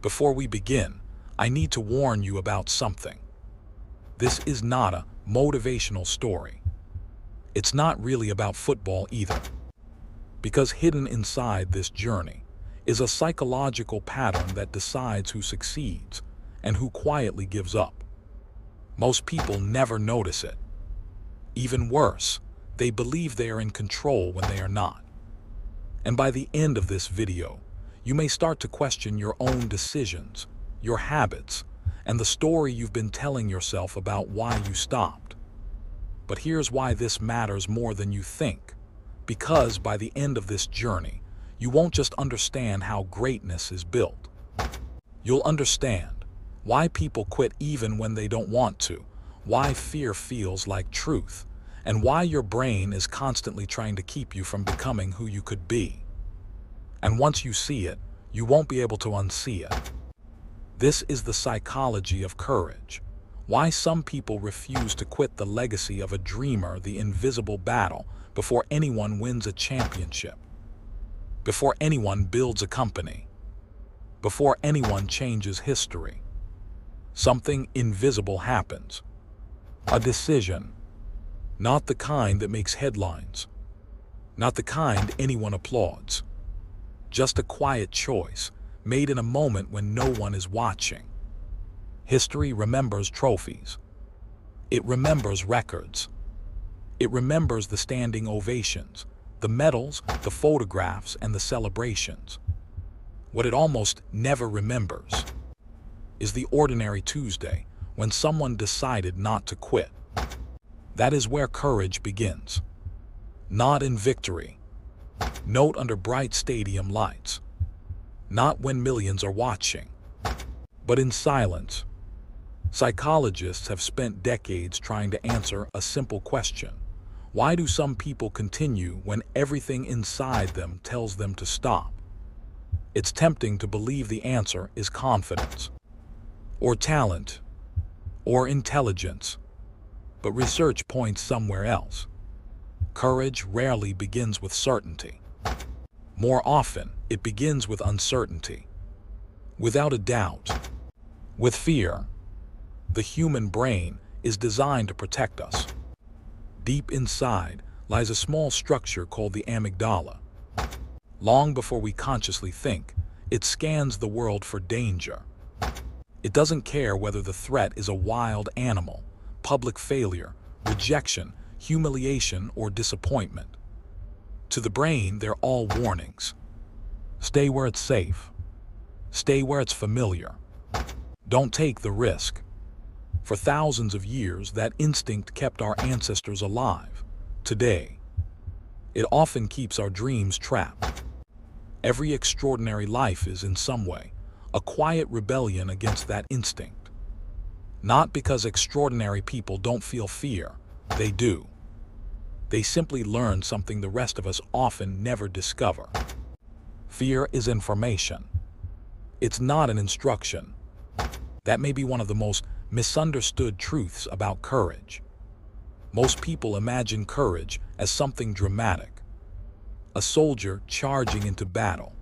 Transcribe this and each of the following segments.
Before we begin, I need to warn you about something. This is not a motivational story. It's not really about football either. Because hidden inside this journey is a psychological pattern that decides who succeeds and who quietly gives up. Most people never notice it. Even worse, they believe they are in control when they are not. And by the end of this video, you may start to question your own decisions, your habits, and the story you've been telling yourself about why you stopped. But here's why this matters more than you think. Because by the end of this journey, you won't just understand how greatness is built. You'll understand why people quit even when they don't want to, why fear feels like truth, and why your brain is constantly trying to keep you from becoming who you could be. And once you see it, you won't be able to unsee it. This is the psychology of courage. Why some people refuse to quit the legacy of a dreamer, the invisible battle, before anyone wins a championship, before anyone builds a company, before anyone changes history. Something invisible happens. A decision. Not the kind that makes headlines. Not the kind anyone applauds. Just a quiet choice, made in a moment when no one is watching. History remembers trophies. It remembers records. It remembers the standing ovations, the medals, the photographs, and the celebrations. What it almost never remembers is the ordinary Tuesday when someone decided not to quit. That is where courage begins. Not in victory. Not under bright stadium lights. Not when millions are watching. But in silence. Psychologists have spent decades trying to answer a simple question. Why do some people continue when everything inside them tells them to stop? It's tempting to believe the answer is confidence, or talent, or intelligence. But research points somewhere else. Courage rarely begins with certainty. More often, it begins with uncertainty. Without a doubt. With fear. The human brain is designed to protect us. Deep inside lies a small structure called the amygdala. Long before we consciously think, it scans the world for danger. It doesn't care whether the threat is a wild animal, public failure, rejection, humiliation, or disappointment. To the brain, they're all warnings. Stay where it's safe. Stay where it's familiar. Don't take the risk. For thousands of years, that instinct kept our ancestors alive. Today, it often keeps our dreams trapped. Every extraordinary life is, in some way, a quiet rebellion against that instinct. Not because extraordinary people don't feel fear, they do. They simply learn something the rest of us often never discover. Fear is information. It's not an instruction. That may be one of the most misunderstood truths about courage. Most people imagine courage as something dramatic. A soldier charging into battle.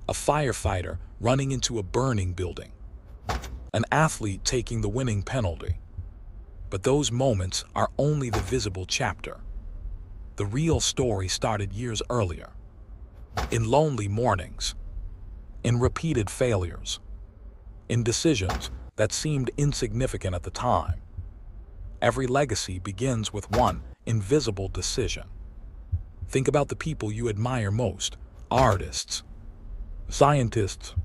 A firefighter running into a burning building. An athlete taking the winning penalty. But those moments are only the visible chapter. The real story started years earlier. In lonely mornings. In repeated failures. In decisions that seemed insignificant at the time. Every legacy begins with one invisible decision. Think about the people you admire most: artists, scientists,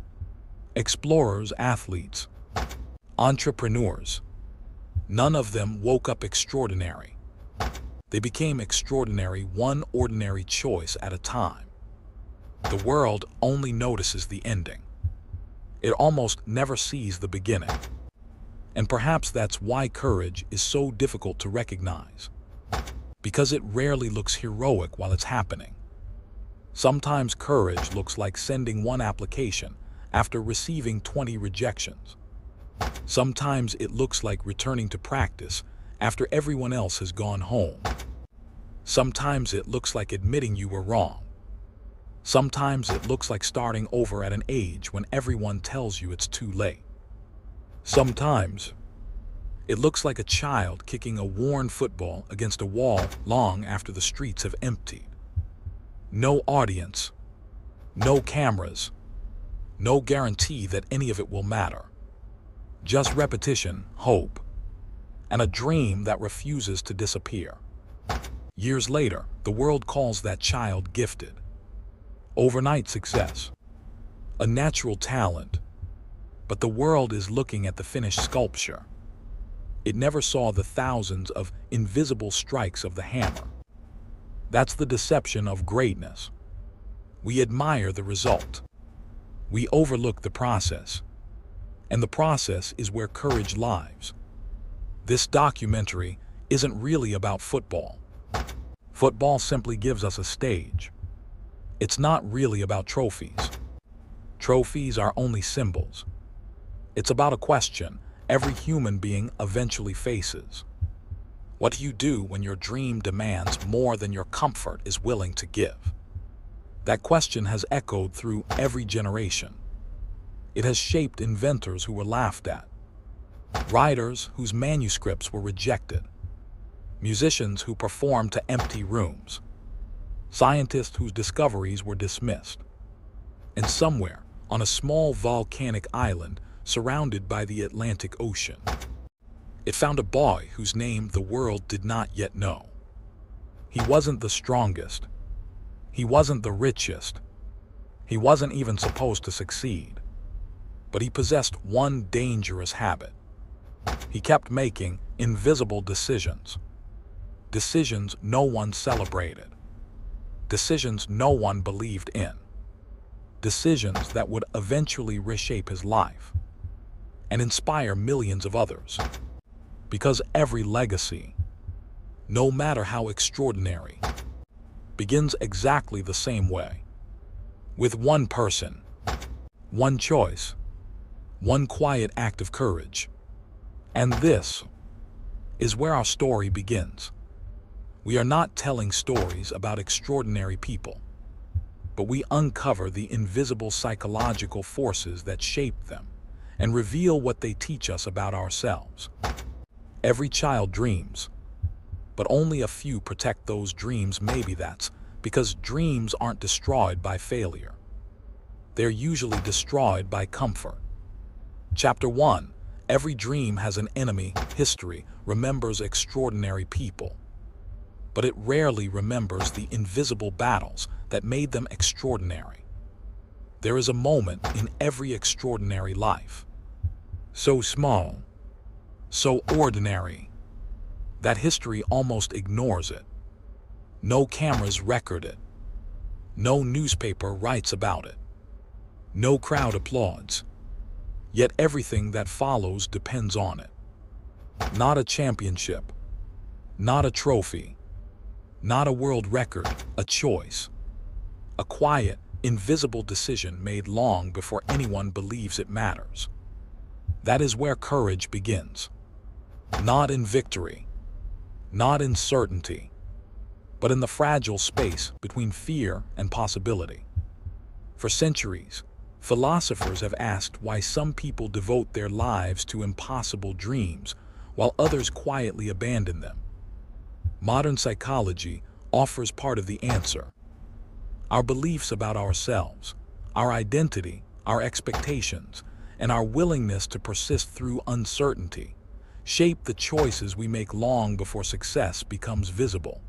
explorers, athletes, entrepreneurs. None of them woke up extraordinary. They became extraordinary one ordinary choice at a time. The world only notices the ending. It almost never sees the beginning. And perhaps that's why courage is so difficult to recognize. Because it rarely looks heroic while it's happening. Sometimes courage looks like sending one application after receiving 20 rejections. Sometimes it looks like returning to practice after everyone else has gone home. Sometimes it looks like admitting you were wrong. Sometimes it looks like starting over at an age when everyone tells you it's too late. Sometimes it looks like a child kicking a worn football against a wall long after the streets have emptied. No audience, no cameras, no guarantee that any of it will matter. Just repetition, hope, and a dream that refuses to disappear. Years later, the world calls that child gifted. Overnight success, a natural talent, but the world is looking at the finished sculpture. It never saw the thousands of invisible strikes of the hammer. That's the deception of greatness. We admire the result. We overlook the process. And the process is where courage lies. This documentary isn't really about football. Football simply gives us a stage. It's not really about trophies. Trophies are only symbols. It's about a question every human being eventually faces. What do you do when your dream demands more than your comfort is willing to give? That question has echoed through every generation. It has shaped inventors who were laughed at, writers whose manuscripts were rejected, musicians who performed to empty rooms, scientists whose discoveries were dismissed. And somewhere, on a small volcanic island surrounded by the Atlantic Ocean, it found a boy whose name the world did not yet know. He wasn't the strongest. He wasn't the richest. He wasn't even supposed to succeed. But he possessed one dangerous habit. He kept making invisible decisions. Decisions no one celebrated. Decisions no one believed in. Decisions that would eventually reshape his life and inspire millions of others. Because every legacy, no matter how extraordinary, begins exactly the same way. With one person, one choice, one quiet act of courage. And this is where our story begins. We are not telling stories about extraordinary people, but we uncover the invisible psychological forces that shape them and reveal what they teach us about ourselves. Every child dreams, but only a few protect those dreams. Maybe that's because dreams aren't destroyed by failure. They're usually destroyed by comfort. Chapter 1. Every dream has an enemy. History remembers extraordinary people, but it rarely remembers the invisible battles that made them extraordinary. There is a moment in every extraordinary life, so small, so ordinary, that history almost ignores it. No cameras record it. No newspaper writes about it. No crowd applauds. Yet everything that follows depends on it. Not a championship, not a trophy, not a world record, a choice. A quiet, invisible decision made long before anyone believes it matters. That is where courage begins. Not in victory, not in certainty, but in the fragile space between fear and possibility. For centuries, philosophers have asked why some people devote their lives to impossible dreams while others quietly abandon them. Modern psychology offers part of the answer. Our beliefs about ourselves, our identity, our expectations, and our willingness to persist through uncertainty shape the choices we make long before success becomes visible.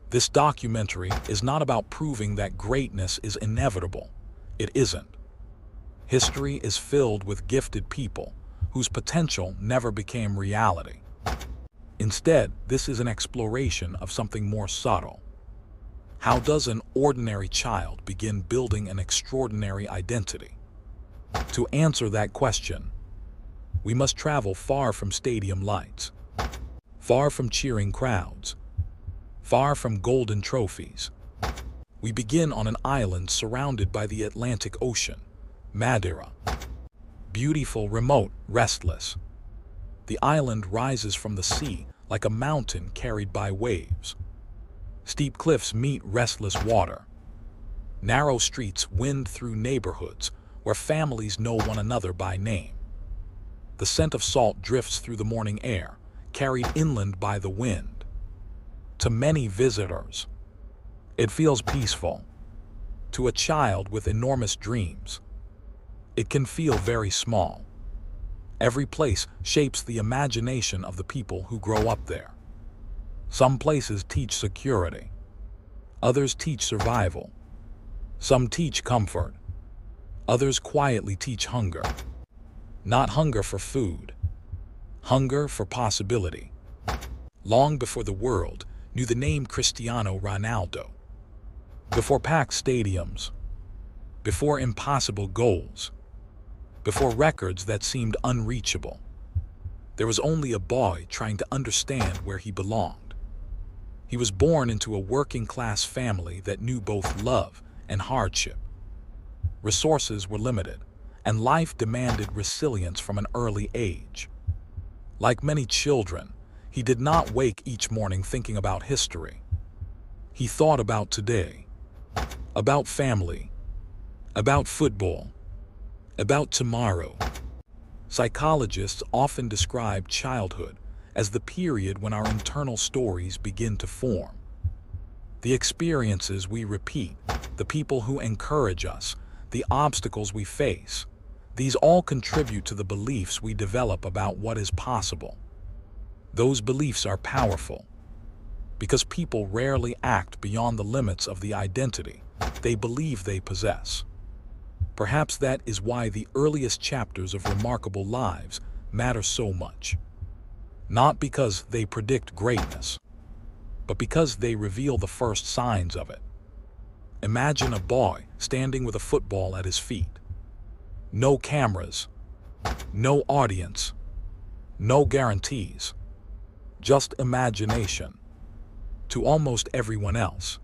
This documentary is not about proving that greatness is inevitable. It isn't. History is filled with gifted people whose potential never became reality. Instead, this is an exploration of something more subtle. How does an ordinary child begin building an extraordinary identity? To answer that question, we must travel far from stadium lights, far from cheering crowds, far from golden trophies. We begin on an island surrounded by the Atlantic Ocean, Madeira. Beautiful, remote, restless. The island rises from the sea like a mountain carried by waves. Steep cliffs meet restless water. Narrow streets wind through neighborhoods where families know one another by name. The scent of salt drifts through the morning air, carried inland by the wind. To many visitors, it feels peaceful. To a child with enormous dreams, it can feel very small. Every place shapes the imagination of the people who grow up there. Some places teach security. Others teach survival. Some teach comfort. Others quietly teach hunger. Not hunger for food, hunger for possibility. Long before the world knew the name Cristiano Ronaldo, before packed stadiums, before impossible goals, before records that seemed unreachable, there was only a boy trying to understand where he belonged. He was born into a working-class family that knew both love and hardship. Resources were limited, and life demanded resilience from an early age. Like many children, he did not wake each morning thinking about history. He thought about today, about family, about football, about tomorrow. Psychologists often describe childhood as the period when our internal stories begin to form. The experiences we repeat, the people who encourage us, the obstacles we face, these all contribute to the beliefs we develop about what is possible. Those beliefs are powerful because people rarely act beyond the limits of the identity they believe they possess. Perhaps that is why the earliest chapters of remarkable lives matter so much. Not because they predict greatness, but because they reveal the first signs of it. Imagine a boy standing with a football at his feet. No cameras, no audience, no guarantees, just imagination. To almost everyone else,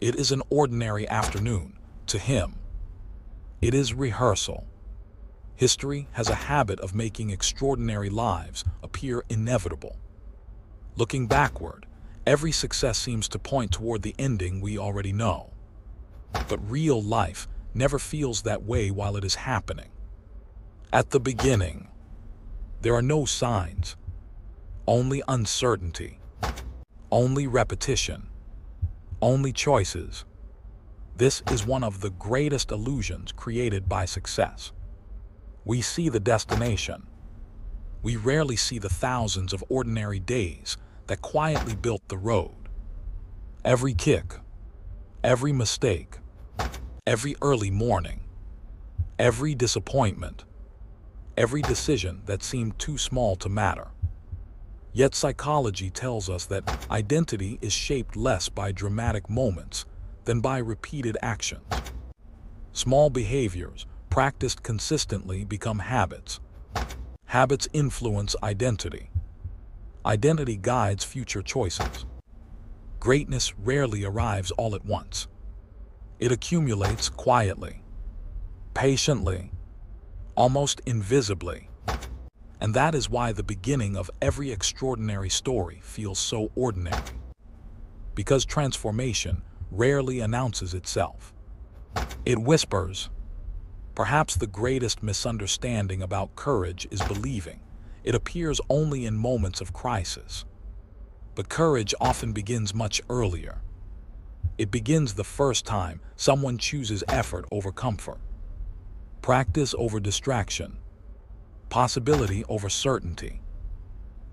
it is an ordinary afternoon. To him, it is rehearsal. History has a habit of making extraordinary lives appear inevitable. Looking backward, every success seems to point toward the ending we already know. But real life never feels that way while it is happening. At the beginning, there are no signs, only uncertainty, only repetition, only choices. This is one of the greatest illusions created by success. We see the destination. We rarely see the thousands of ordinary days that quietly built the road. Every kick, every mistake, every early morning, every disappointment, every decision that seemed too small to matter. Yet psychology tells us that identity is shaped less by dramatic moments than by repeated actions. Small behaviors practiced consistently become habits. Habits influence identity. Identity guides future choices. Greatness rarely arrives all at once. It accumulates quietly, patiently, almost invisibly. And that is why the beginning of every extraordinary story feels so ordinary. Because transformation rarely announces itself. It whispers. Perhaps the greatest misunderstanding about courage is believing it appears only in moments of crisis. But courage often begins much earlier. It begins the first time someone chooses effort over comfort, practice over distraction, possibility over certainty.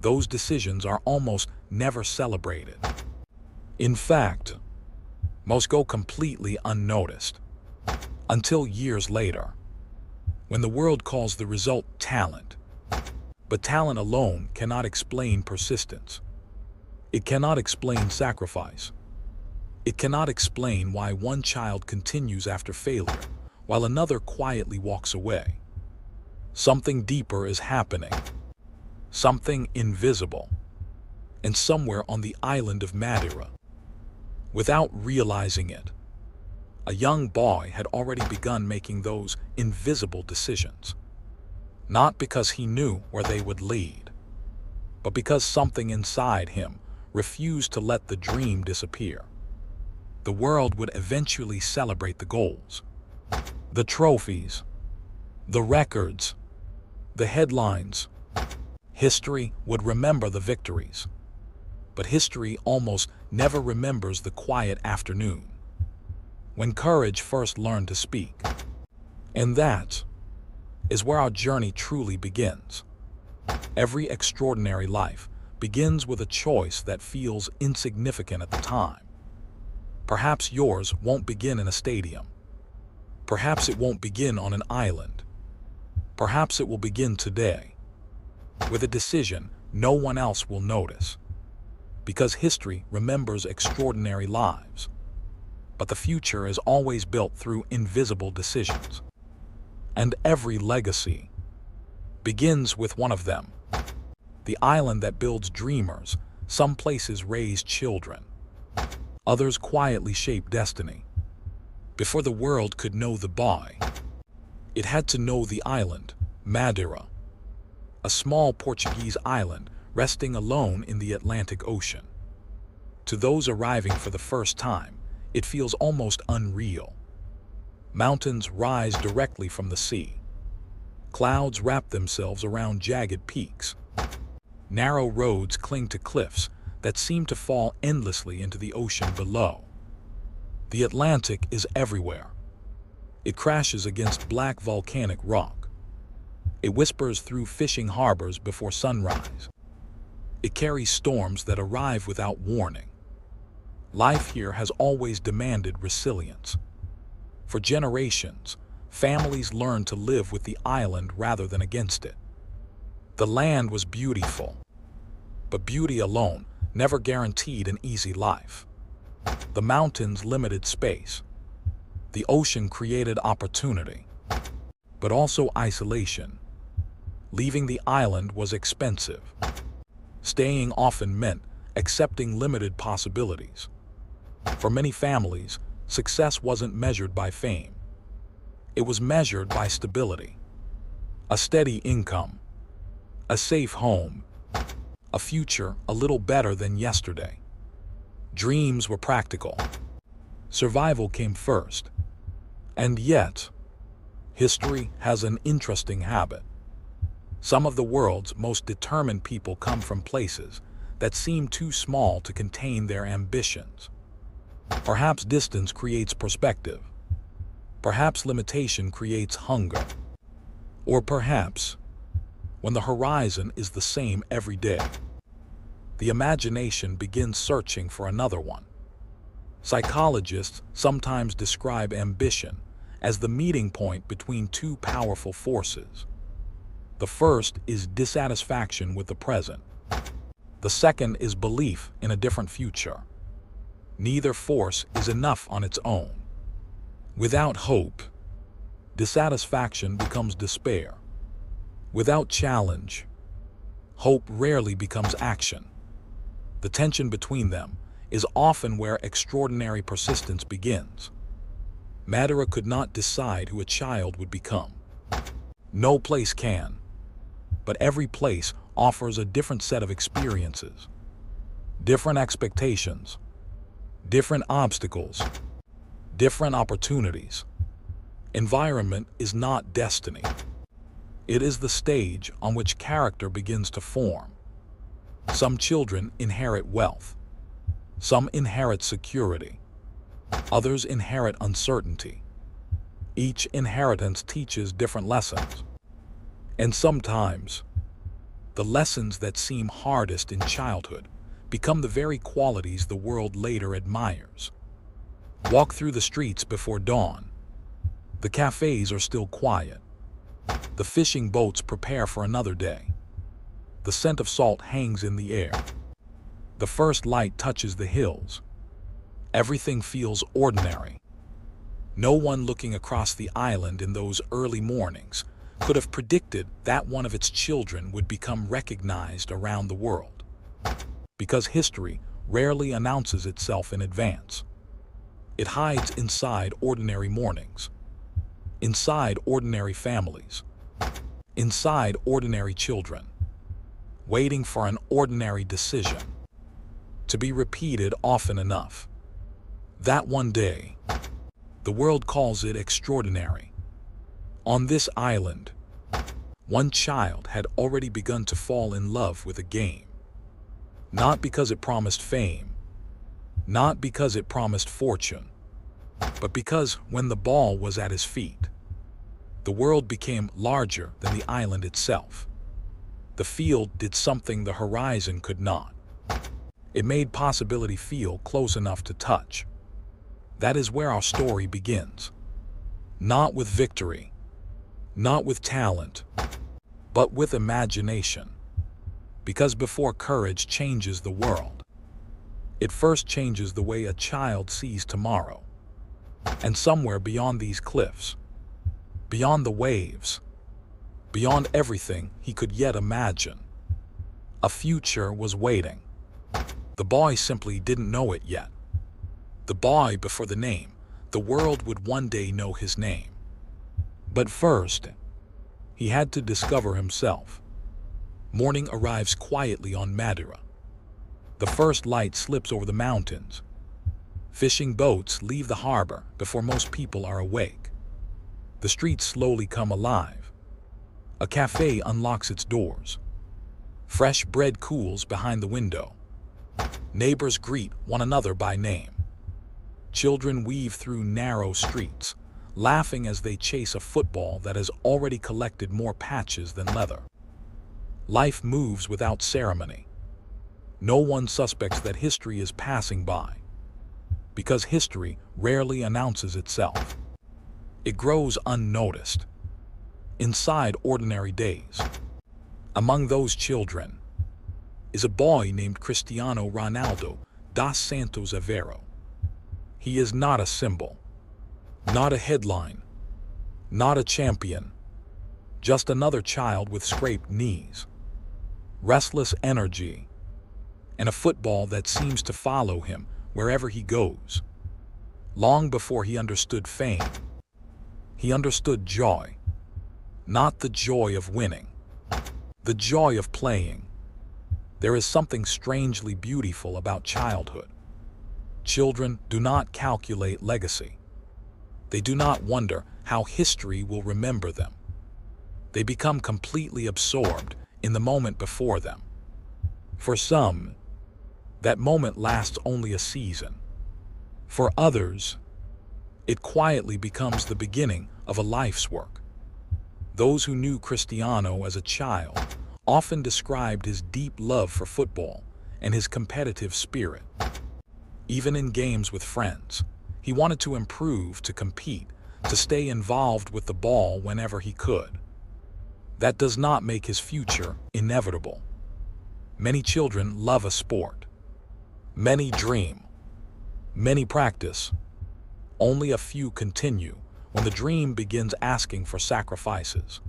Those decisions are almost never celebrated. In fact, most go completely unnoticed until years later, when the world calls the result talent. But talent alone cannot explain persistence. It cannot explain sacrifice. It cannot explain why one child continues after failure while another quietly walks away. Something deeper is happening, something invisible, and somewhere on the island of Madeira. Without realizing it, a young boy had already begun making those invisible decisions. Not because he knew where they would lead, but because something inside him refused to let the dream disappear. the world would eventually celebrate the goals, the trophies, the records, the headlines. History would remember the victories, but history almost never remembers the quiet afternoon when courage first learned to speak. And that is where our journey truly begins. Every extraordinary life begins with a choice that feels insignificant at the time. Perhaps yours won't begin in a stadium. Perhaps it won't begin on an island. Perhaps it will begin today, with a decision no one else will notice. Because history remembers extraordinary lives, but the future is always built through invisible decisions. And every legacy begins with one of them. The island that builds dreamers. Some places raise children. Others quietly shape destiny. Before the world could know the boy, it had to know the island, Madeira, a small Portuguese island resting alone in the Atlantic Ocean. To those arriving for the first time, it feels almost unreal. Mountains rise directly from the sea. Clouds wrap themselves around jagged peaks. Narrow roads cling to cliffs that seem to fall endlessly into the ocean below. The Atlantic is everywhere. It crashes against black volcanic rock. It whispers through fishing harbors before sunrise. It carries storms that arrive without warning. Life here has always demanded resilience. For generations, families learned to live with the island rather than against it. The land was beautiful, but beauty alone never guaranteed an easy life. The mountains limited space. The ocean created opportunity, but also isolation. Leaving the island was expensive. Staying often meant accepting limited possibilities. For many families, success wasn't measured by fame. It was measured by stability. A steady income, a safe home, a future a little better than yesterday. Dreams were practical. Survival came first. And yet, history has an interesting habit. Some of the world's most determined people come from places that seem too small to contain their ambitions. Perhaps distance creates perspective. Perhaps limitation creates hunger. Or perhaps, when the horizon is the same every day, the imagination begins searching for another one. Psychologists sometimes describe ambition as the meeting point between two powerful forces. The first is dissatisfaction with the present. The second is belief in a different future. Neither force is enough on its own. Without hope, dissatisfaction becomes despair. Without challenge, hope rarely becomes action. The tension between them is often where extraordinary persistence begins. Madeira could not decide who a child would become. No place can, but every place offers a different set of experiences, different expectations, different obstacles, different opportunities. Environment is not destiny. It is the stage on which character begins to form. Some children inherit wealth. Some inherit security. Others inherit uncertainty. Each inheritance teaches different lessons. And sometimes, the lessons that seem hardest in childhood become the very qualities the world later admires. Walk through the streets before dawn. The cafes are still quiet. The fishing boats prepare for another day. The scent of salt hangs in the air. The first light touches the hills. Everything feels ordinary. No one looking across the island in those early mornings could have predicted that one of its children would become recognized around the world. Because history rarely announces itself in advance. It hides inside ordinary mornings, inside ordinary families, inside ordinary children, waiting for an ordinary decision to be repeated often enough. That one day, the world calls it extraordinary. On this island, one child had already begun to fall in love with a game. Not because it promised fame, not because it promised fortune, but because when the ball was at his feet, the world became larger than the island itself. The field did something the horizon could not. It made possibility feel close enough to touch. That is where our story begins. Not with victory, not with talent, but with imagination. Because before courage changes the world, it first changes the way a child sees tomorrow. And somewhere beyond these cliffs, beyond the waves, beyond everything he could yet imagine, a future was waiting. The boy simply didn't know it yet. The boy before the name. The world would one day know his name. But first, he had to discover himself. Morning arrives quietly on Madeira. The first light slips over the mountains. Fishing boats leave the harbor before most people are awake. The streets slowly come alive. A cafe unlocks its doors. Fresh bread cools behind the window. Neighbors greet one another by name. Children weave through narrow streets, laughing as they chase a football that has already collected more patches than leather. Life moves without ceremony. No one suspects that history is passing by, because history rarely announces itself. It grows unnoticed, inside ordinary days. Among those children is a boy named Cristiano Ronaldo dos Santos Aveiro. He is not a symbol, not a headline, not a champion, just another child with scraped knees, restless energy, and a football that seems to follow him wherever he goes. Long before he understood fame, he understood joy. Not the joy of winning, the joy of playing. There is something strangely beautiful about childhood. Children do not calculate legacy. They do not wonder how history will remember them. They become completely absorbed in the moment before them. For some, that moment lasts only a season. For others, it quietly becomes the beginning of a life's work. Those who knew Cristiano as a child often described his deep love for football and his competitive spirit. Even in games with friends, he wanted to improve, to compete, to stay involved with the ball whenever he could. That does not make his future inevitable. Many children love a sport. Many dream. Many practice. Only a few continue when the dream begins asking for sacrifices.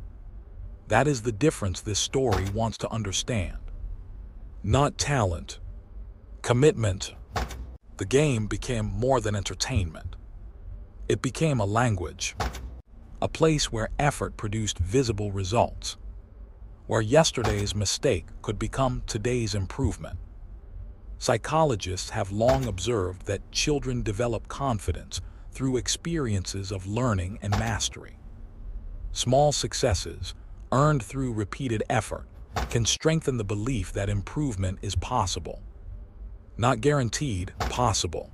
That is the difference this story wants to understand. Not talent, commitment. The game became more than entertainment. It became a language, a place where effort produced visible results, where yesterday's mistake could become today's improvement. Psychologists have long observed that children develop confidence through experiences of learning and mastery. Small successes, earned through repeated effort, can strengthen the belief that improvement is possible. Not guaranteed, possible.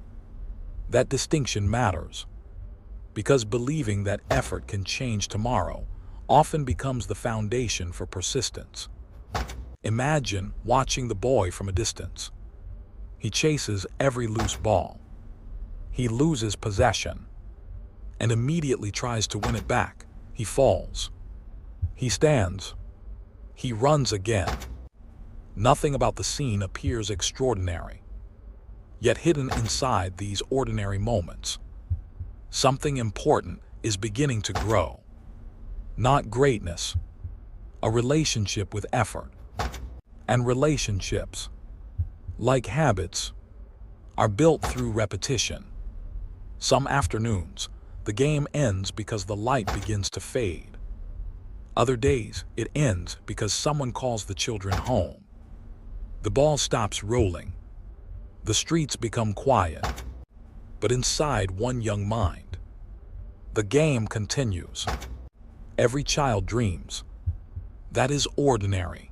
That distinction matters, because believing that effort can change tomorrow often becomes the foundation for persistence. Imagine watching the boy from a distance. He chases every loose ball. He loses possession and immediately tries to win it back. He falls. He stands. He runs again. Nothing about the scene appears extraordinary. Yet hidden inside these ordinary moments, something important is beginning to grow. Not greatness, a relationship with effort. And relationships, like habits, are built through repetition. Some afternoons, the game ends because the light begins to fade. Other days, it ends because someone calls the children home. The ball stops rolling. The streets become quiet. but inside one young mind. The game continues. Every child dreams. That is ordinary.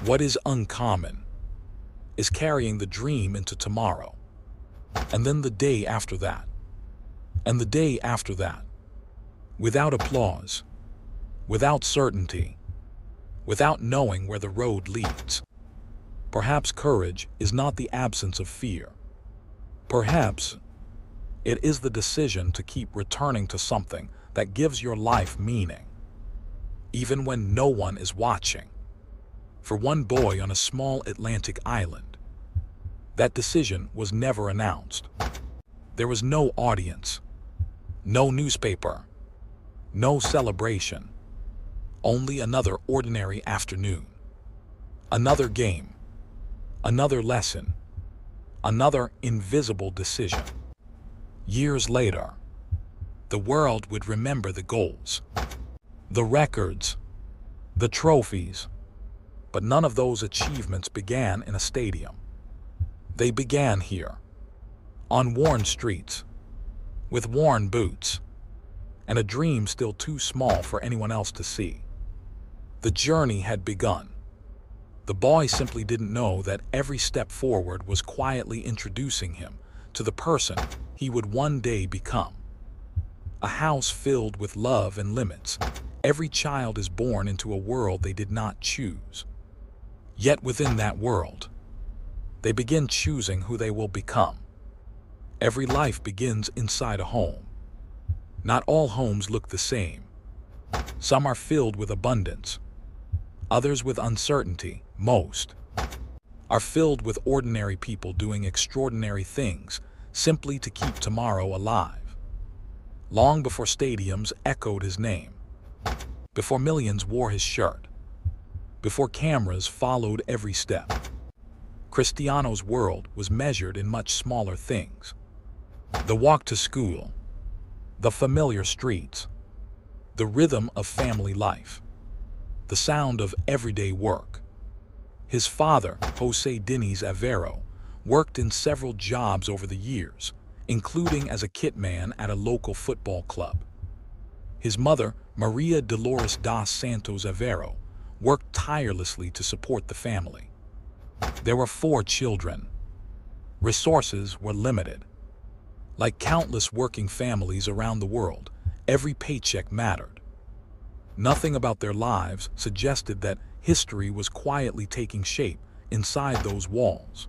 What is uncommon is carrying the dream into tomorrow, and then the day after that, and the day after that, without applause, without certainty, without knowing where the road leads. Perhaps courage is not the absence of fear. Perhaps it is the decision to keep returning to something that gives your life meaning, even when no one is watching. For one boy on a small Atlantic island, that decision was never announced. There was no audience, no newspaper, no celebration, only another ordinary afternoon, another game, another lesson, another invisible decision. Years later, the world would remember the goals, the records, the trophies, but none of those achievements began in a stadium. They began here, on worn streets, with worn boots, and a dream still too small for anyone else to see. The journey had begun. The boy simply didn't know that every step forward was quietly introducing him to the person he would one day become. A house filled with love and limits. Every child is born into a world they did not choose. Yet within that world, they begin choosing who they will become. Every life begins inside a home. Not all homes look the same. Some are filled with abundance, others with uncertainty. Most are filled with ordinary people doing extraordinary things simply to keep tomorrow alive. Long before stadiums echoed his name, before millions wore his shirt, before cameras followed every step, Cristiano's world was measured in much smaller things. The walk to school, the familiar streets, the rhythm of family life, the sound of everyday work. His father, José Diniz Avero, worked in several jobs over the years, including as a kitman at a local football club. His mother, Maria Dolores dos Santos Avero, worked tirelessly to support the family. There were 4 children. Resources were limited. Like countless working families around the world, every paycheck mattered. Nothing about their lives suggested that history was quietly taking shape inside those walls.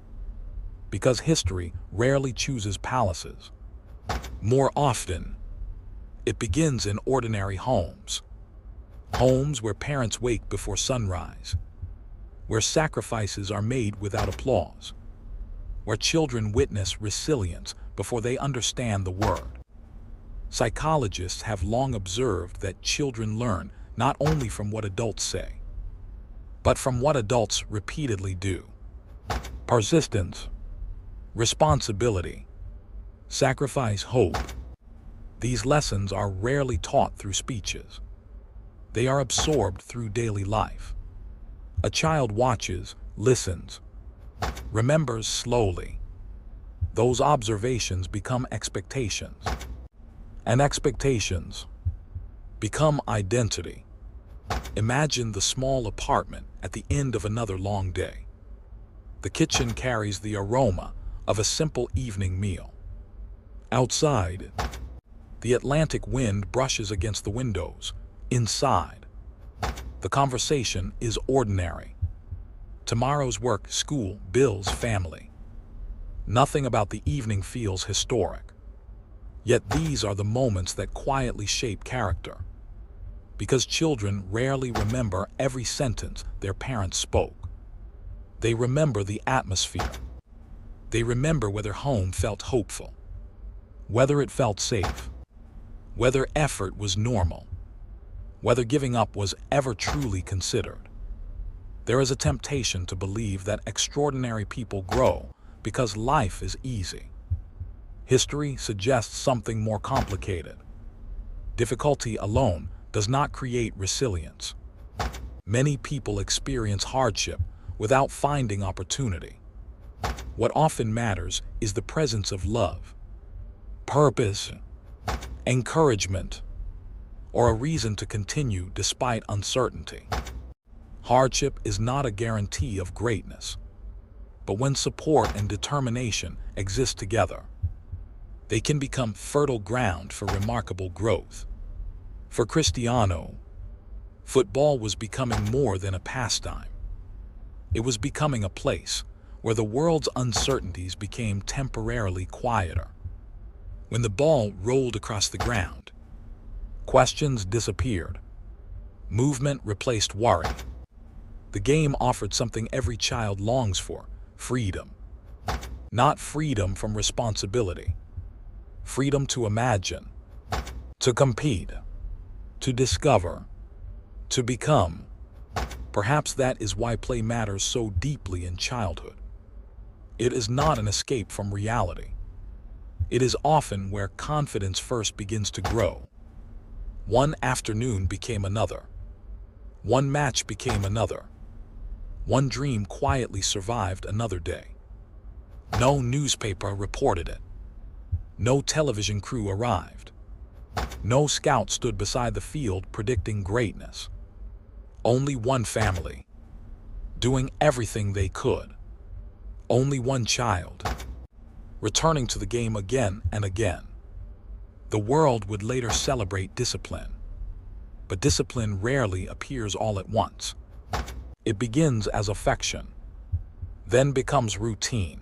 Because history rarely chooses palaces. More often, it begins in ordinary homes. Homes where parents wake before sunrise, where sacrifices are made without applause, where children witness resilience before they understand the word. Psychologists have long observed that children learn not only from what adults say, but from what adults repeatedly do. Persistence, responsibility, sacrifice, hope. These lessons are rarely taught through speeches. They are absorbed through daily life. A child watches, listens, remembers slowly. Those observations become expectations, and expectations become identity. Imagine the small apartment at the end of another long day. The kitchen carries the aroma of a simple evening meal. Outside, the Atlantic wind brushes against the windows. Inside, the conversation is ordinary. Tomorrow's work, school, bills, family. Nothing about the evening feels historic. Yet these are the moments that quietly shape character. Because children rarely remember every sentence their parents spoke. They remember the atmosphere. They remember whether home felt hopeful, whether it felt safe, whether effort was normal, whether giving up was ever truly considered. There is a temptation to believe that extraordinary people grow because life is easy. History suggests something more complicated. Difficulty alone does not create resilience. Many people experience hardship without finding opportunity. What often matters is the presence of love, purpose, encouragement, or a reason to continue despite uncertainty. Hardship is not a guarantee of greatness, but when support and determination exist together, they can become fertile ground for remarkable growth. For Cristiano, football was becoming more than a pastime. It was becoming a place where the world's uncertainties became temporarily quieter. When the ball rolled across the ground, questions disappeared. Movement replaced worry. The game offered something every child longs for: freedom. Not freedom from responsibility. Freedom to imagine, to compete, to discover, to become. Perhaps that is why play matters so deeply in childhood. It is not an escape from reality. It is often where confidence first begins to grow. One afternoon became another. One match became another. One dream quietly survived another day. No newspaper reported it. No television crew arrived. No scout stood beside the field predicting greatness. Only one family, doing everything they could. Only one child, returning to the game again and again. The world would later celebrate discipline, but discipline rarely appears all at once. It begins as affection, then becomes routine,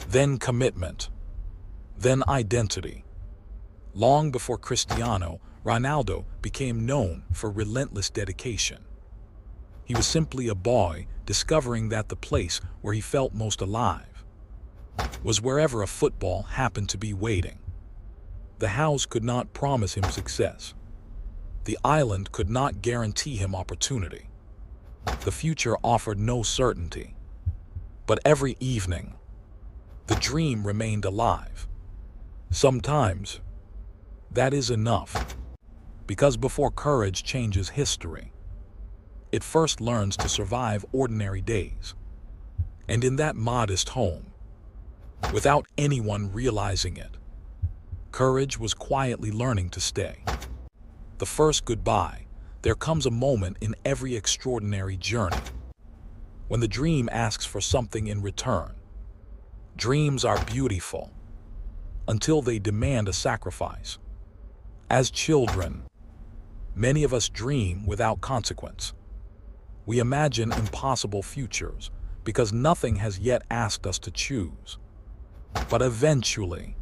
then commitment, then identity. Long before Cristiano Ronaldo became known for relentless dedication, he was simply a boy discovering that the place where he felt most alive was wherever a football happened to be waiting. The house could not promise him success. The island could not guarantee him opportunity. The future offered no certainty. But every evening, the dream remained alive. Sometimes, that is enough, because before courage changes history, it first learns to survive ordinary days. And in that modest home, without anyone realizing it, courage was quietly learning to stay. The first goodbye. There comes a moment in every extraordinary journey when the dream asks for something in return. Dreams are beautiful until they demand a sacrifice. As children, many of us dream without consequence. We imagine impossible futures because nothing has yet asked us to choose. But eventually,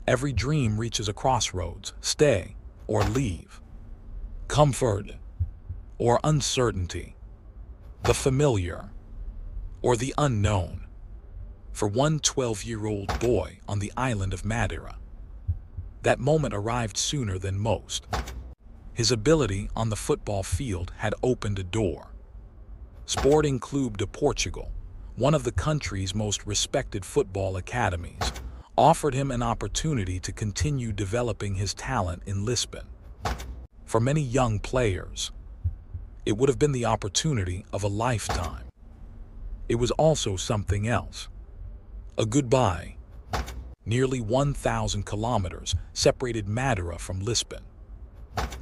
every dream reaches a crossroads: stay or leave, comfort or uncertainty, the familiar or the unknown. For one 12-year-old boy on the island of Madeira, that moment arrived sooner than most. His ability on the football field had opened a door. Sporting Clube de Portugal, one of the country's most respected football academies, offered him an opportunity to continue developing his talent in Lisbon. For many young players, it would have been the opportunity of a lifetime. It was also something else. A goodbye. Nearly 1,000 kilometers separated Madeira from Lisbon.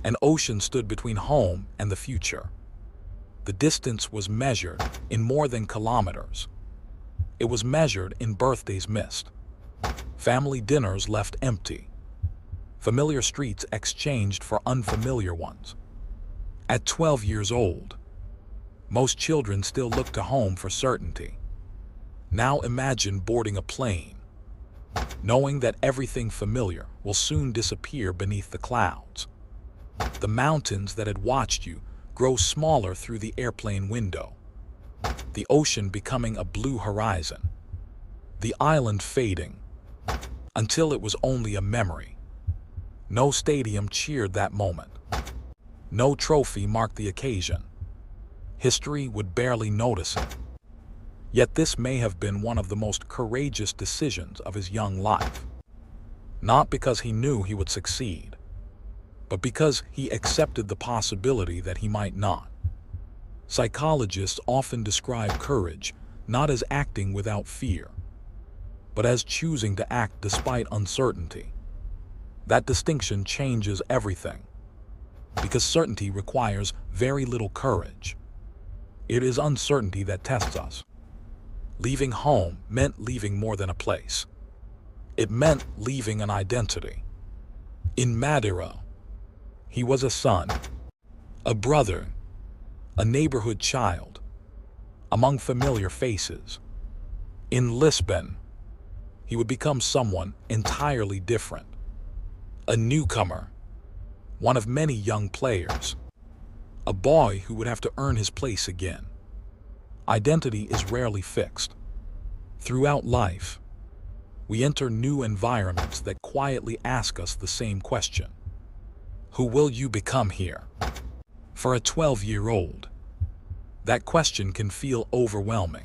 An ocean stood between home and the future. The distance was measured in more than kilometers. It was measured in birthdays missed, family dinners left empty, familiar streets exchanged for unfamiliar ones. At 12 years old, most children still look to home for certainty. Now imagine boarding a plane, knowing that everything familiar will soon disappear beneath the clouds. The mountains that had watched you grow smaller through the airplane window. The ocean becoming a blue horizon. The island fading until it was only a memory. No stadium cheered that moment. No trophy marked the occasion. History would barely notice it. Yet this may have been one of the most courageous decisions of his young life. Not because he knew he would succeed, but because he accepted the possibility that he might not. Psychologists often describe courage not as acting without fear, but as choosing to act despite uncertainty. That distinction changes everything, because certainty requires very little courage. It is uncertainty that tests us. Leaving home meant leaving more than a place. It meant leaving an identity. In Madeira, he was a son, a brother, a neighborhood child, among familiar faces. In Lisbon, he would become someone entirely different. A newcomer, one of many young players, a boy who would have to earn his place again. Identity is rarely fixed. Throughout life, we enter new environments that quietly ask us the same question. Who will you become here? For a 12-year-old, that question can feel overwhelming.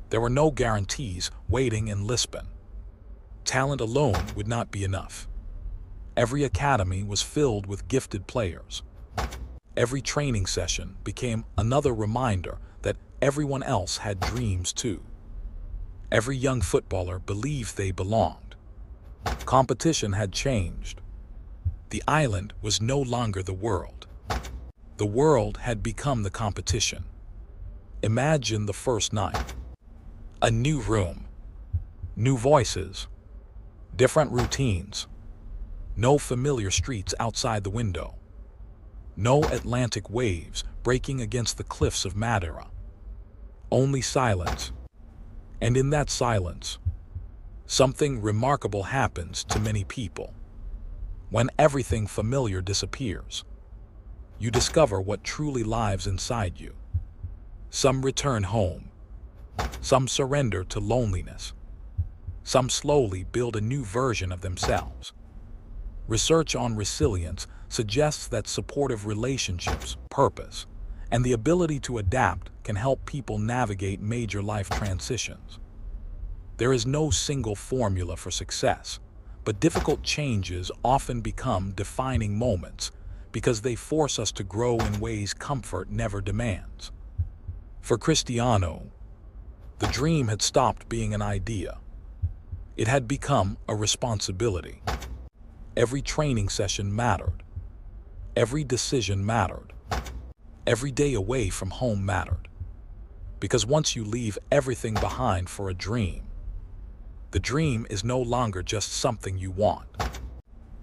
There were no guarantees waiting in Lisbon. Talent alone would not be enough. Every academy was filled with gifted players. Every training session became another reminder that everyone else had dreams too. Every young footballer believed they belonged. Competition had changed. The island was no longer the world. The world had become the competition. Imagine the first night. A new room, new voices, different routines, no familiar streets outside the window, no Atlantic waves breaking against the cliffs of Madeira, only silence. And in that silence, something remarkable happens to many people. When everything familiar disappears, you discover what truly lives inside you. Some return home. Some surrender to loneliness. Some slowly build a new version of themselves. Research on resilience suggests that supportive relationships, purpose, and the ability to adapt can help people navigate major life transitions. There is no single formula for success, but difficult changes often become defining moments because they force us to grow in ways comfort never demands. For Cristiano, the dream had stopped being an idea. It had become a responsibility. Every training session mattered. Every decision mattered. Every day away from home mattered. Because once you leave everything behind for a dream, the dream is no longer just something you want.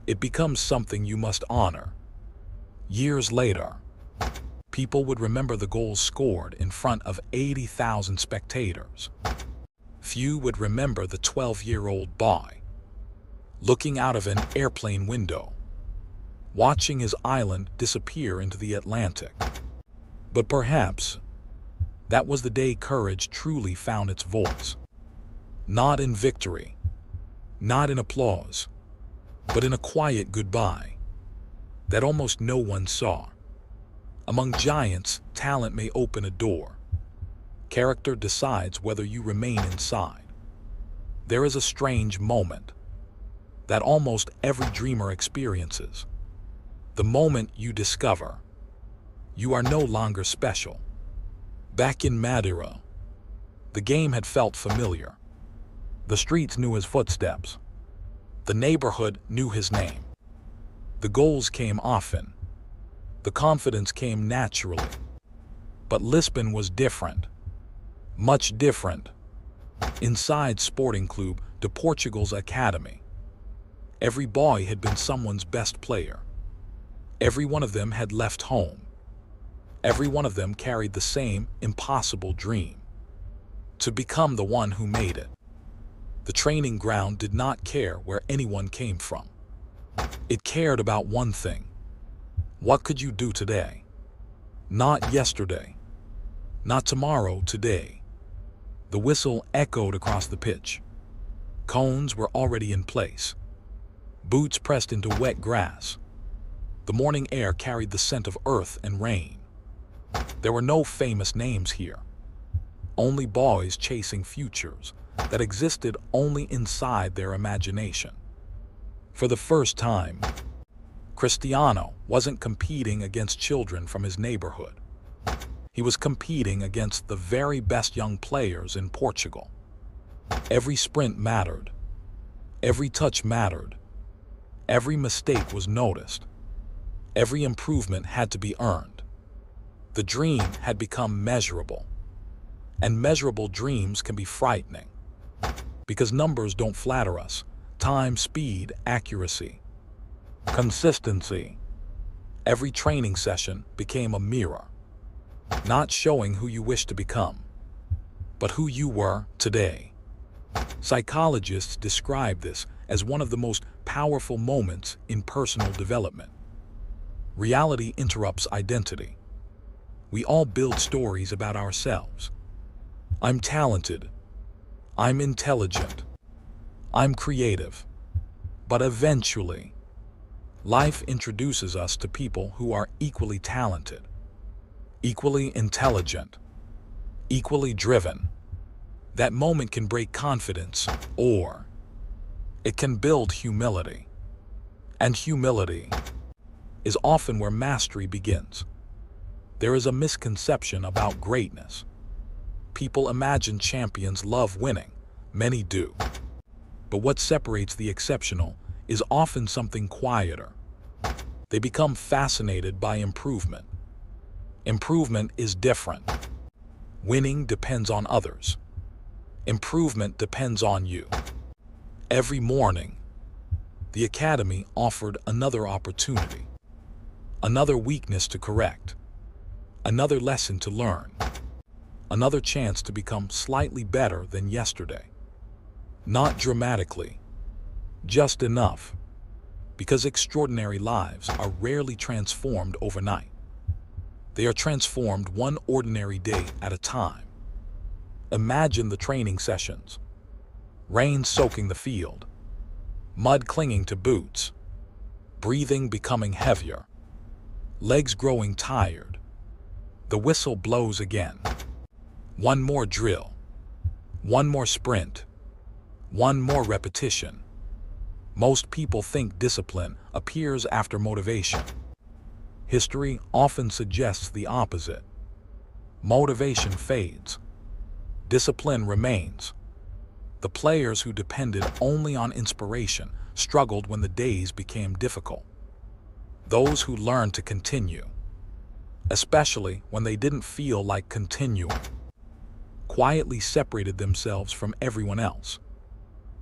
It becomes something you must honor. Years later, people would remember the goals scored in front of 80,000 spectators. Few would remember the 12-year-old boy looking out of an airplane window, watching his island disappear into the Atlantic. But perhaps that was the day courage truly found its voice. Not in victory, not in applause, but in a quiet goodbye that almost no one saw. Among giants, talent may open a door. Character decides whether you remain inside. There is a strange moment that almost every dreamer experiences. The moment you discover you are no longer special. Back in Madeira, the game had felt familiar. The streets knew his footsteps. The neighborhood knew his name. The goals came often. The confidence came naturally. But Lisbon was different. Much different. Inside Sporting Club de Portugal's academy, every boy had been someone's best player. Every one of them had left home. Every one of them carried the same impossible dream: to become the one who made it. The training ground did not care where anyone came from. It cared about one thing. What could you do today? Not yesterday. Not tomorrow, today. The whistle echoed across the pitch. Cones were already in place. Boots pressed into wet grass. The morning air carried the scent of earth and rain. There were no famous names here. Only boys chasing futures that existed only inside their imagination. For the first time, Cristiano wasn't competing against children from his neighborhood. He was competing against the very best young players in Portugal. Every sprint mattered. Every touch mattered. Every mistake was noticed. Every improvement had to be earned. The dream had become measurable. And measurable dreams can be frightening. Because numbers don't flatter us. Time, speed, accuracy, consistency. Every training session became a mirror, not showing who you wish to become, but who you were today. Psychologists describe this as one of the most powerful moments in personal development. Reality interrupts identity. We all build stories about ourselves. I'm talented. I'm intelligent. I'm creative. But eventually, life introduces us to people who are equally talented, equally intelligent, equally driven. That moment can break confidence, or it can build humility. And humility is often where mastery begins. There is a misconception about greatness. People imagine champions love winning. Many do. But what separates the exceptional is often something quieter. They become fascinated by improvement. Improvement is different. Winning depends on others. Improvement depends on you. Every morning, the Academy offered another opportunity, another weakness to correct, another lesson to learn, another chance to become slightly better than yesterday. Not dramatically, just enough, because extraordinary lives are rarely transformed overnight. They are transformed one ordinary day at a time. Imagine the training sessions. Rain soaking the field, mud clinging to boots, breathing becoming heavier, legs growing tired. The whistle blows again. One more drill, one more sprint, one more repetition. Most people think discipline appears after motivation. History often suggests the opposite. Motivation fades. Discipline remains. The players who depended only on inspiration struggled when the days became difficult. Those who learned to continue, especially when they didn't feel like continuing, quietly separated themselves from everyone else.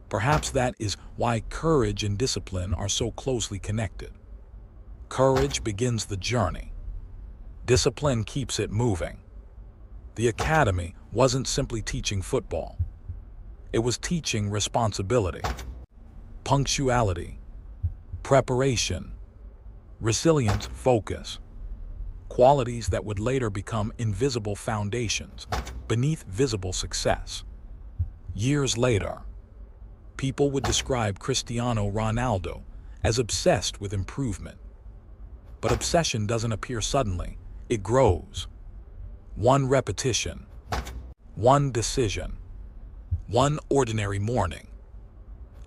Perhaps that is why courage and discipline are so closely connected. Courage begins the journey. Discipline keeps it moving. The Academy wasn't simply teaching football. It was teaching responsibility, punctuality, preparation, resilience, focus, qualities that would later become invisible foundations beneath visible success. Years later, people would describe Cristiano Ronaldo as obsessed with improvement. But obsession doesn't appear suddenly, it grows. One repetition, one decision, one ordinary morning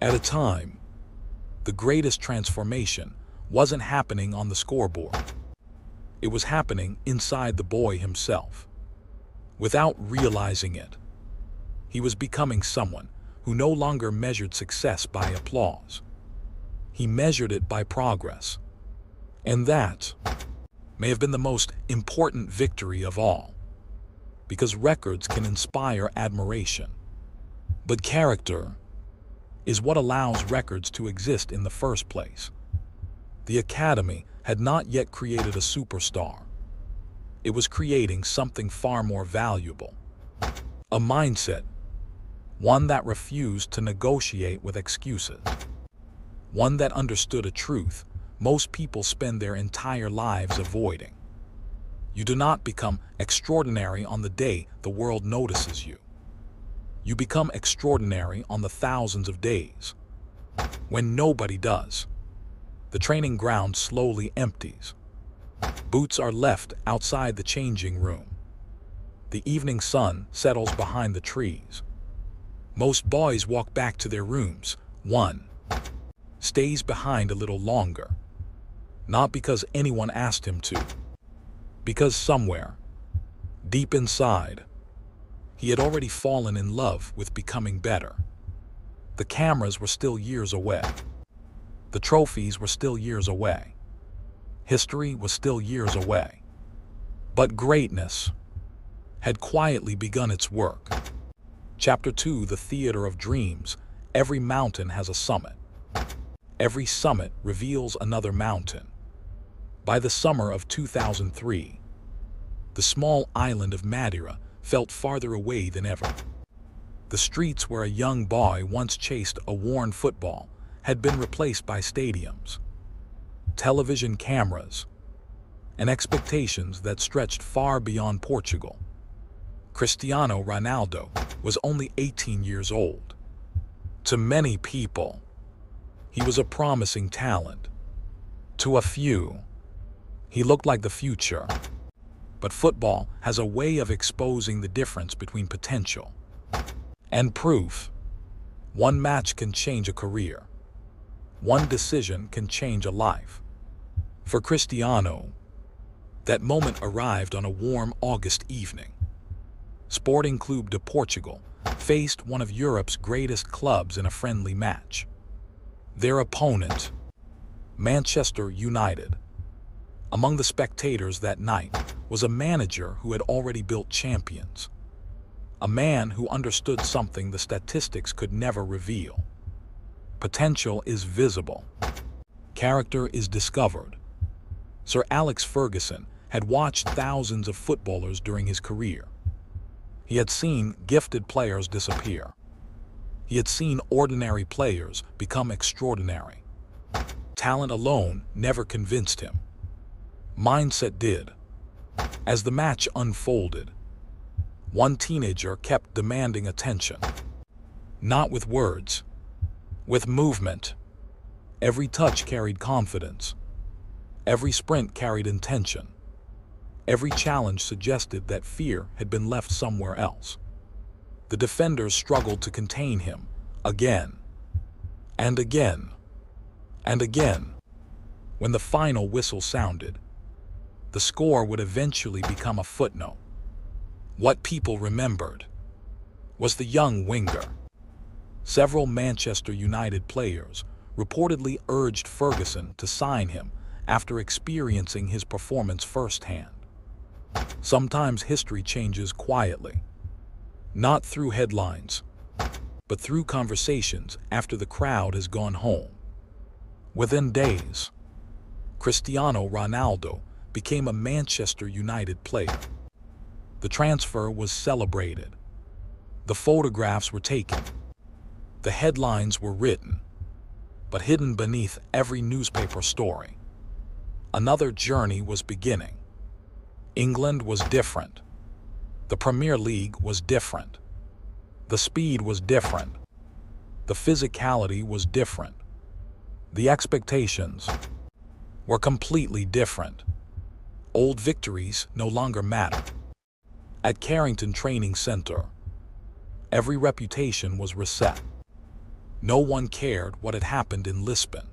at a time. The greatest transformation wasn't happening on the scoreboard. It was happening inside the boy himself. Without realizing it, he was becoming someone who no longer measured success by applause. He measured it by progress. And that may have been the most important victory of all, because records can inspire admiration. But character is what allows records to exist in the first place. The Academy had not yet created a superstar. It was creating something far more valuable. A mindset, one that refused to negotiate with excuses. One that understood a truth most people spend their entire lives avoiding. You do not become extraordinary on the day the world notices you. You become extraordinary on the thousands of days when nobody does. The training ground slowly empties. Boots are left outside the changing room. The evening sun settles behind the trees. Most boys walk back to their rooms. One stays behind a little longer. Not because anyone asked him to, because somewhere, deep inside, He had already fallen in love with becoming better. The cameras were still years away. The trophies were still years away. History was still years away. But greatness had quietly begun its work. Chapter 2, The Theater of Dreams. Every mountain has a summit. Every summit reveals another mountain. By the summer of 2003, the small island of Madeira felt farther away than ever. The streets where a young boy once chased a worn football had been replaced by stadiums, television cameras, and expectations that stretched far beyond Portugal. Cristiano Ronaldo was only 18 years old. To many people, he was a promising talent. To a few, he looked like the future. But football has a way of exposing the difference between potential and proof. One match can change a career. One decision can change a life. For Cristiano, that moment arrived on a warm August evening. Sporting Clube de Portugal faced one of Europe's greatest clubs in a friendly match. Their opponent, Manchester United. Among the spectators that night was a manager who had already built champions. A man who understood something the statistics could never reveal. Potential is visible. Character is discovered. Sir Alex Ferguson had watched thousands of footballers during his career. He had seen gifted players disappear. He had seen ordinary players become extraordinary. Talent alone never convinced him. Mindset did. As the match unfolded, one teenager kept demanding attention. Not with words, with movement. Every touch carried confidence. Every sprint carried intention. Every challenge suggested that fear had been left somewhere else. The defenders struggled to contain him again and again and again. When the final whistle sounded, the score would eventually become a footnote. What people remembered was the young winger. Several Manchester United players reportedly urged Ferguson to sign him after experiencing his performance firsthand. Sometimes history changes quietly, not through headlines, but through conversations after the crowd has gone home. Within days, Cristiano Ronaldo became a Manchester United player. The transfer was celebrated. The photographs were taken. The headlines were written. But hidden beneath every newspaper story, another journey was beginning. England was different. The Premier League was different. The speed was different. The physicality was different. The expectations were completely different. Old victories no longer mattered. At Carrington Training Center, every reputation was reset. No one cared what had happened in Lisbon.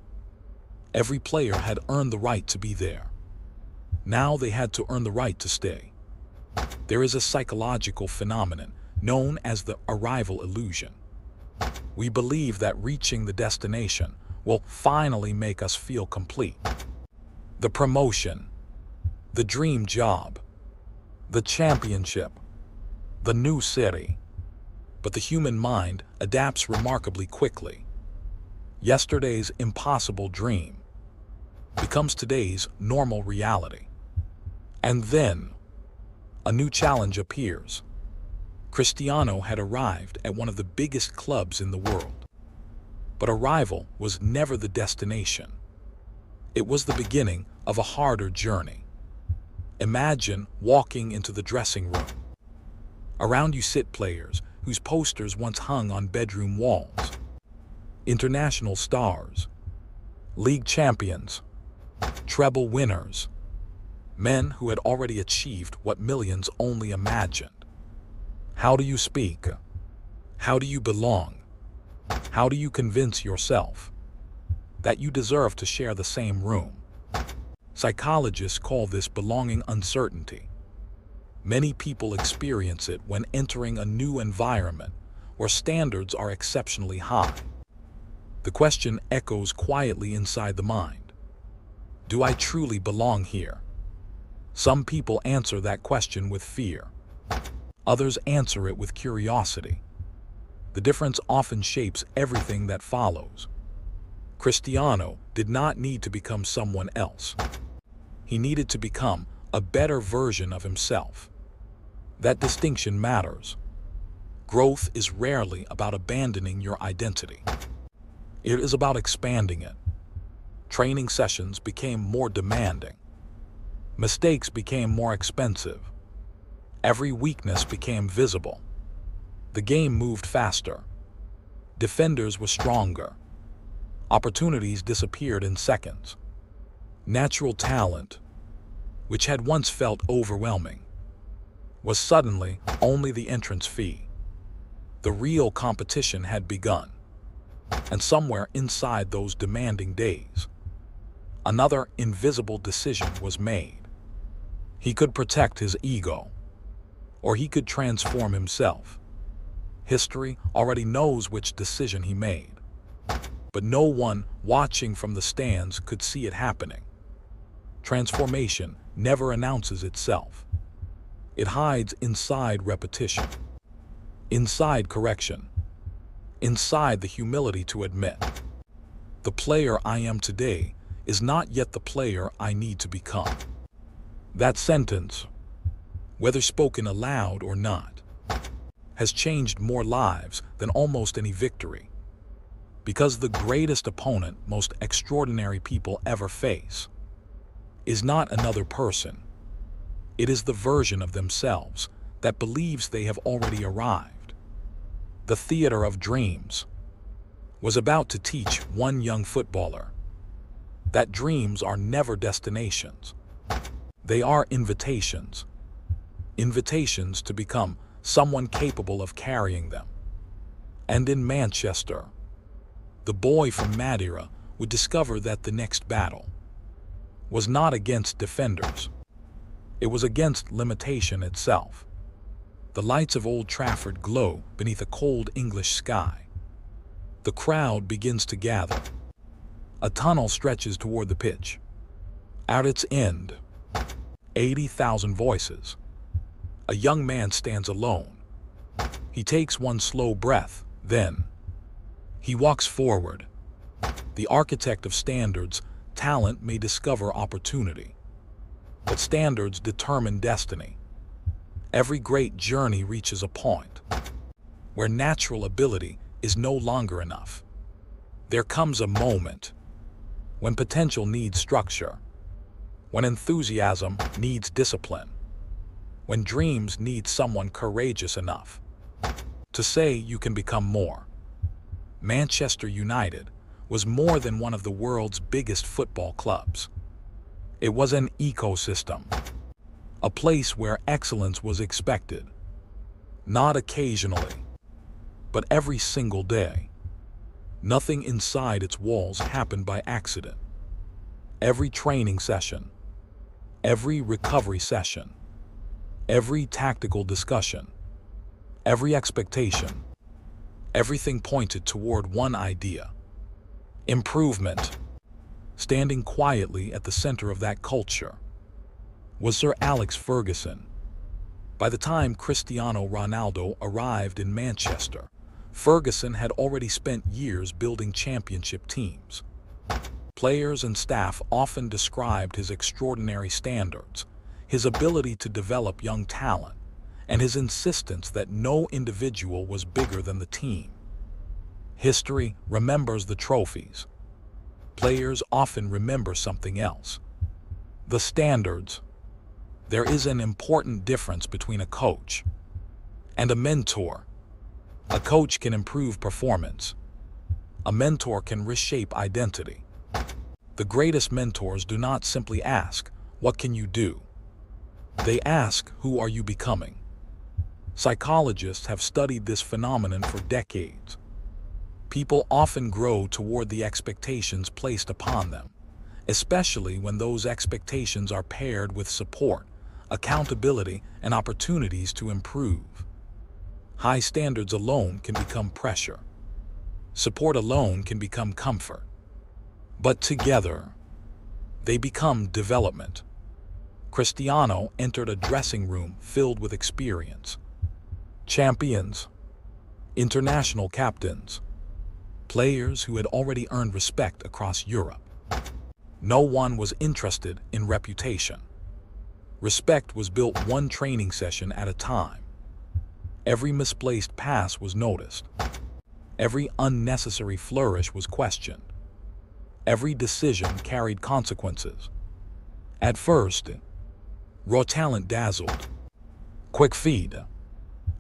Every player had earned the right to be there. Now they had to earn the right to stay. There is a psychological phenomenon known as the arrival illusion. We believe that reaching the destination will finally make us feel complete. The promotion, the dream job, the championship, the new city. But the human mind adapts remarkably quickly. Yesterday's impossible dream becomes today's normal reality. And then, a new challenge appears. Cristiano had arrived at one of the biggest clubs in the world. But arrival was never the destination. It was the beginning of a harder journey. Imagine walking into the dressing room. Around you sit players whose posters once hung on bedroom walls. International stars, league champions, treble winners, men who had already achieved what millions only imagined. How do you speak? How do you belong? How do you convince yourself that you deserve to share the same room? Psychologists call this belonging uncertainty. Many people experience it when entering a new environment where standards are exceptionally high. The question echoes quietly inside the mind. Do I truly belong here? Some people answer that question with fear. Others answer it with curiosity. The difference often shapes everything that follows. Cristiano did not need to become someone else. He needed to become a better version of himself. That distinction matters. Growth is rarely about abandoning your identity. It is about expanding it. Training sessions became more demanding. Mistakes became more expensive. Every weakness became visible. The game moved faster. Defenders were stronger. Opportunities disappeared in seconds. Natural talent, which had once felt overwhelming, was suddenly only the entrance fee. The real competition had begun. And somewhere inside those demanding days, another invisible decision was made. He could protect his ego, or he could transform himself. History already knows which decision he made, but no one watching from the stands could see it happening. Transformation never announces itself. It hides inside repetition, inside correction, inside the humility to admit, the player I am today is not yet the player I need to become. That sentence, whether spoken aloud or not, has changed more lives than almost any victory. Because the greatest opponent most extraordinary people ever face is not another person. It is the version of themselves that believes they have already arrived. The theater of dreams was about to teach one young footballer that dreams are never destinations. They are invitations. Invitations to become someone capable of carrying them. And in Manchester, the boy from Madeira would discover that the next battle was not against defenders. It was against limitation itself. The lights of Old Trafford glow beneath a cold English sky. The crowd begins to gather. A tunnel stretches toward the pitch. At its end, 80,000 voices. A young man stands alone. He takes one slow breath, then he walks forward. The architect of standards, talent may discover opportunity, but standards determine destiny. Every great journey reaches a point where natural ability is no longer enough. There comes a moment when potential needs structure, when enthusiasm needs discipline, when dreams need someone courageous enough to say you can become more. Manchester United was more than one of the world's biggest football clubs. It was an ecosystem, a place where excellence was expected, not occasionally, but every single day. Nothing inside its walls happened by accident. Every training session, every recovery session, every tactical discussion, every expectation, everything pointed toward one idea: improvement. Standing quietly at the center of that culture was Sir Alex Ferguson. By the time Cristiano Ronaldo arrived in Manchester, Ferguson had already spent years building championship teams. Players and staff often described his extraordinary standards, his ability to develop young talent, and his insistence that no individual was bigger than the team. History remembers the trophies. Players often remember something else: the standards. There is an important difference between a coach and a mentor. A coach can improve performance. A mentor can reshape identity. The greatest mentors do not simply ask, "What can you do?" They ask, "Who are you becoming?" Psychologists have studied this phenomenon for decades. People often grow toward the expectations placed upon them, especially when those expectations are paired with support, accountability, and opportunities to improve. High standards alone can become pressure. Support alone can become comfort. But together, they become development. Cristiano entered a dressing room filled with experience. Champions, international captains, players who had already earned respect across Europe. No one was interested in reputation. Respect was built one training session at a time. Every misplaced pass was noticed. Every unnecessary flourish was questioned. Every decision carried consequences. At first, raw talent dazzled. Quick feed,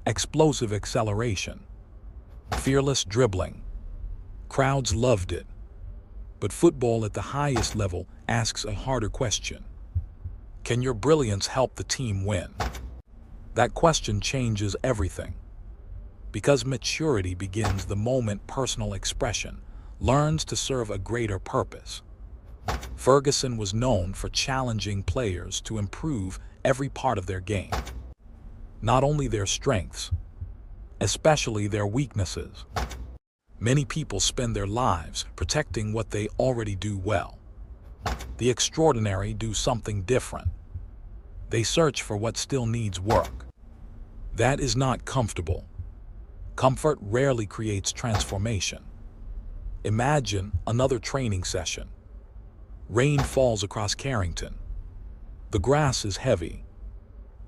explosive acceleration, fearless dribbling. Crowds loved it. But football at the highest level asks a harder question. Can your brilliance help the team win? That question changes everything. Because maturity begins the moment personal expression learns to serve a greater purpose. Ferguson was known for challenging players to improve every part of their game. Not only their strengths, especially their weaknesses. Many people spend their lives protecting what they already do well. The extraordinary do something different. They search for what still needs work. That is not comfortable. Comfort rarely creates transformation. Imagine another training session. Rain falls across Carrington. The grass is heavy.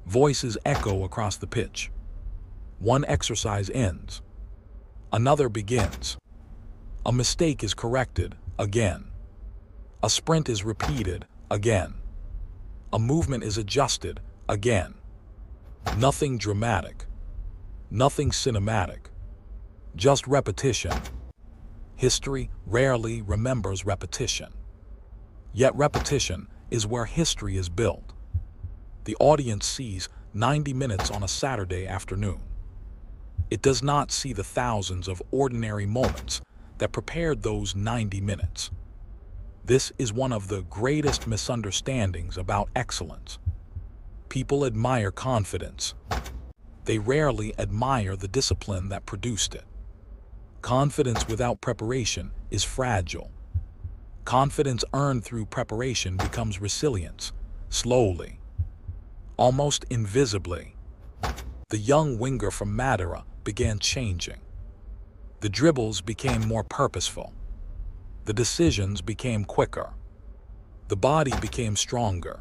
Voices echo across the pitch. One exercise ends. Another begins. A mistake is corrected again. A sprint is repeated again. A movement is adjusted again. Nothing dramatic. Nothing cinematic. Just repetition. History rarely remembers repetition. Yet repetition is where history is built. The audience sees 90 minutes on a Saturday afternoon. It does not see the thousands of ordinary moments that prepared those 90 minutes. This is one of the greatest misunderstandings about excellence. People admire confidence. They rarely admire the discipline that produced it. Confidence without preparation is fragile. Confidence earned through preparation becomes resilience, slowly, almost invisibly. The young winger from Madeira began changing. The dribbles became more purposeful. The decisions became quicker. The body became stronger.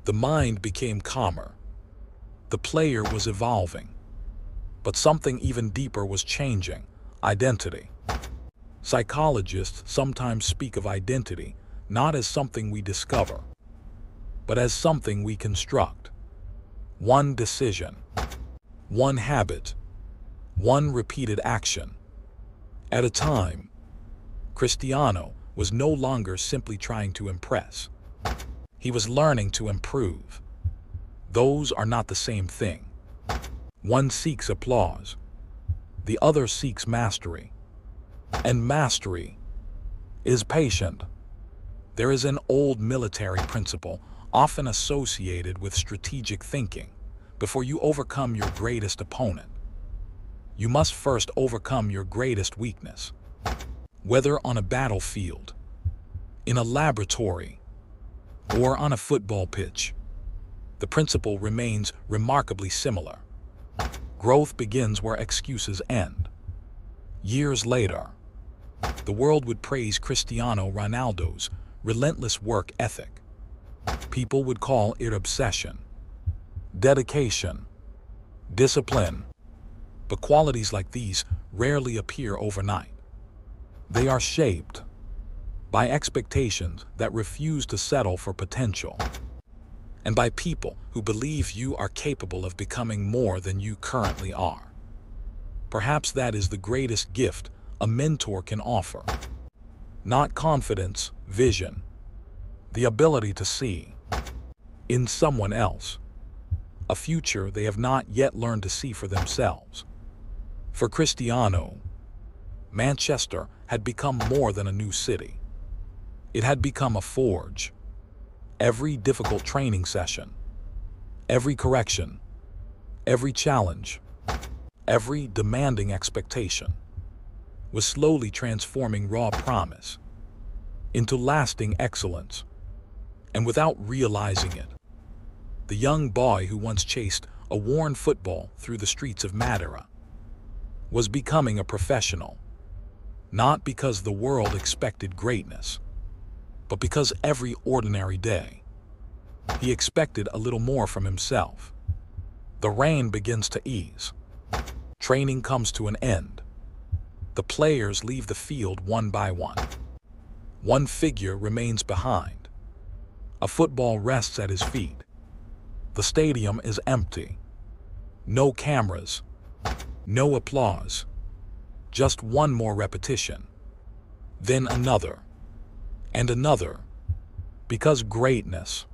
The mind became calmer. The player was evolving. But something even deeper was changing: identity. Psychologists sometimes speak of identity not as something we discover, but as something we construct. One decision, one habit, one repeated action at a time. Cristiano was no longer simply trying to impress. He was learning to improve. Those are not the same thing. One seeks applause. The other seeks mastery. And mastery is patient. There is an old military principle often associated with strategic thinking. Before you overcome your greatest opponent, you must first overcome your greatest weakness. Whether on a battlefield, in a laboratory, or on a football pitch, the principle remains remarkably similar. Growth begins where excuses end. Years later, the world would praise Cristiano Ronaldo's relentless work ethic. People would call it obsession, dedication, discipline. But qualities like these rarely appear overnight. They are shaped by expectations that refuse to settle for potential, and by people who believe you are capable of becoming more than you currently are. Perhaps that is the greatest gift a mentor can offer. Not confidence, vision. The ability to see, in someone else, a future they have not yet learned to see for themselves. For Cristiano, Manchester had become more than a new city. It had become a forge. Every difficult training session, Every correction, every challenge, every demanding expectation was slowly transforming raw promise into lasting excellence. And without realizing it, the young boy who once chased a worn football through the streets of Madeira was becoming a professional, not because the world expected greatness, but because every ordinary day he expected a little more from himself. The rain begins to ease. Training comes to an end. The players leave the field one by one. One figure remains behind. A football rests at his feet. The stadium is empty. No cameras, no applause. Just one more repetition. Then another, and another. Because greatness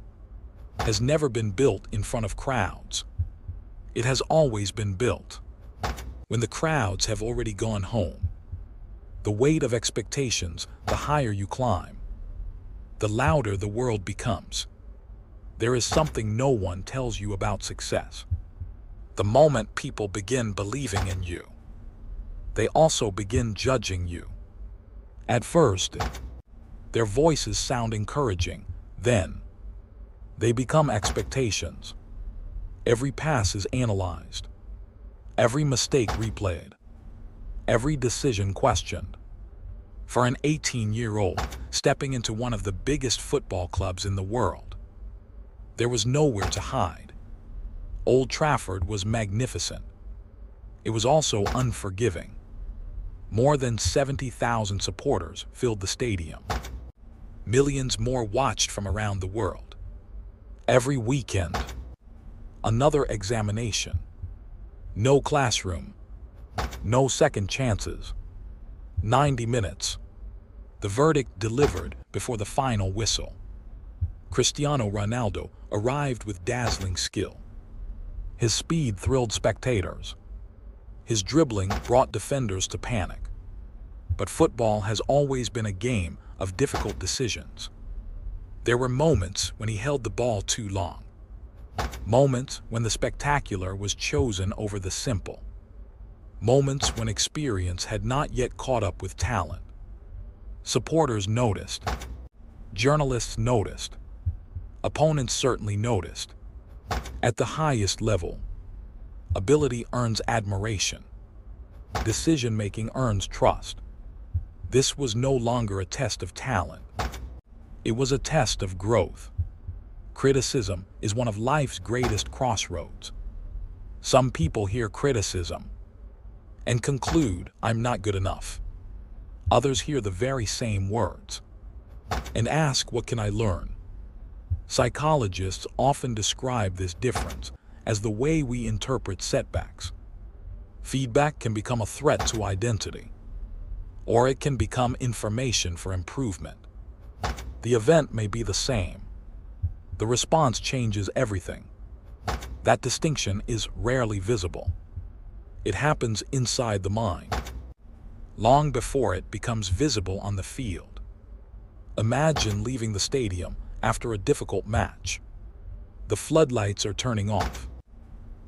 has never been built in front of crowds. It has always been built when the crowds have already gone home. The weight of expectations, the higher you climb, the louder the world becomes. There is something no one tells you about success. The moment people begin believing in you, they also begin judging you. At first, their voices sound encouraging. Then, they become expectations. Every pass is analyzed. Every mistake replayed. Every decision questioned. For an 18-year-old stepping into one of the biggest football clubs in the world, there was nowhere to hide. Old Trafford was magnificent. It was also unforgiving. More than 70,000 supporters filled the stadium. Millions more watched from around the world. Every weekend, another examination. No classroom, no second chances. 90 minutes. The verdict delivered before the final whistle. Cristiano Ronaldo arrived with dazzling skill. His speed thrilled spectators. His dribbling brought defenders to panic. But football has always been a game of difficult decisions. There were moments when he held the ball too long. Moments when the spectacular was chosen over the simple. Moments when experience had not yet caught up with talent. Supporters noticed. Journalists noticed. Opponents certainly noticed. At the highest level, ability earns admiration. Decision-making earns trust. This was no longer a test of talent. It was a test of growth. Criticism is one of life's greatest crossroads. Some people hear criticism and conclude, I'm not good enough. Others hear the very same words and ask, what can I learn? Psychologists often describe this difference as the way we interpret setbacks. Feedback can become a threat to identity, or it can become information for improvement. The event may be the same. The response changes everything. That distinction is rarely visible. It happens inside the mind, long before it becomes visible on the field. Imagine leaving the stadium after a difficult match. The floodlights are turning off.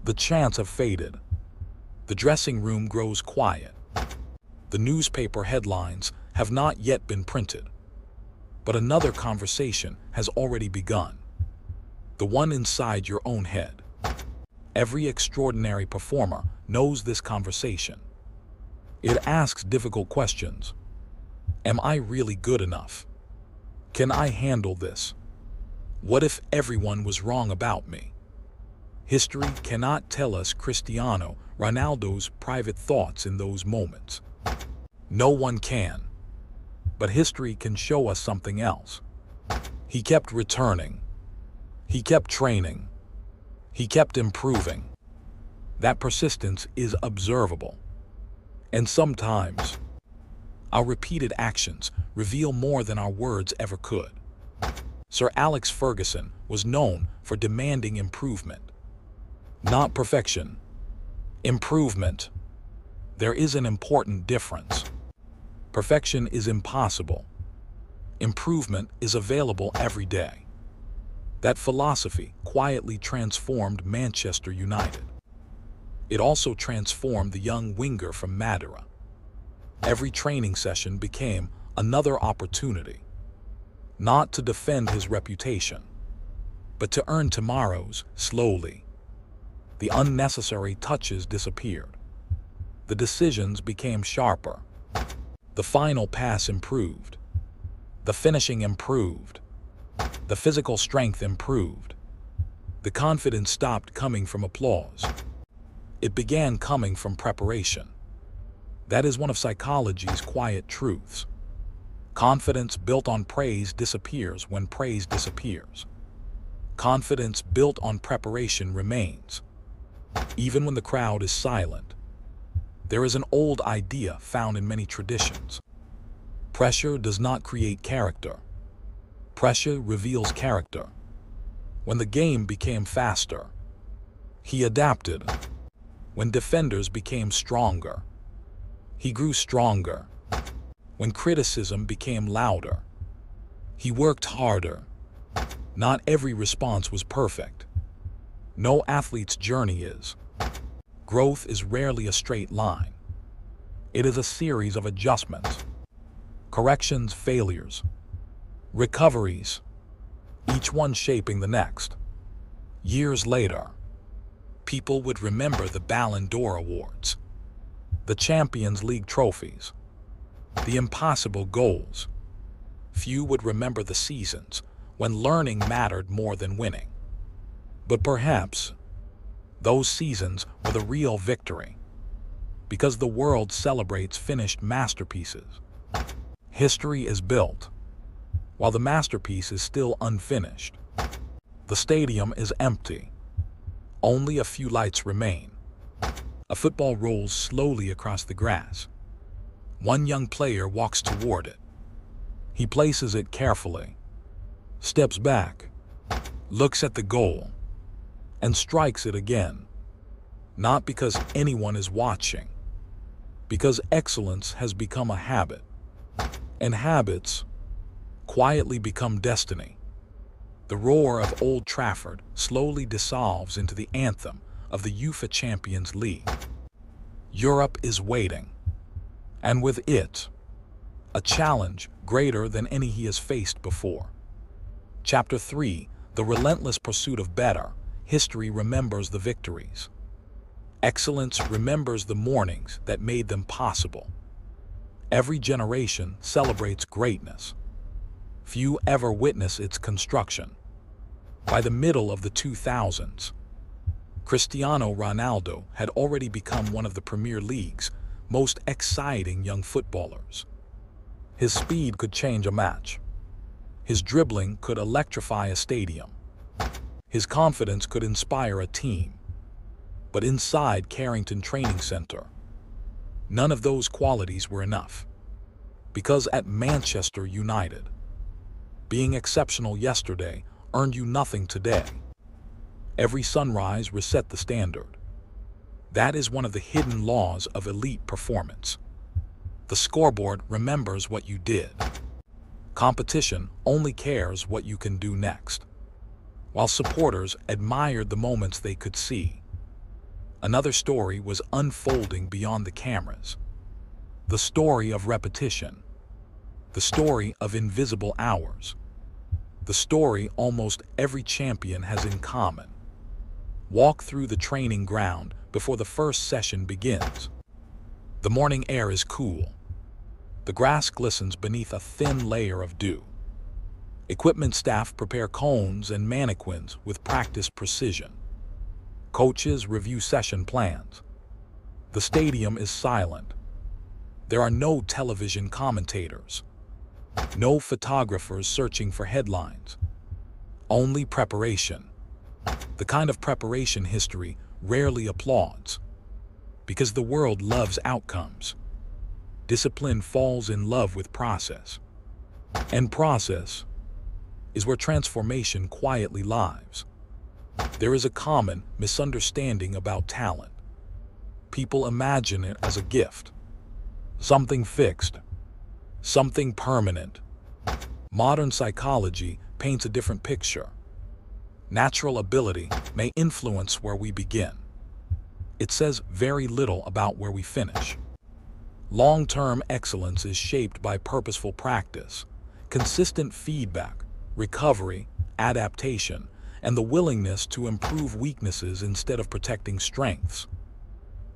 The chants have faded. The dressing room grows quiet. The newspaper headlines have not yet been printed. But another conversation has already begun. The one inside your own head. Every extraordinary performer knows this conversation. It asks difficult questions. Am I really good enough? Can I handle this? What if everyone was wrong about me? History cannot tell us Cristiano Ronaldo's private thoughts in those moments. No one can. But history can show us something else. He kept returning. He kept training. He kept improving. That persistence is observable. And sometimes, our repeated actions reveal more than our words ever could. Sir Alex Ferguson was known for demanding improvement. Not perfection. Improvement. There is an important difference. Perfection is impossible. Improvement is available every day. That philosophy quietly transformed Manchester United. It also transformed the young winger from Madeira. Every training session became another opportunity, not to defend his reputation, but to earn tomorrow's. Slowly, the unnecessary touches disappeared. The decisions became sharper. The final pass improved. The finishing improved. The physical strength improved. The confidence stopped coming from applause. It began coming from preparation. That is one of psychology's quiet truths. Confidence built on praise disappears when praise disappears. Confidence built on preparation remains. Even when the crowd is silent, there is an old idea found in many traditions. Pressure does not create character. Pressure reveals character. When the game became faster, he adapted. When defenders became stronger, he grew stronger. When criticism became louder, he worked harder. Not every response was perfect. No athlete's journey is. Growth is rarely a straight line. It is a series of adjustments, corrections, failures, recoveries, each one shaping the next. Years later, people would remember the Ballon d'Or awards, the Champions League trophies, the impossible goals. Few would remember the seasons when learning mattered more than winning. But perhaps those seasons were the real victory, because the world celebrates finished masterpieces. History is built while the masterpiece is still unfinished. The stadium is empty. Only a few lights remain. A football rolls slowly across the grass. One young player walks toward it. He places it carefully, steps back, looks at the goal, and strikes it again. Not because anyone is watching, because excellence has become a habit, and habits quietly become destiny. The roar of Old Trafford slowly dissolves into the anthem of the UEFA Champions League. Europe is waiting, and with it, a challenge greater than any he has faced before. Chapter 3, The Relentless Pursuit of Better. History remembers the victories. Excellence remembers the mornings that made them possible. Every generation celebrates greatness. Few ever witness its construction. By the middle of the 2000s, Cristiano Ronaldo had already become one of the Premier League's most exciting young footballers. His speed could change a match. His dribbling could electrify a stadium. His confidence could inspire a team. But inside Carrington Training Center, none of those qualities were enough. Because at Manchester United, being exceptional yesterday earned you nothing today. Every sunrise reset the standard. That is one of the hidden laws of elite performance. The scoreboard remembers what you did. Competition only cares what you can do next. While supporters admired the moments they could see, another story was unfolding beyond the cameras. The story of repetition. The story of invisible hours. The story almost every champion has in common. Walk through the training ground before the first session begins. The morning air is cool. The grass glistens beneath a thin layer of dew. Equipment staff prepare cones and mannequins with practiced precision. Coaches review session plans. The stadium is silent. There are no television commentators. No photographers searching for headlines. Only preparation. The kind of preparation history rarely applauds. Because the world loves outcomes. Discipline falls in love with process. And process is where transformation quietly lives. There is a common misunderstanding about talent. People imagine it as a gift. Something fixed. Something permanent. Modern psychology paints a different picture. Natural ability may influence where we begin. It says very little about where we finish. Long-term excellence is shaped by purposeful practice, consistent feedback, recovery, adaptation, and the willingness to improve weaknesses instead of protecting strengths.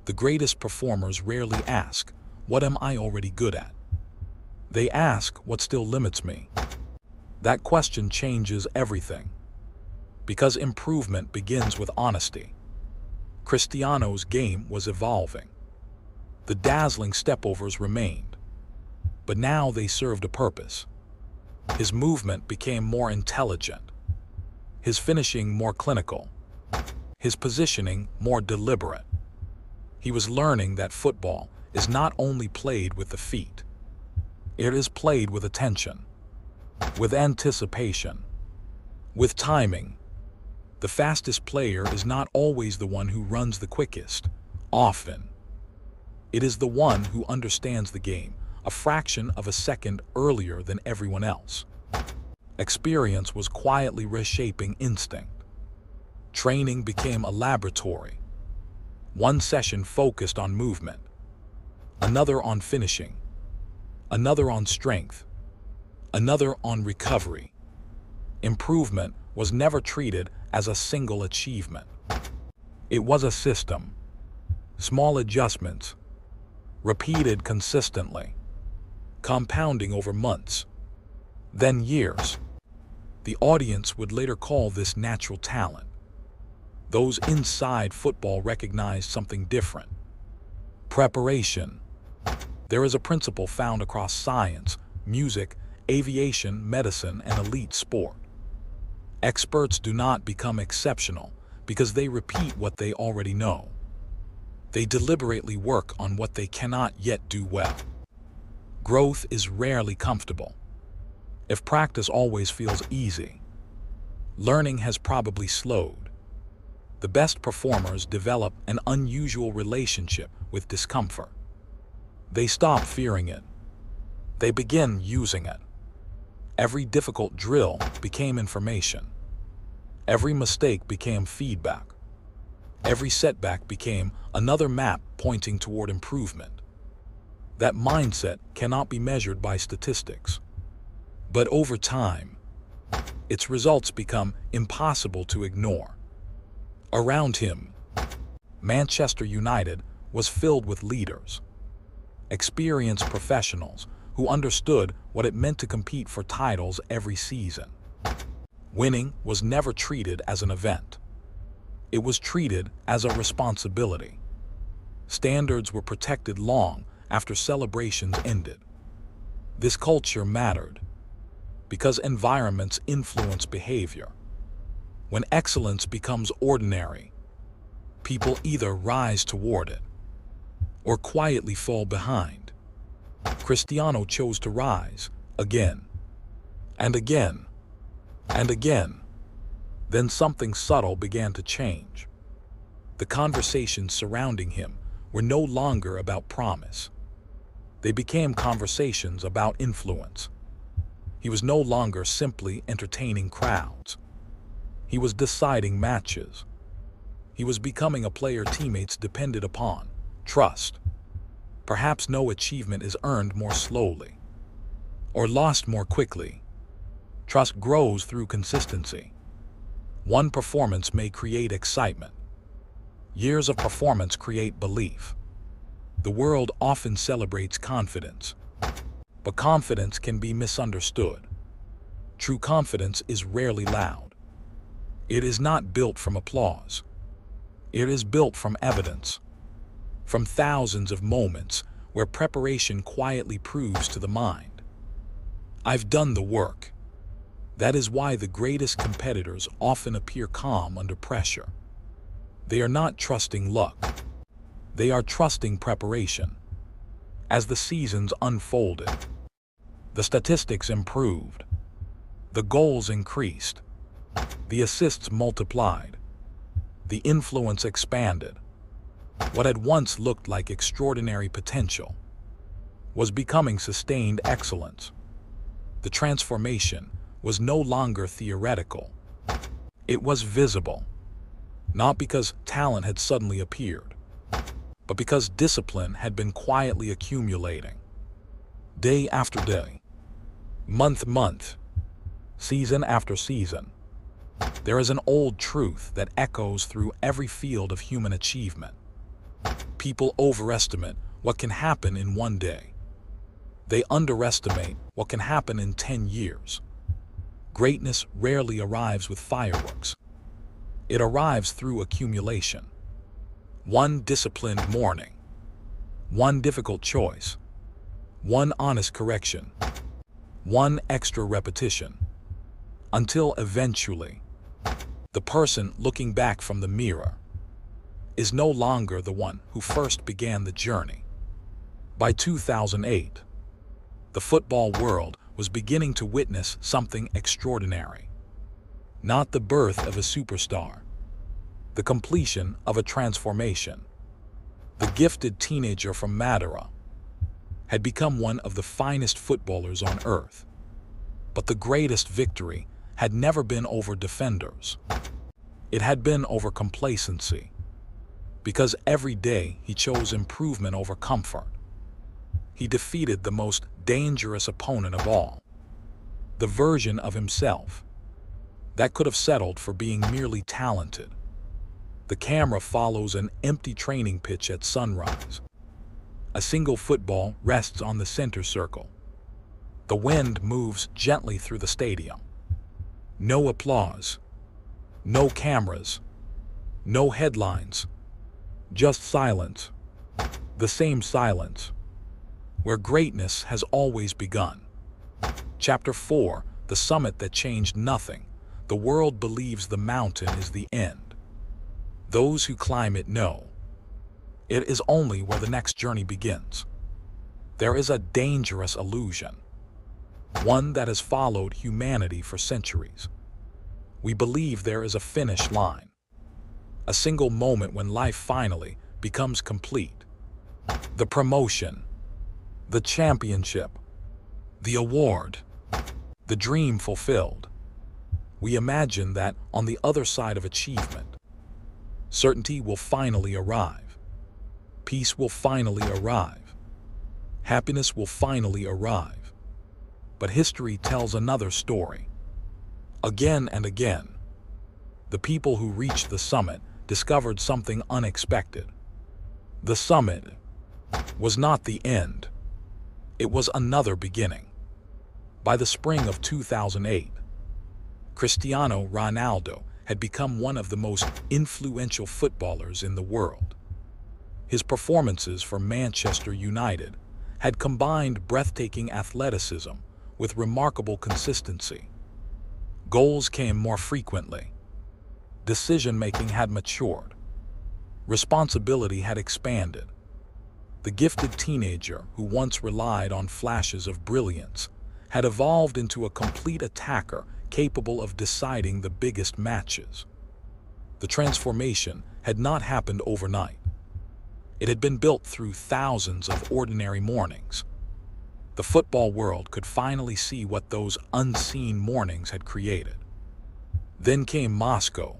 The greatest performers rarely ask, "What am I already good at?" They ask, "What still limits me?" That question changes everything, because improvement begins with honesty. Cristiano's game was evolving. The dazzling stepovers remained, but now they served a purpose. His movement became more intelligent, his finishing more clinical, his positioning more deliberate. He was learning that football is not only played with the feet, it is played with attention, with anticipation, with timing. The fastest player is not always the one who runs the quickest. Often, it is the one who understands the game a fraction of a second earlier than everyone else. Experience was quietly reshaping instinct. Training became a laboratory. One session focused on movement, another on finishing, another on strength, another on recovery. Improvement was never treated as a single achievement. It was a system. Small adjustments, repeated consistently, compounding over months, then years. The audience would later call this natural talent. Those inside football recognized something different. Preparation. There is a principle found across science, music, aviation, medicine, and elite sport. Experts do not become exceptional because they repeat what they already know. They deliberately work on what they cannot yet do well. Growth is rarely comfortable. If practice always feels easy, learning has probably slowed. The best performers develop an unusual relationship with discomfort. They stop fearing it. They begin using it. Every difficult drill became information. Every mistake became feedback. Every setback became another map pointing toward improvement. That mindset cannot be measured by statistics. But over time, its results become impossible to ignore. Around him, Manchester United was filled with leaders, experienced professionals who understood what it meant to compete for titles every season. Winning was never treated as an event. It was treated as a responsibility. Standards were protected long after celebrations ended. This culture mattered because environments influence behavior. When excellence becomes ordinary, people either rise toward it or quietly fall behind. Cristiano chose to rise again and again and again. Then something subtle began to change. The conversations surrounding him were no longer about promise. They became conversations about influence. He was no longer simply entertaining crowds. He was deciding matches. He was becoming a player teammates depended upon. Trust. Perhaps no achievement is earned more slowly or lost more quickly. Trust grows through consistency. One performance may create excitement. Years of performance create belief. The world often celebrates confidence, but confidence can be misunderstood. True confidence is rarely loud. It is not built from applause. It is built from evidence, from thousands of moments where preparation quietly proves to the mind, "I've done the work." That is why the greatest competitors often appear calm under pressure. They are not trusting luck. They are trusting preparation. As the seasons unfolded, the statistics improved. The goals increased. The assists multiplied. The influence expanded. What had once looked like extraordinary potential was becoming sustained excellence. The transformation was no longer theoretical. It was visible, not because talent had suddenly appeared, but because discipline had been quietly accumulating. Day after day, month, season after season, there is an old truth that echoes through every field of human achievement. People overestimate what can happen in one day. They underestimate what can happen in 10 years. Greatness rarely arrives with fireworks. It arrives through accumulation. One disciplined morning, one difficult choice, one honest correction, one extra repetition, until eventually, the person looking back from the mirror is no longer the one who first began the journey. By 2008, the football world was beginning to witness something extraordinary. Not the birth of a superstar, the completion of a transformation. The gifted teenager from Madeira had become one of the finest footballers on earth. But the greatest victory had never been over defenders. It had been over complacency, because every day he chose improvement over comfort. He defeated the most dangerous opponent of all, the version of himself that could have settled for being merely talented. The camera follows an empty training pitch at sunrise. A single football rests on the center circle. The wind moves gently through the stadium. No applause, no cameras, no headlines, just silence. The same silence where greatness has always begun. Chapter 4, the summit that changed nothing. The world believes the mountain is the end. Those who climb it know it is only where the next journey begins. There is a dangerous illusion, one that has followed humanity for centuries. We believe there is a finish line, a single moment when life finally becomes complete. The promotion, the championship, the award, the dream fulfilled. We imagine that on the other side of achievement, certainty will finally arrive. Peace will finally arrive. Happiness will finally arrive. But history tells another story. Again and again, the people who reached the summit discovered something unexpected. The summit was not the end. It was another beginning. By the spring of 2008, Cristiano Ronaldo had become one of the most influential footballers in the world. His performances for Manchester United had combined breathtaking athleticism with remarkable consistency. Goals came more frequently. Decision-making had matured. Responsibility had expanded. The gifted teenager who once relied on flashes of brilliance had evolved into a complete attacker capable of deciding the biggest matches. The transformation had not happened overnight. It had been built through thousands of ordinary mornings. The football world could finally see what those unseen mornings had created. Then came Moscow,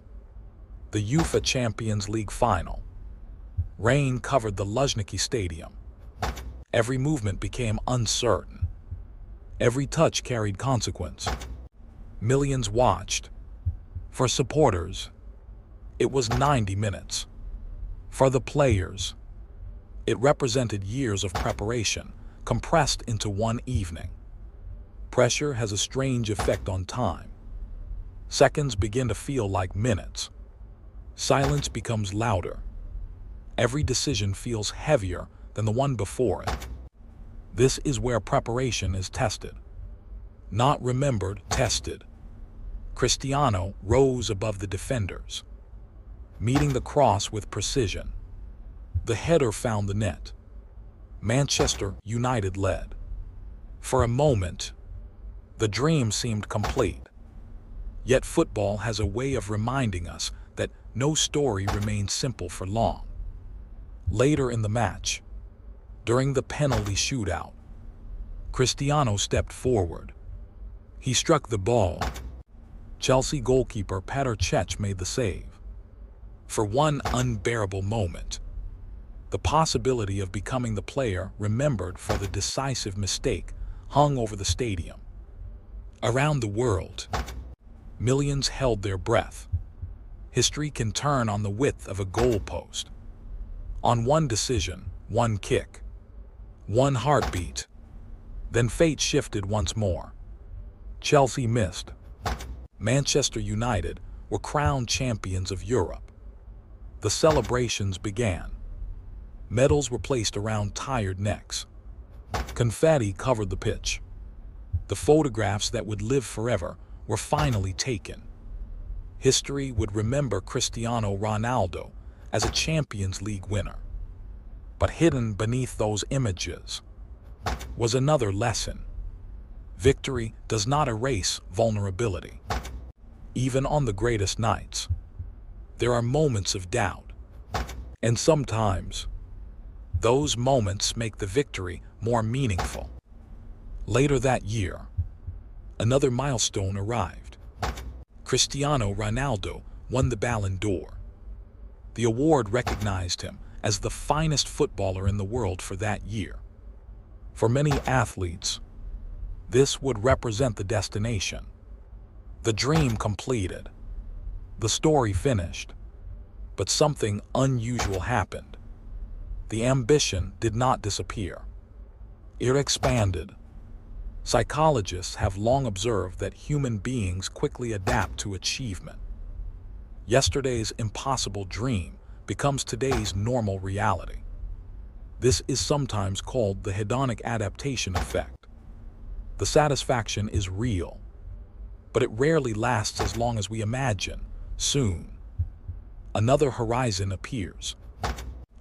the UEFA Champions League final. Rain covered the Luzhniki Stadium. Every movement became uncertain. Every touch carried consequence. Millions watched. For supporters, it was 90 minutes. For the players, it represented years of preparation, compressed into one evening. Pressure has a strange effect on time. Seconds begin to feel like minutes. Silence becomes louder. Every decision feels heavier than the one before it. This is where preparation is tested. Not remembered, tested. Cristiano rose above the defenders, meeting the cross with precision. The header found the net. Manchester United led. For a moment, the dream seemed complete. Yet football has a way of reminding us that no story remains simple for long. Later in the match, during the penalty shootout, Cristiano stepped forward. He struck the ball, Chelsea goalkeeper Petr Cech made the save. For one unbearable moment, the possibility of becoming the player remembered for the decisive mistake hung over the stadium. Around the world, millions held their breath. History can turn on the width of a goalpost. On one decision, one kick, one heartbeat. Then fate shifted once more. Chelsea missed. Manchester United were crowned champions of Europe. The celebrations began. Medals were placed around tired necks. Confetti covered the pitch. The photographs that would live forever were finally taken. History would remember Cristiano Ronaldo as a Champions League winner. But hidden beneath those images was another lesson. Victory does not erase vulnerability. Even on the greatest nights, there are moments of doubt. And sometimes, those moments make the victory more meaningful. Later that year, another milestone arrived. Cristiano Ronaldo won the Ballon d'Or. The award recognized him as the finest footballer in the world for that year. For many athletes, this would represent the destination. The dream completed. The story finished. But something unusual happened. The ambition did not disappear. It expanded. Psychologists have long observed that human beings quickly adapt to achievement. Yesterday's impossible dream becomes today's normal reality. This is sometimes called the hedonic adaptation effect. The satisfaction is real, but it rarely lasts as long as we imagine. Soon, another horizon appears.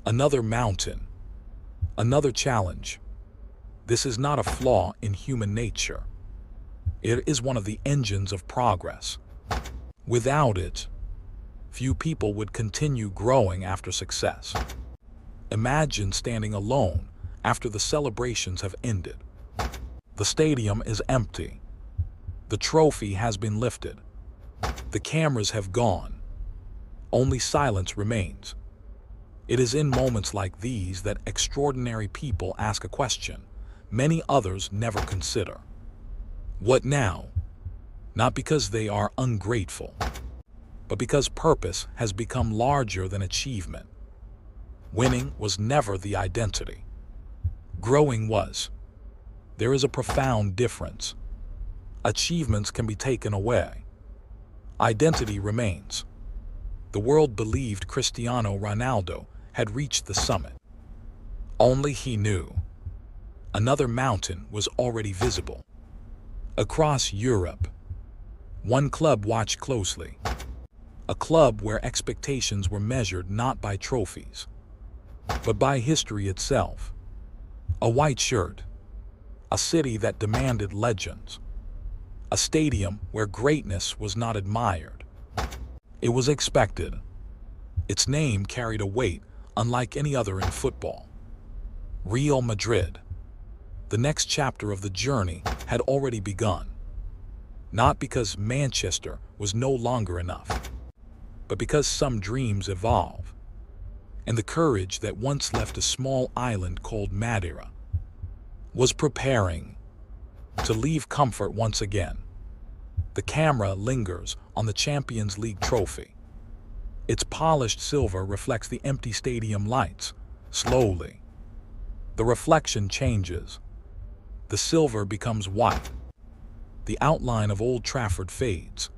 Another mountain. Another challenge. This is not a flaw in human nature. It is one of the engines of progress. Without it, few people would continue growing after success. Imagine standing alone after the celebrations have ended. The stadium is empty. The trophy has been lifted. The cameras have gone. Only silence remains. It is in moments like these that extraordinary people ask a question many others never consider. What now? Not because they are ungrateful, but because purpose has become larger than achievement. Winning was never the identity. Growing was. There is a profound difference. Achievements can be taken away. Identity remains. The world believed Cristiano Ronaldo had reached the summit. Only he knew. Another mountain was already visible. Across Europe, one club watched closely. A club where expectations were measured not by trophies, but by history itself. A white shirt. A city that demanded legends. A stadium where greatness was not admired. It was expected. Its name carried a weight unlike any other in football. Real Madrid. The next chapter of the journey had already begun. Not because Manchester was no longer enough, but because some dreams evolve. And the courage that once left a small island called Madeira was preparing to leave comfort once again. The camera lingers on the Champions League trophy. Its polished silver reflects the empty stadium lights. Slowly, the reflection changes. The silver becomes white. The outline of Old Trafford fades.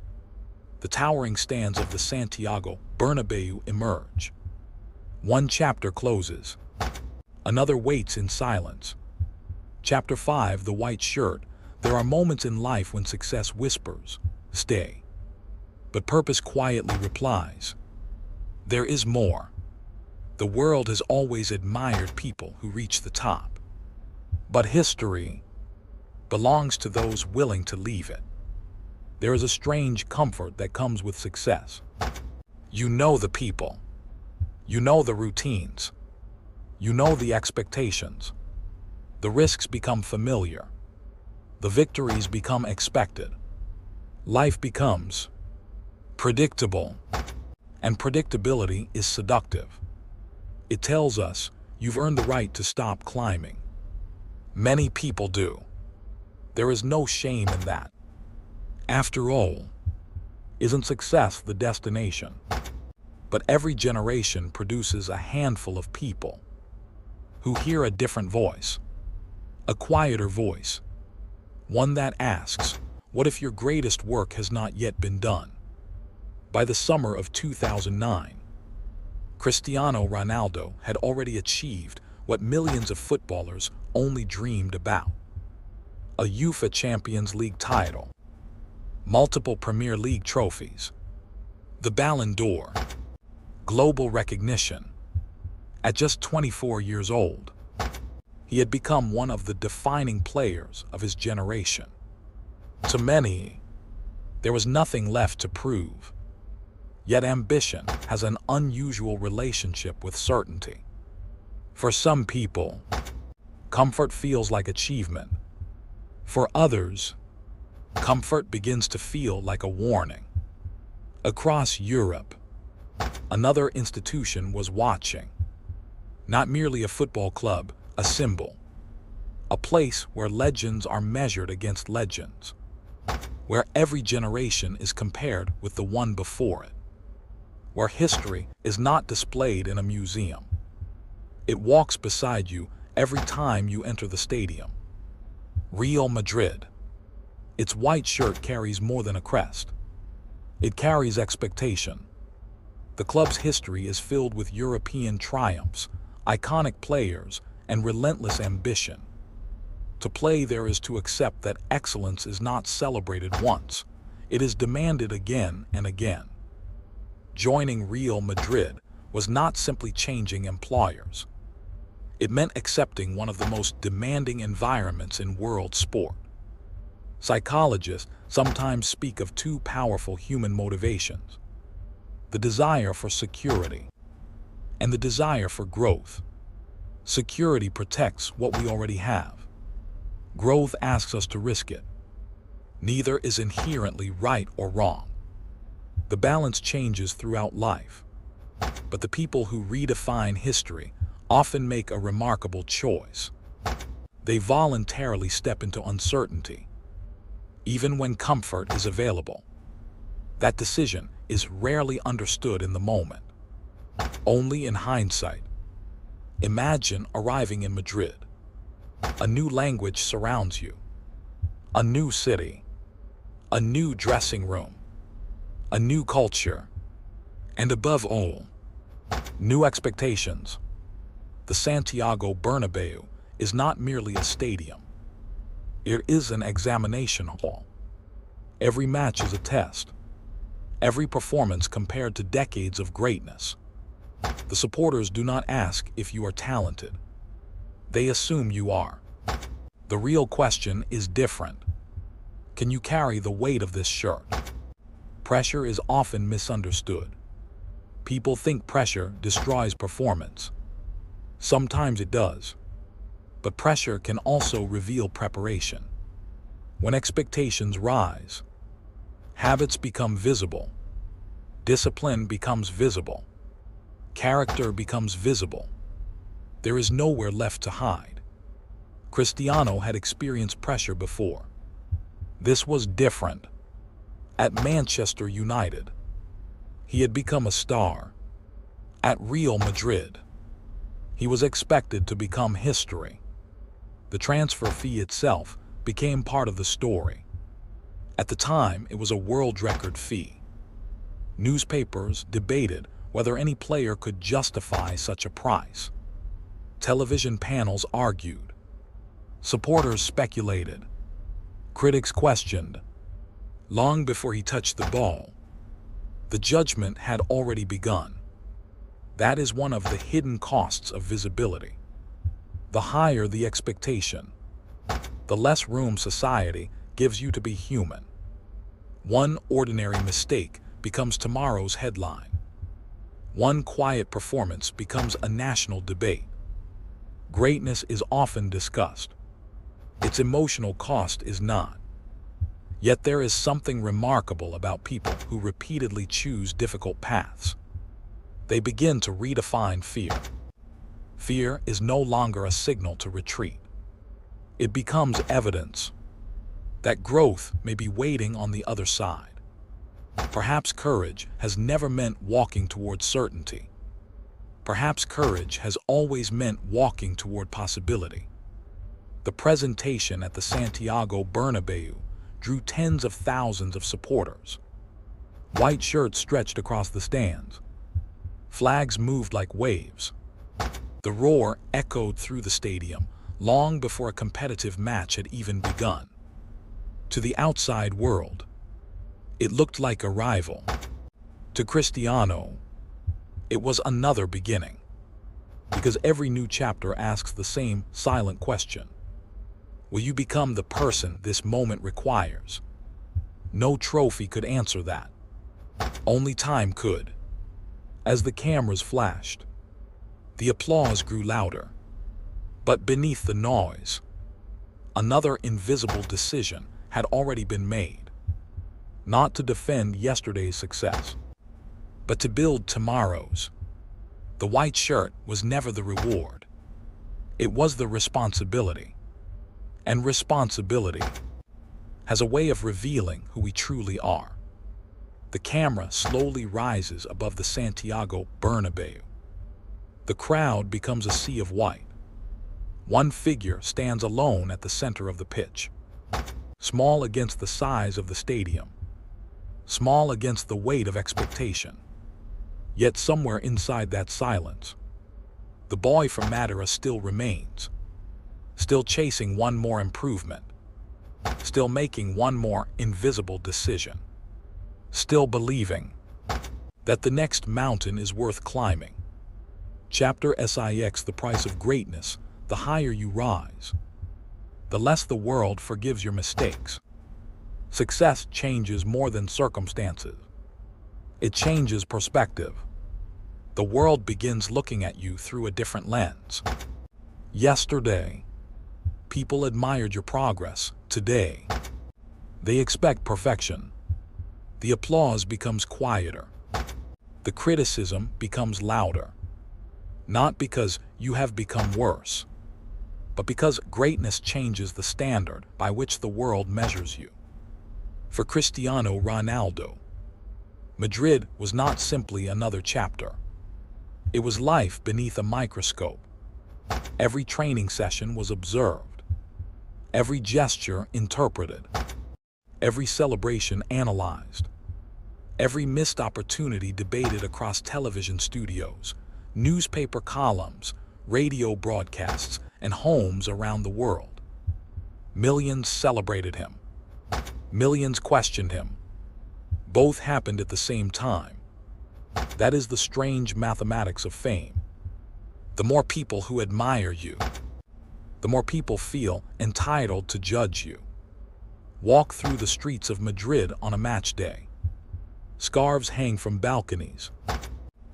The towering stands of the Santiago Bernabeu emerge. One chapter closes. Another waits in silence. Chapter 5, The White Shirt. There are moments in life when success whispers, "Stay." But purpose quietly replies, "There is more." The world has always admired people who reach the top. But history belongs to those willing to leave it. There is a strange comfort that comes with success. You know the people. You know the routines. You know the expectations. The risks become familiar. The victories become expected. Life becomes predictable, and predictability is seductive. It tells us you've earned the right to stop climbing. Many people do. There is no shame in that. After all, isn't success the destination? But every generation produces a handful of people who hear a different voice, a quieter voice, one that asks, what if your greatest work has not yet been done? By the summer of 2009, Cristiano Ronaldo had already achieved what millions of footballers only dreamed about: a UEFA Champions League title, multiple Premier League trophies, the Ballon d'Or, global recognition. At just 24 years old, he had become one of the defining players of his generation. To many, there was nothing left to prove. Yet ambition has an unusual relationship with certainty. For some people, comfort feels like achievement. For others, comfort begins to feel like a warning. Across Europe, another institution was watching. Not merely a football club, a symbol. A place where legends are measured against legends. Where every generation is compared with the one before it. Where history is not displayed in a museum. It walks beside you every time you enter the stadium. Real Madrid. Its white shirt carries more than a crest. It carries expectation. The club's history is filled with European triumphs, iconic players, and relentless ambition. To play there is to accept that excellence is not celebrated once, it is demanded again and again. Joining Real Madrid was not simply changing employers. It meant accepting one of the most demanding environments in world sport. Psychologists sometimes speak of two powerful human motivations: the desire for security and the desire for growth. Security protects what we already have. Growth asks us to risk it. Neither is inherently right or wrong. The balance changes throughout life. But the people who redefine history often make a remarkable choice. They voluntarily step into uncertainty, even when comfort is available. That decision is rarely understood in the moment, only in hindsight. Imagine arriving in Madrid. A new language surrounds you. A new city. A new dressing room. A new culture. And above all, new expectations. The Santiago Bernabeu is not merely a stadium. It is an examination hall. Every match is a test. Every performance compared to decades of greatness. The supporters do not ask if you are talented. They assume you are. The real question is different. Can you carry the weight of this shirt? Pressure is often misunderstood. People think pressure destroys performance. Sometimes it does. But pressure can also reveal preparation. When expectations rise, habits become visible. Discipline becomes visible. Character becomes visible. There is nowhere left to hide. Cristiano had experienced pressure before. This was different. At Manchester United, he had become a star. At Real Madrid, he was expected to become history. The transfer fee itself became part of the story. At the time, it was a world record fee. Newspapers debated whether any player could justify such a price. Television panels argued. Supporters speculated. Critics questioned. Long before he touched the ball, the judgment had already begun. That is one of the hidden costs of visibility. The higher the expectation, the less room society gives you to be human. One ordinary mistake becomes tomorrow's headline. One quiet performance becomes a national debate. Greatness is often discussed. Its emotional cost is not. Yet there is something remarkable about people who repeatedly choose difficult paths. They begin to redefine fear. Fear is no longer a signal to retreat. It becomes evidence that growth may be waiting on the other side. Perhaps courage has never meant walking toward certainty. Perhaps courage has always meant walking toward possibility. The presentation at the Santiago Bernabeu drew tens of thousands of supporters. White shirts stretched across the stands. Flags moved like waves. The roar echoed through the stadium long before a competitive match had even begun. To the outside world, it looked like a rival. To Cristiano, it was another beginning. Because every new chapter asks the same silent question. Will you become the person this moment requires? No trophy could answer that. Only time could. As the cameras flashed, the applause grew louder. But beneath the noise, another invisible decision had already been made. Not to defend yesterday's success, but to build tomorrow's. The white shirt was never the reward. It was the responsibility. And responsibility has a way of revealing who we truly are. The camera slowly rises above the Santiago Bernabeu. The crowd becomes a sea of white. One figure stands alone at the center of the pitch, small against the size of the stadium, small against the weight of expectation. Yet somewhere inside that silence, the boy from Madeira still remains, still chasing one more improvement, still making one more invisible decision, still believing that the next mountain is worth climbing. Chapter 6: The price of greatness. The higher you rise, the less the world forgives your mistakes. Success changes more than circumstances. It changes perspective. The world begins looking at you through a different lens. Yesterday, people admired your progress. Today, they expect perfection. The applause becomes quieter. The criticism becomes louder. Not because you have become worse, but because greatness changes the standard by which the world measures you. For Cristiano Ronaldo, Madrid was not simply another chapter. It was life beneath a microscope. Every training session was observed, every gesture interpreted, every celebration analyzed, every missed opportunity debated across television studios, newspaper columns, radio broadcasts, and homes around the world. Millions celebrated him. Millions questioned him. Both happened at the same time. That is the strange mathematics of fame. The more people who admire you, the more people feel entitled to judge you. Walk through the streets of Madrid on a match day. Scarves hang from balconies.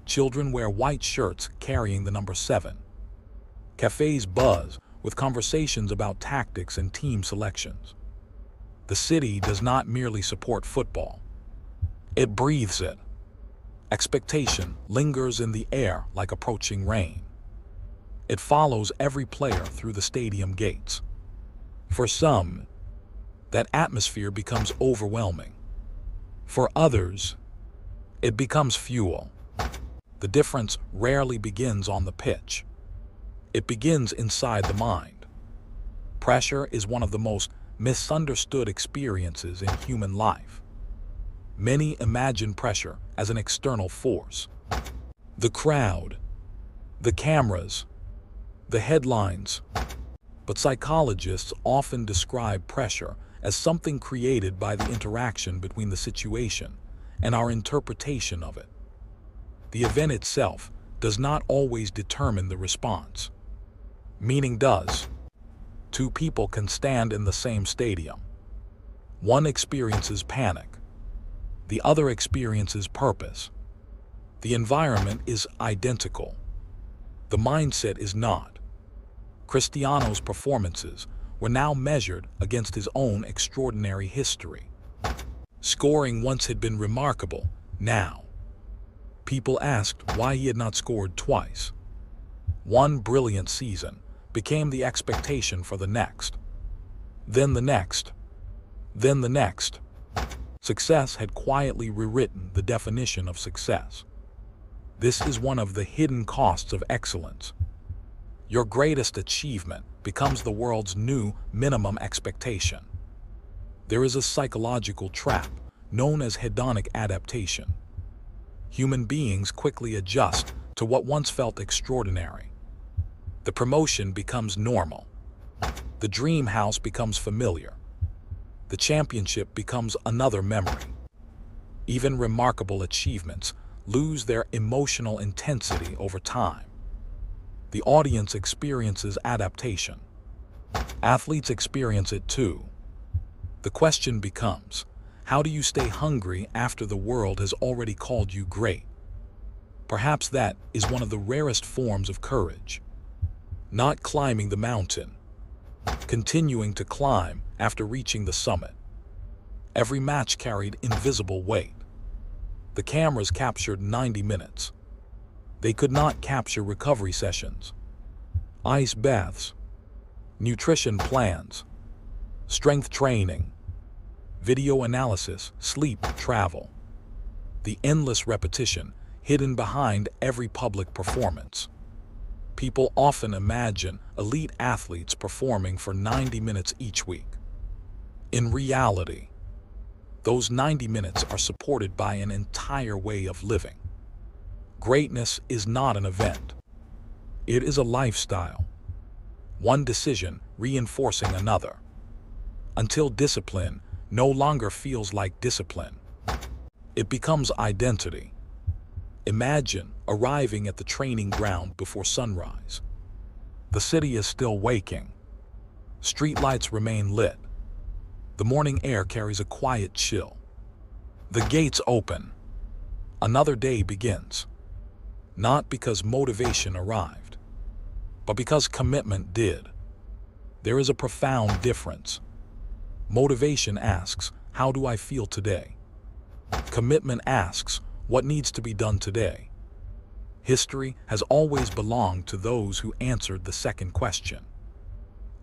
Children wear white shirts carrying the number 7. Cafes buzz with conversations about tactics and team selections. The city does not merely support football. It breathes it. Expectation lingers in the air like approaching rain. It follows every player through the stadium gates. For some, that atmosphere becomes overwhelming. For others, it becomes fuel. The difference rarely begins on the pitch. It begins inside the mind. Pressure is one of the most misunderstood experiences in human life. Many imagine pressure as an external force. The crowd, the cameras, the headlines. But psychologists often describe pressure as something created by the interaction between the situation and our interpretation of it. The event itself does not always determine the response. Meaning does. Two people can stand in the same stadium. One experiences panic. The other experiences purpose. The environment is identical. The mindset is not. Cristiano's performances were now measured against his own extraordinary history. Scoring once had been remarkable. Now, people asked why he had not scored twice. One brilliant season became the expectation for the next. Then the next. Then the next. Success had quietly rewritten the definition of success. This is one of the hidden costs of excellence. Your greatest achievement becomes the world's new minimum expectation. There is a psychological trap known as hedonic adaptation. Human beings quickly adjust to what once felt extraordinary. The promotion becomes normal. The dream house becomes familiar. The championship becomes another memory. Even remarkable achievements lose their emotional intensity over time. The audience experiences adaptation. Athletes experience it too. The question becomes, how do you stay hungry after the world has already called you great? Perhaps that is one of the rarest forms of courage. Not climbing the mountain, continuing to climb after reaching the summit. Every match carried invisible weight. The cameras captured 90 minutes. They could not capture recovery sessions, ice baths, nutrition plans, strength training, video analysis, sleep, travel. The endless repetition hidden behind every public performance. People often imagine elite athletes performing for 90 minutes each week. In reality, those 90 minutes are supported by an entire way of living. Greatness is not an event. It is a lifestyle. One decision reinforcing another. Until discipline no longer feels like discipline. It becomes identity. Imagine arriving at the training ground before sunrise. The city is still waking. Streetlights remain lit. The morning air carries a quiet chill. The gates open. Another day begins. Not because motivation arrived, but because commitment did. There is a profound difference. Motivation asks, how do I feel today? Commitment asks, what needs to be done today? History has always belonged to those who answered the second question.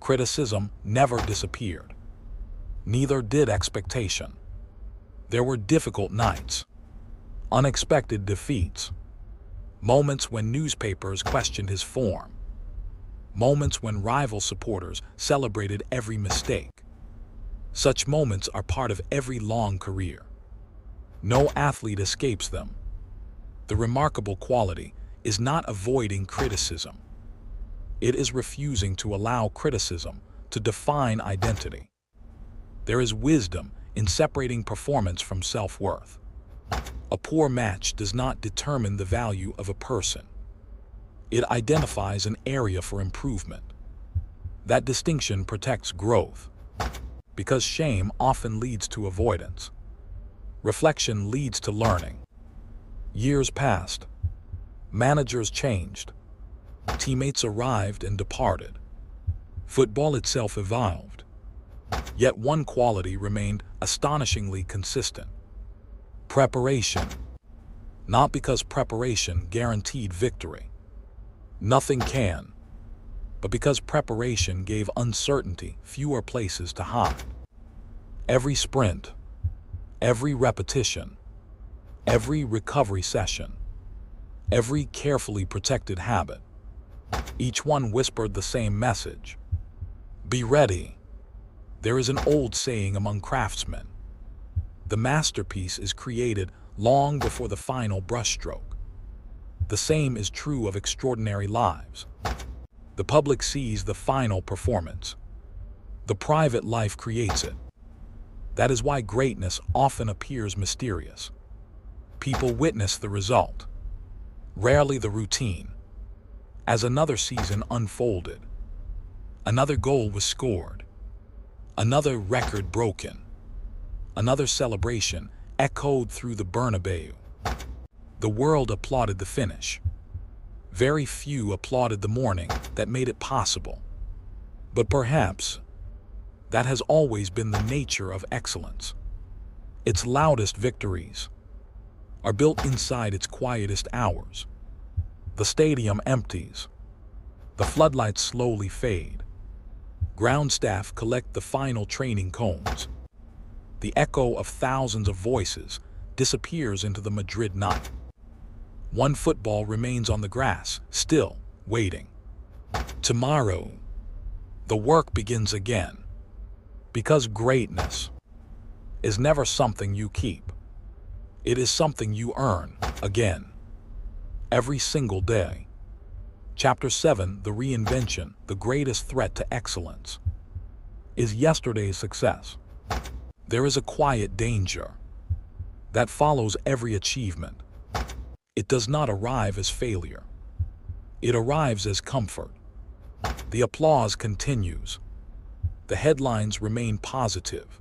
Criticism never disappeared. Neither did expectation. There were difficult nights, unexpected defeats, moments when newspapers questioned his form, moments when rival supporters celebrated every mistake. Such moments are part of every long career. No athlete escapes them. The remarkable quality is not avoiding criticism. It is refusing to allow criticism to define identity. There is wisdom in separating performance from self-worth. A poor match does not determine the value of a person. It identifies an area for improvement. That distinction protects growth, because shame often leads to avoidance. Reflection leads to learning. Years passed. Managers changed. Teammates arrived and departed. Football itself evolved. Yet one quality remained astonishingly consistent. Preparation. Not because preparation guaranteed victory. Nothing can. But because preparation gave uncertainty fewer places to hide. Every sprint, every repetition, every recovery session, every carefully protected habit, each one whispered the same message. Be ready. There is an old saying among craftsmen. The masterpiece is created long before the final brushstroke. The same is true of extraordinary lives. The public sees the final performance. The private life creates it. That is why greatness often appears mysterious. People witness the result, rarely the routine. As another season unfolded, another goal was scored, another record broken, another celebration echoed through the Bernabeu. The world applauded the finish. Very few applauded the morning that made it possible. But perhaps that has always been the nature of excellence. Its loudest victories are built inside its quietest hours. The stadium empties. The floodlights slowly fade. Ground staff collect the final training cones. The echo of thousands of voices disappears into the Madrid night. One football remains on the grass, still waiting. Tomorrow, the work begins again. Because greatness is never something you keep. It is something you earn again, every single day. Chapter 7, The Reinvention, the greatest threat to excellence. Is yesterday's success. There is a quiet danger that follows every achievement. It does not arrive as failure. It arrives as comfort. The applause continues. The headlines remain positive.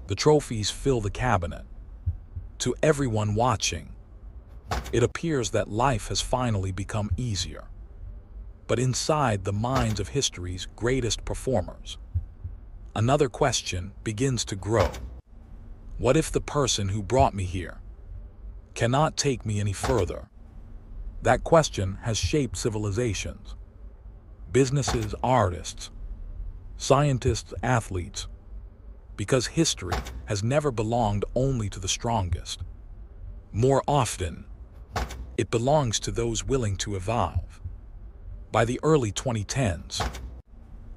The trophies fill the cabinet. To everyone watching, it appears that life has finally become easier. But inside the minds of history's greatest performers, another question begins to grow. What if the person who brought me here cannot take me any further? That question has shaped civilizations, businesses, artists, scientists, athletes, because history has never belonged only to the strongest. More often, it belongs to those willing to evolve. By the early 2010s,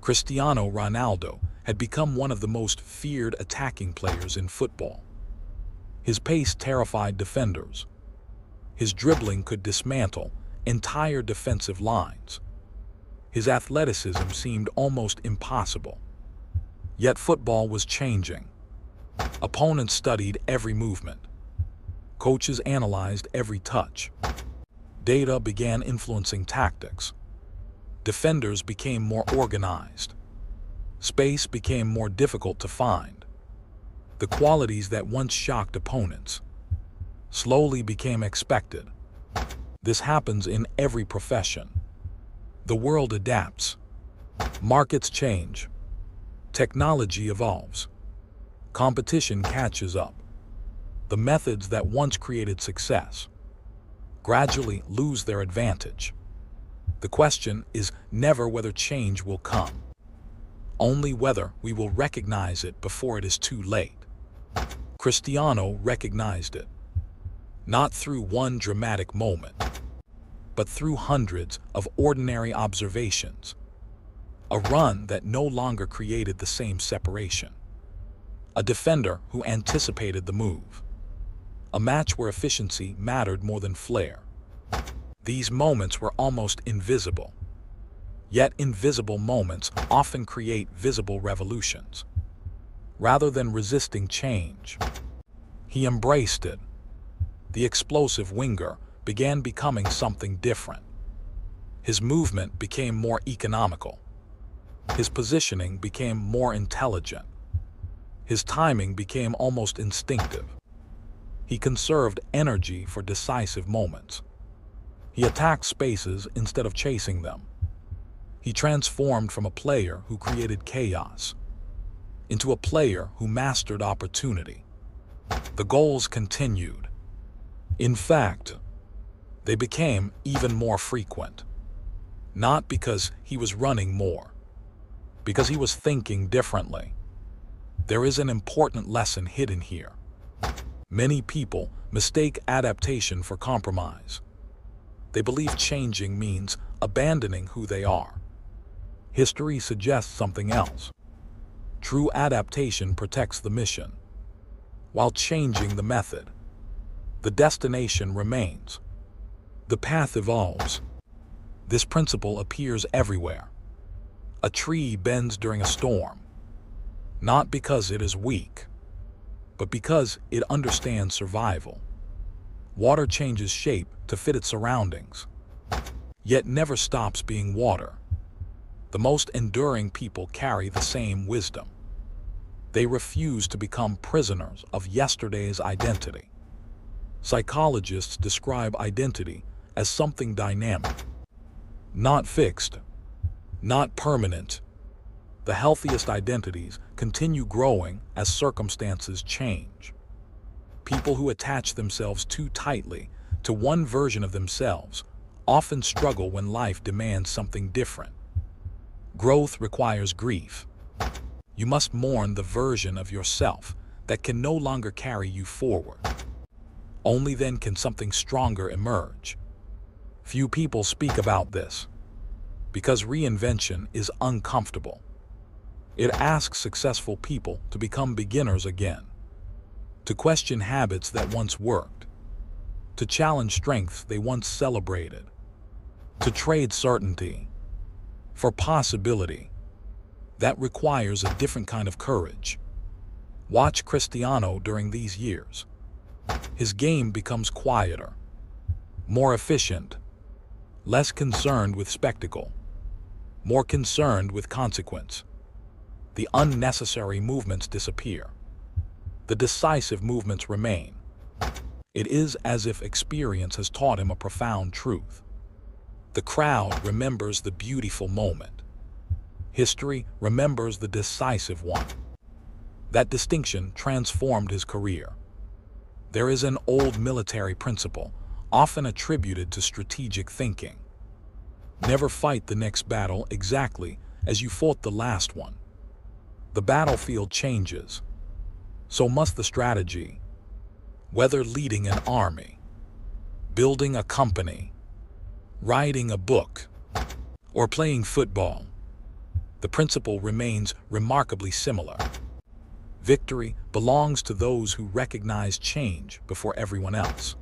Cristiano Ronaldo had become one of the most feared attacking players in football. His pace terrified defenders. His dribbling could dismantle entire defensive lines. His athleticism seemed almost impossible. Yet football was changing. Opponents studied every movement. Coaches analyzed every touch. Data began influencing tactics. Defenders became more organized. Space became more difficult to find. The qualities that once shocked opponents slowly became expected. This happens in every profession. The world adapts. Markets change. Technology evolves. Competition catches up. The methods that once created success gradually lose their advantage. The question is never whether change will come, only whether we will recognize it before it is too late. Cristiano recognized it, not through one dramatic moment, but through hundreds of ordinary observations. A run that no longer created the same separation. A defender who anticipated the move. A match where efficiency mattered more than flair. These moments were almost invisible. Yet invisible moments often create visible revolutions. Rather than resisting change, he embraced it. The explosive winger began becoming something different. His movement became more economical. His positioning became more intelligent. His timing became almost instinctive. He conserved energy for decisive moments. He attacked spaces instead of chasing them. He transformed from a player who created chaos into a player who mastered opportunity. The goals continued. In fact, they became even more frequent. Not because he was running more, because he was thinking differently. There is an important lesson hidden here. Many people mistake adaptation for compromise. They believe changing means abandoning who they are. History suggests something else. True adaptation protects the mission, while changing the method. The destination remains. The path evolves. This principle appears everywhere. A tree bends during a storm, not because it is weak, but because it understands survival. Water changes shape to fit its surroundings, yet never stops being water. The most enduring people carry the same wisdom. They refuse to become prisoners of yesterday's identity. Psychologists describe identity as something dynamic, not fixed, not permanent. The healthiest identities continue growing as circumstances change. People who attach themselves too tightly to one version of themselves often struggle when life demands something different. Growth requires grief. You must mourn the version of yourself that can no longer carry you forward. Only then can something stronger emerge. Few people speak about this because reinvention is uncomfortable. It asks successful people to become beginners again, to question habits that once worked, to challenge strengths they once celebrated, to trade certainty for possibility. That requires a different kind of courage. Watch Cristiano during these years. His game becomes quieter, more efficient, less concerned with spectacle, more concerned with consequence. The unnecessary movements disappear. The decisive movements remain. It is as if experience has taught him a profound truth. The crowd remembers the beautiful moment. History remembers the decisive one. That distinction transformed his career. There is an old military principle, often attributed to strategic thinking. Never fight the next battle exactly as you fought the last one. The battlefield changes. So must the strategy. Whether leading an army, building a company, writing a book, or playing football, the principle remains remarkably similar. Victory belongs to those who recognize change before everyone else.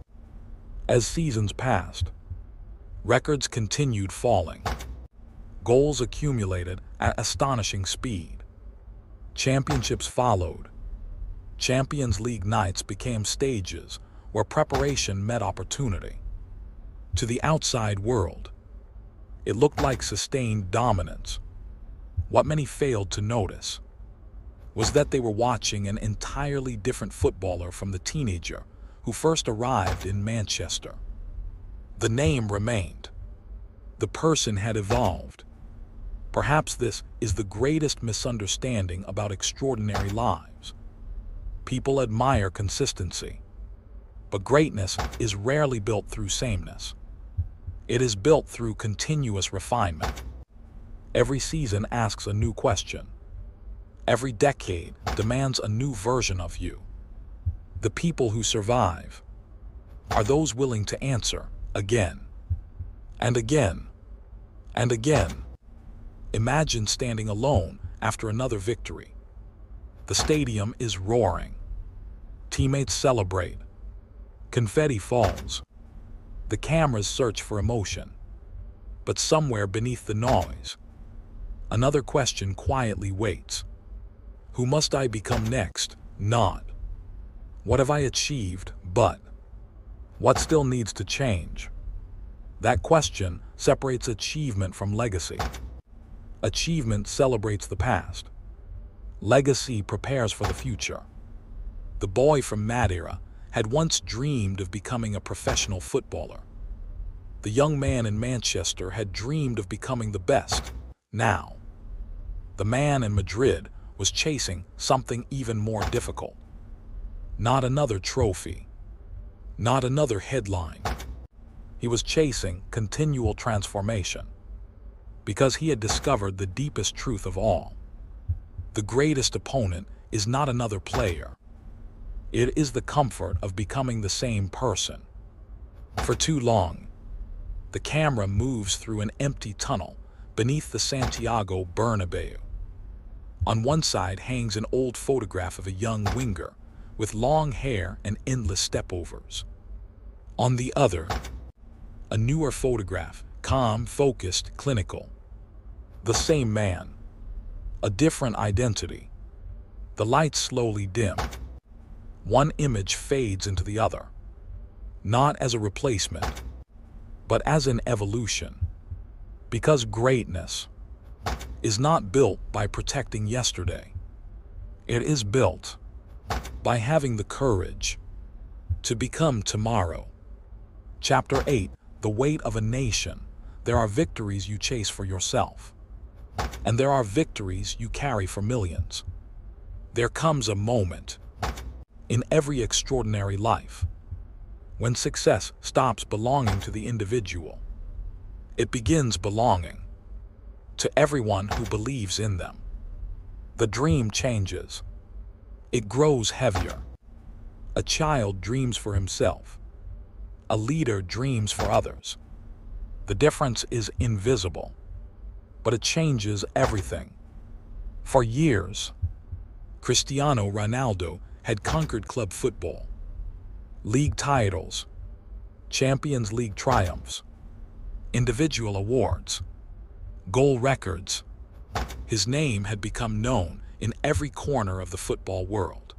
As seasons passed, records continued falling. Goals accumulated at astonishing speed. Championships followed. Champions League nights became stages where preparation met opportunity. To the outside world, it looked like sustained dominance. What many failed to notice was that they were watching an entirely different footballer from the teenager who first arrived in Manchester. The name remained. The person had evolved. Perhaps this is the greatest misunderstanding about extraordinary lives. People admire consistency, but greatness is rarely built through sameness. It is built through continuous refinement. Every season asks a new question. Every decade demands a new version of you. The people who survive are those willing to answer again and again and again. Imagine standing alone after another victory. The stadium is roaring. Teammates celebrate. Confetti falls. The cameras search for emotion. But somewhere beneath the noise, another question quietly waits. Who must I become next? Not what have I achieved, but what still needs to change? That question separates achievement from legacy. Achievement celebrates the past. Legacy prepares for the future. The boy from Madeira had once dreamed of becoming a professional footballer. The young man in Manchester had dreamed of becoming the best. Now, the man in Madrid was chasing something even more difficult. Not another trophy. Not another headline. He was chasing continual transformation because he had discovered the deepest truth of all. The greatest opponent is not another player. It is the comfort of becoming the same person. For too long, the camera moves through an empty tunnel beneath the Santiago Bernabeu. On one side hangs an old photograph of a young winger with long hair and endless stepovers. On the other, a newer photograph, calm, focused, clinical. The same man, a different identity. The lights slowly dim. One image fades into the other, not as a replacement, but as an evolution. Because greatness is not built by protecting yesterday. It is built by having the courage to become tomorrow. Chapter 8, The Weight of a Nation. There are victories you chase for yourself, and there are victories you carry for millions. There comes a moment in every extraordinary life. When success stops belonging to the individual, it begins belonging to everyone who believes in them. The dream changes. It grows heavier. A child dreams for himself. A leader dreams for others. The difference is invisible, but it changes everything. For years, Cristiano Ronaldo had conquered club football, league titles, Champions League triumphs, individual awards, goal records. His name had become known in every corner of the football world.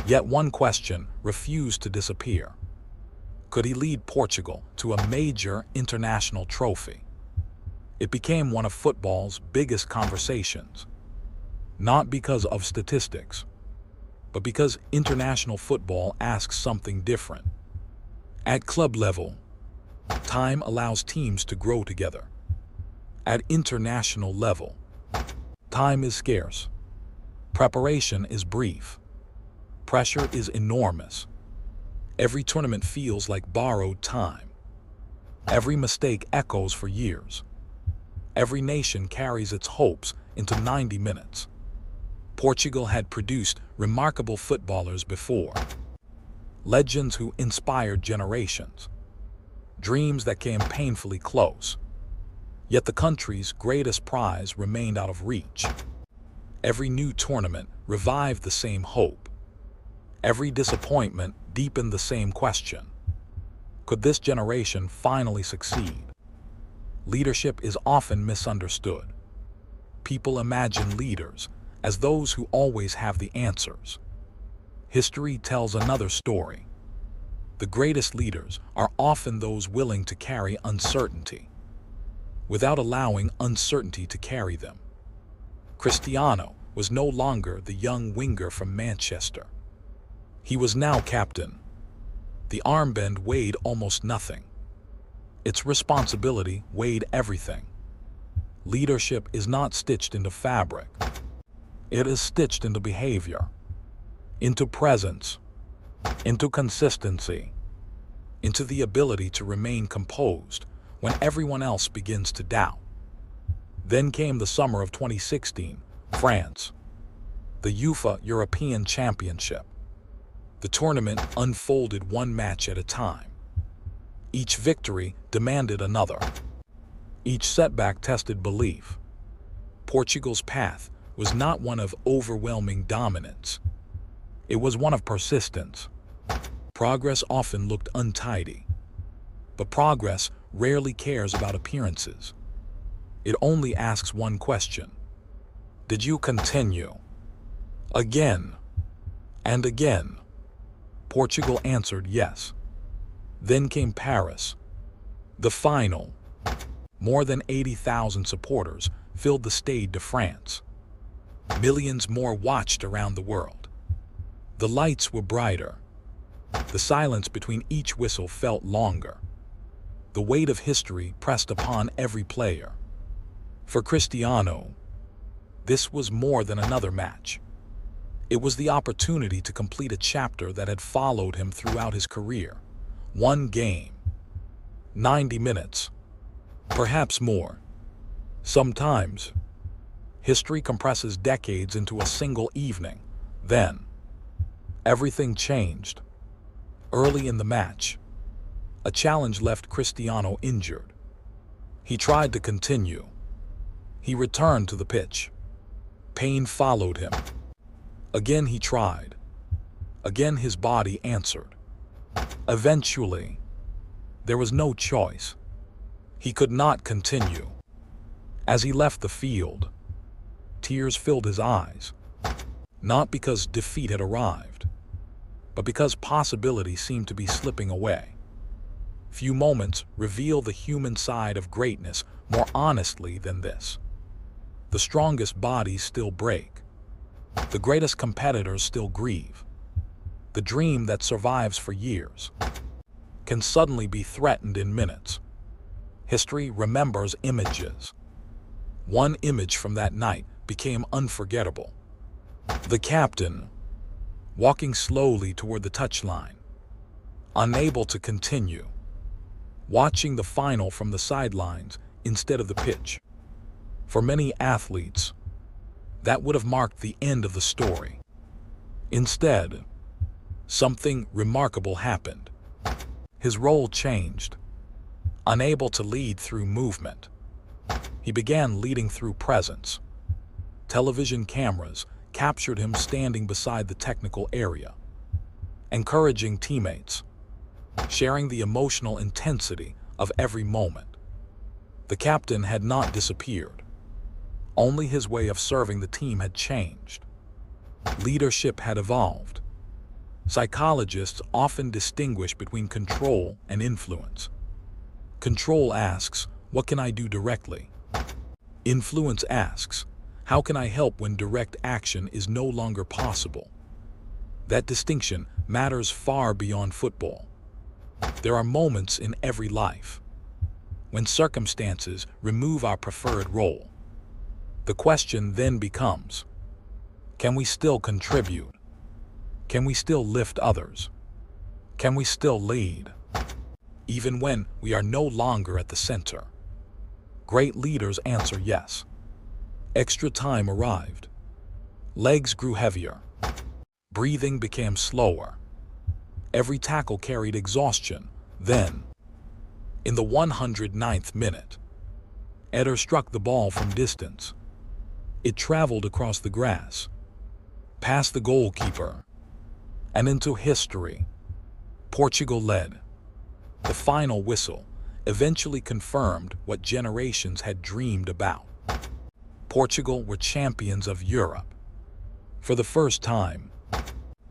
Yet one question refused to disappear. Could he lead Portugal to a major international trophy? It became one of football's biggest conversations, not because of statistics, but because international football asks something different. At club level, time allows teams to grow together. At international level, time is scarce. Preparation is brief. Pressure is enormous. Every tournament feels like borrowed time. Every mistake echoes for years. Every nation carries its hopes into 90 minutes. Portugal had produced remarkable footballers before, legends who inspired generations, dreams that came painfully close. Yet the country's greatest prize remained out of reach. Every new tournament revived the same hope. Every disappointment deepened the same question. Could this generation finally succeed? Leadership is often misunderstood. People imagine leaders as those who always have the answers. History tells another story. The greatest leaders are often those willing to carry uncertainty, without allowing uncertainty to carry them. Cristiano was no longer the young winger from Manchester. He was now captain. The armband weighed almost nothing. Its responsibility weighed everything. Leadership is not stitched into fabric. It is stitched into behavior, into presence, into consistency, into the ability to remain composed when everyone else begins to doubt. Then came the summer of 2016, France, the UEFA European Championship. The tournament unfolded one match at a time. Each victory demanded another. Each setback tested belief. Portugal's path was not one of overwhelming dominance. It was one of persistence. Progress often looked untidy, but progress rarely cares about appearances. It only asks one question. Did you continue? Again and again. Portugal answered yes. Then came Paris, the final. More than 80,000 supporters filled the Stade de France. Millions more watched around the world. The lights were brighter. The silence between each whistle felt longer. The weight of history pressed upon every player. For Cristiano, this was more than another match. It was the opportunity to complete a chapter that had followed him throughout his career. One game, 90 minutes, perhaps more. Sometimes, history compresses decades into a single evening. Then, everything changed. Early in the match, a challenge left Cristiano injured. He tried to continue. He returned to the pitch. Pain followed him. Again he tried. Again his body answered. Eventually, there was no choice. He could not continue. As he left the field, tears filled his eyes, not because defeat had arrived, but because possibility seemed to be slipping away. Few moments reveal the human side of greatness more honestly than this. The strongest bodies still break. The greatest competitors still grieve. The dream that survives for years can suddenly be threatened in minutes. History remembers images. One image from that night became unforgettable. The captain, walking slowly toward the touchline, unable to continue, watching the final from the sidelines instead of the pitch. For many athletes, that would have marked the end of the story. Instead, something remarkable happened. His role changed. Unable to lead through movement, he began leading through presence. Television cameras captured him standing beside the technical area, encouraging teammates, sharing the emotional intensity of every moment. The captain had not disappeared. Only his way of serving the team had changed. Leadership had evolved. Psychologists often distinguish between control and influence. Control asks, what can I do directly? Influence asks, how can I help when direct action is no longer possible? That distinction matters far beyond football. There are moments in every life when circumstances remove our preferred role. The question then becomes, can we still contribute? Can we still lift others? Can we still lead, even when we are no longer at the center? Great leaders answer yes. Extra time arrived. Legs grew heavier. Breathing became slower. Every tackle carried exhaustion. Then, in the 109th minute, Eder struck the ball from distance. It traveled across the grass, past the goalkeeper, and into history. Portugal led. The final whistle eventually confirmed what generations had dreamed about. Portugal were champions of Europe. For the first time,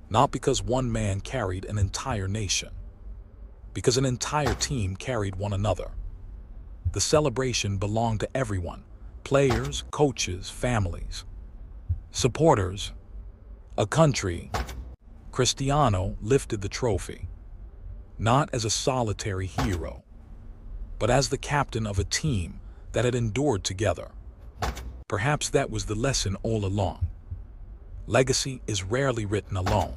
not because one man carried an entire nation, because an entire team carried one another. The celebration belonged to everyone: players, coaches, families, supporters, a country. Cristiano lifted the trophy, not as a solitary hero, but as the captain of a team that had endured together. Perhaps that was the lesson all along. Legacy is rarely written alone.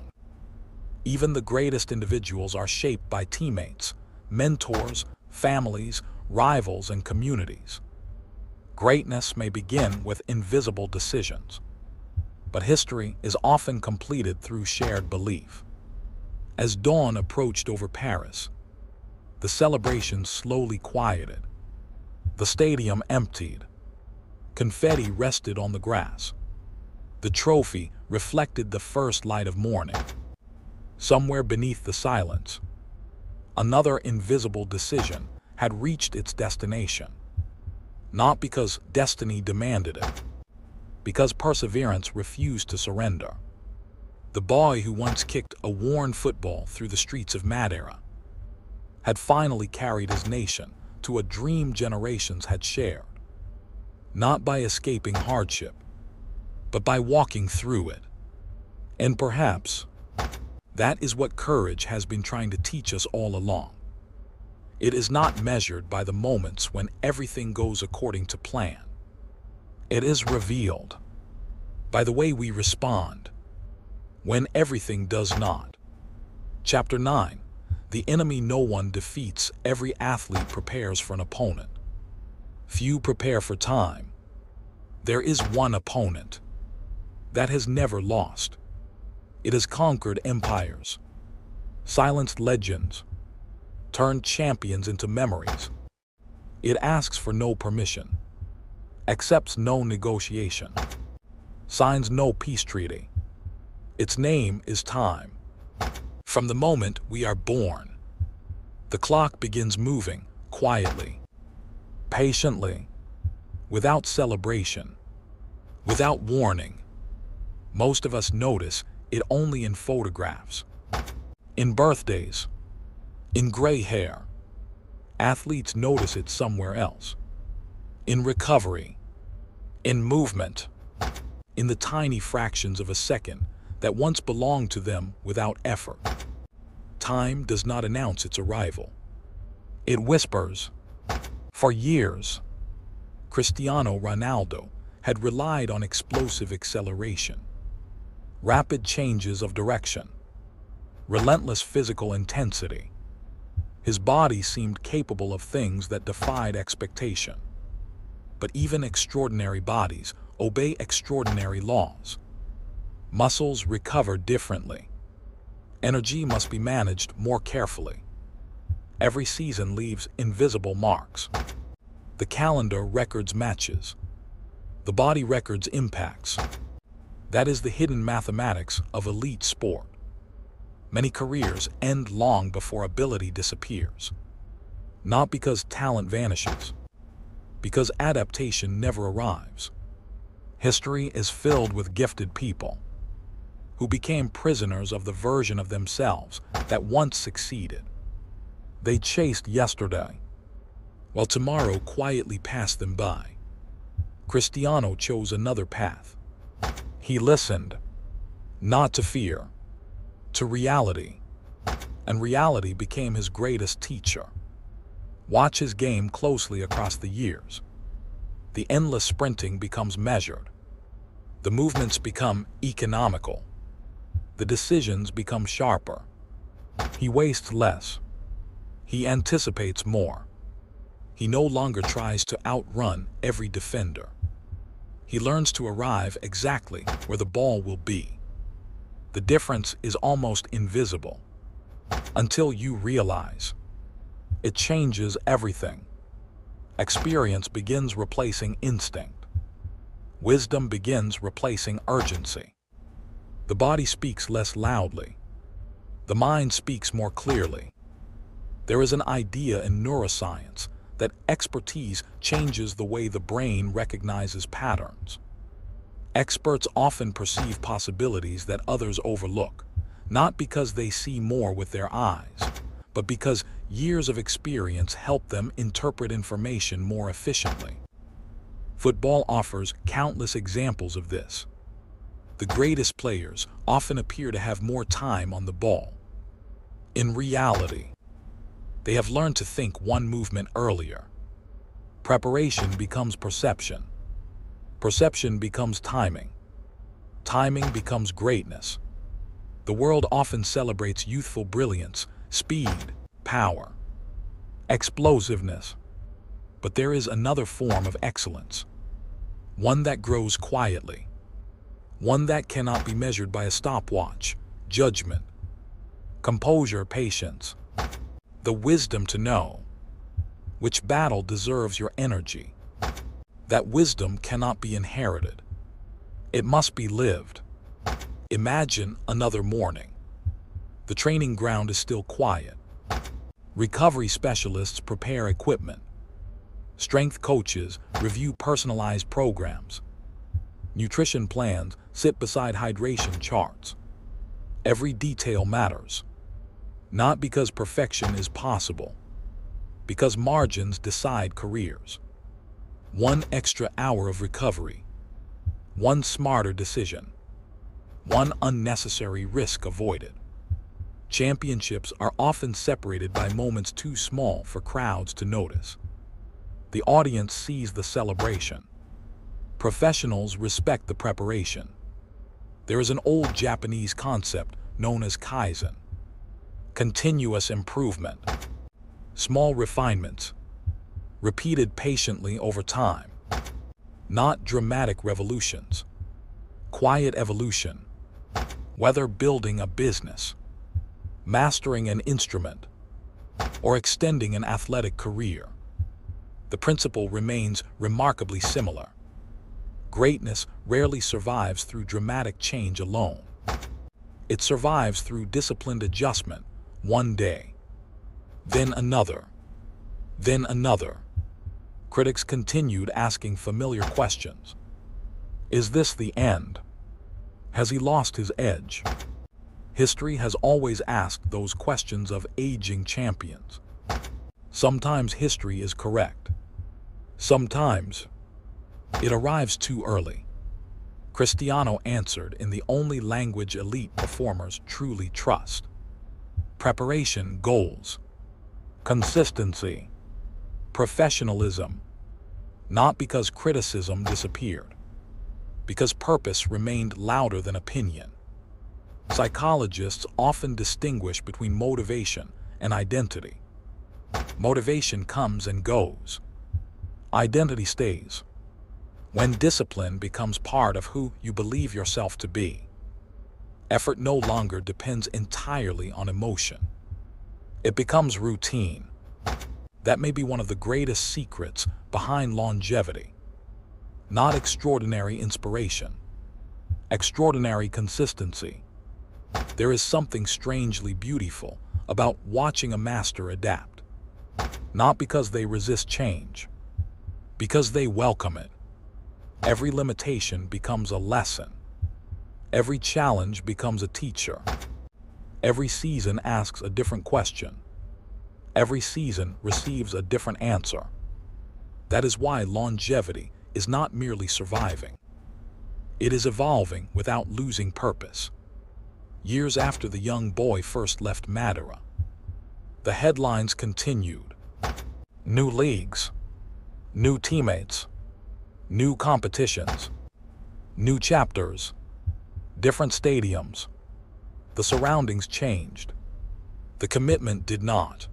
Even the greatest individuals are shaped by teammates, mentors, families, rivals, and communities. Greatness may begin with invisible decisions, but history is often completed through shared belief. As dawn approached over Paris, the celebration slowly quieted. The stadium emptied. Confetti rested on the grass. The trophy reflected the first light of morning. Somewhere beneath the silence, another invisible decision had reached its destination. Not because destiny demanded it, because perseverance refused to surrender. The boy who once kicked a worn football through the streets of Madeira had finally carried his nation to a dream generations had shared. Not by escaping hardship, but by walking through it. And perhaps that is what courage has been trying to teach us all along. It is not measured by the moments when everything goes according to plan. It is revealed by the way we respond when everything does not. Chapter 9. The enemy no one defeats. Every athlete prepares for an opponent. Few prepare for time. There is one opponent that has never lost. It has conquered empires, silenced legends, turned champions into memories. It asks for no permission, accepts no negotiation, signs no peace treaty. Its name is time. From the moment we are born, the clock begins moving quietly, patiently, without celebration, without warning. Most of us notice it only in photographs, in birthdays, in gray hair. Athletes notice it somewhere else, in recovery, in movement, in the tiny fractions of a second that once belonged to them without effort. Time does not announce its arrival. It whispers. For years, Cristiano Ronaldo had relied on explosive acceleration. rapid changes of direction, relentless physical intensity. His body seemed capable of things that defied expectation. But even extraordinary bodies obey extraordinary laws. Muscles recover differently. Energy must be managed more carefully. Every season leaves invisible marks. The calendar records matches. The body records impacts. That is the hidden mathematics of elite sport. Many careers end long before ability disappears. Not because talent vanishes, because adaptation never arrives. History is filled with gifted people who became prisoners of the version of themselves that once succeeded. They chased yesterday, while tomorrow quietly passed them by. Cristiano chose another path. He listened, not to fear, to reality, and reality became his greatest teacher. Watch his game closely across the years. The endless sprinting becomes measured. The movements become economical. The decisions become sharper. He wastes less. He anticipates more. He no longer tries to outrun every defender. He learns to arrive exactly where the ball will be. The difference is almost invisible until you realize. It changes everything. Experience begins replacing instinct. Wisdom begins replacing urgency. The body speaks less loudly. The mind speaks more clearly. There is an idea in neuroscience that expertise changes the way the brain recognizes patterns. Experts often perceive possibilities that others overlook, not because they see more with their eyes, but because years of experience help them interpret information more efficiently. Football offers countless examples of this. The greatest players often appear to have more time on the ball. In reality, they have learned to think one movement earlier. Preparation becomes perception. Perception becomes timing. Timing becomes greatness. The world often celebrates youthful brilliance, speed, power, explosiveness. But there is another form of excellence. One that grows quietly. One that cannot be measured by a stopwatch, judgment, composure, patience. The wisdom to know which battle deserves your energy. That wisdom cannot be inherited. It must be lived. Imagine another morning. The training ground is still quiet. Recovery specialists prepare equipment. Strength coaches review personalized programs. Nutrition plans sit beside hydration charts. Every detail matters. Not because perfection is possible, because margins decide careers. One extra hour of recovery, one smarter decision, one unnecessary risk avoided. Championships are often separated by moments too small for crowds to notice. The audience sees the celebration. Professionals respect the preparation. There is an old Japanese concept known as Kaizen. Continuous improvement. Small refinements, repeated patiently over time. Not dramatic revolutions. Quiet evolution. Whether building a business, mastering an instrument, or extending an athletic career, the principle remains remarkably similar. Greatness rarely survives through dramatic change alone. It survives through disciplined adjustment, one day, then another, then another. Critics continued asking familiar questions. Is this the end? Has he lost his edge? History has always asked those questions of aging champions. Sometimes history is correct. Sometimes it arrives too early. Cristiano answered in the only language elite performers truly trust. Preparation, goals, consistency, professionalism. Not because criticism disappeared, because purpose remained louder than opinion. Psychologists often distinguish between motivation and identity. Motivation comes and goes. Identity stays. When discipline becomes part of who you believe yourself to be, effort no longer depends entirely on emotion. It becomes routine. That may be one of the greatest secrets behind longevity. Not extraordinary inspiration, extraordinary consistency. There is something strangely beautiful about watching a master adapt. Not because they resist change, because they welcome it. Every limitation becomes a lesson. Every challenge becomes a teacher. Every season asks a different question. Every season receives a different answer. That is why longevity is not merely surviving. It is evolving without losing purpose. Years after the young boy first left Madeira, the headlines continued. New leagues, new teammates, new competitions, new chapters, different stadiums. The surroundings changed. The commitment did not.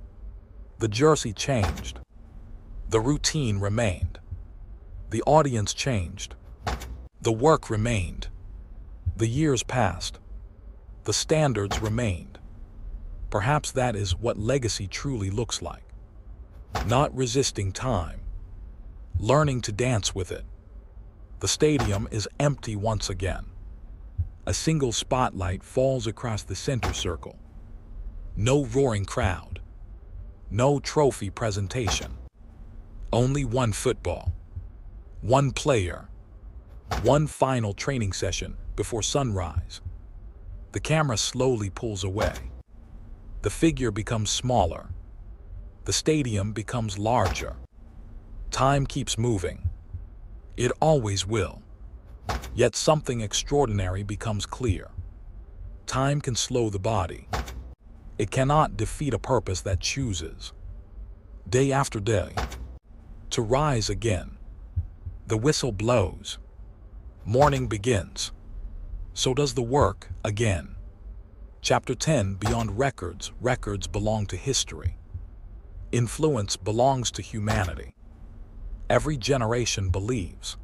The jersey changed. The routine remained. The audience changed. The work remained. The years passed. The standards remained. Perhaps that is what legacy truly looks like. Not resisting time, learning to dance with it. The stadium is empty once again. A single spotlight falls across the center circle. No roaring crowd. No trophy presentation. Only one football. One player. One final training session before sunrise. The camera slowly pulls away. The figure becomes smaller. The stadium becomes larger. Time keeps moving. It always will. Yet something extraordinary becomes clear. Time can slow the body. It cannot defeat a purpose that chooses, day after day, to rise again. The whistle blows. Morning begins. So does the work again. Chapter 10, Beyond Records. Records belong to history. Influence belongs to humanity. Every generation believes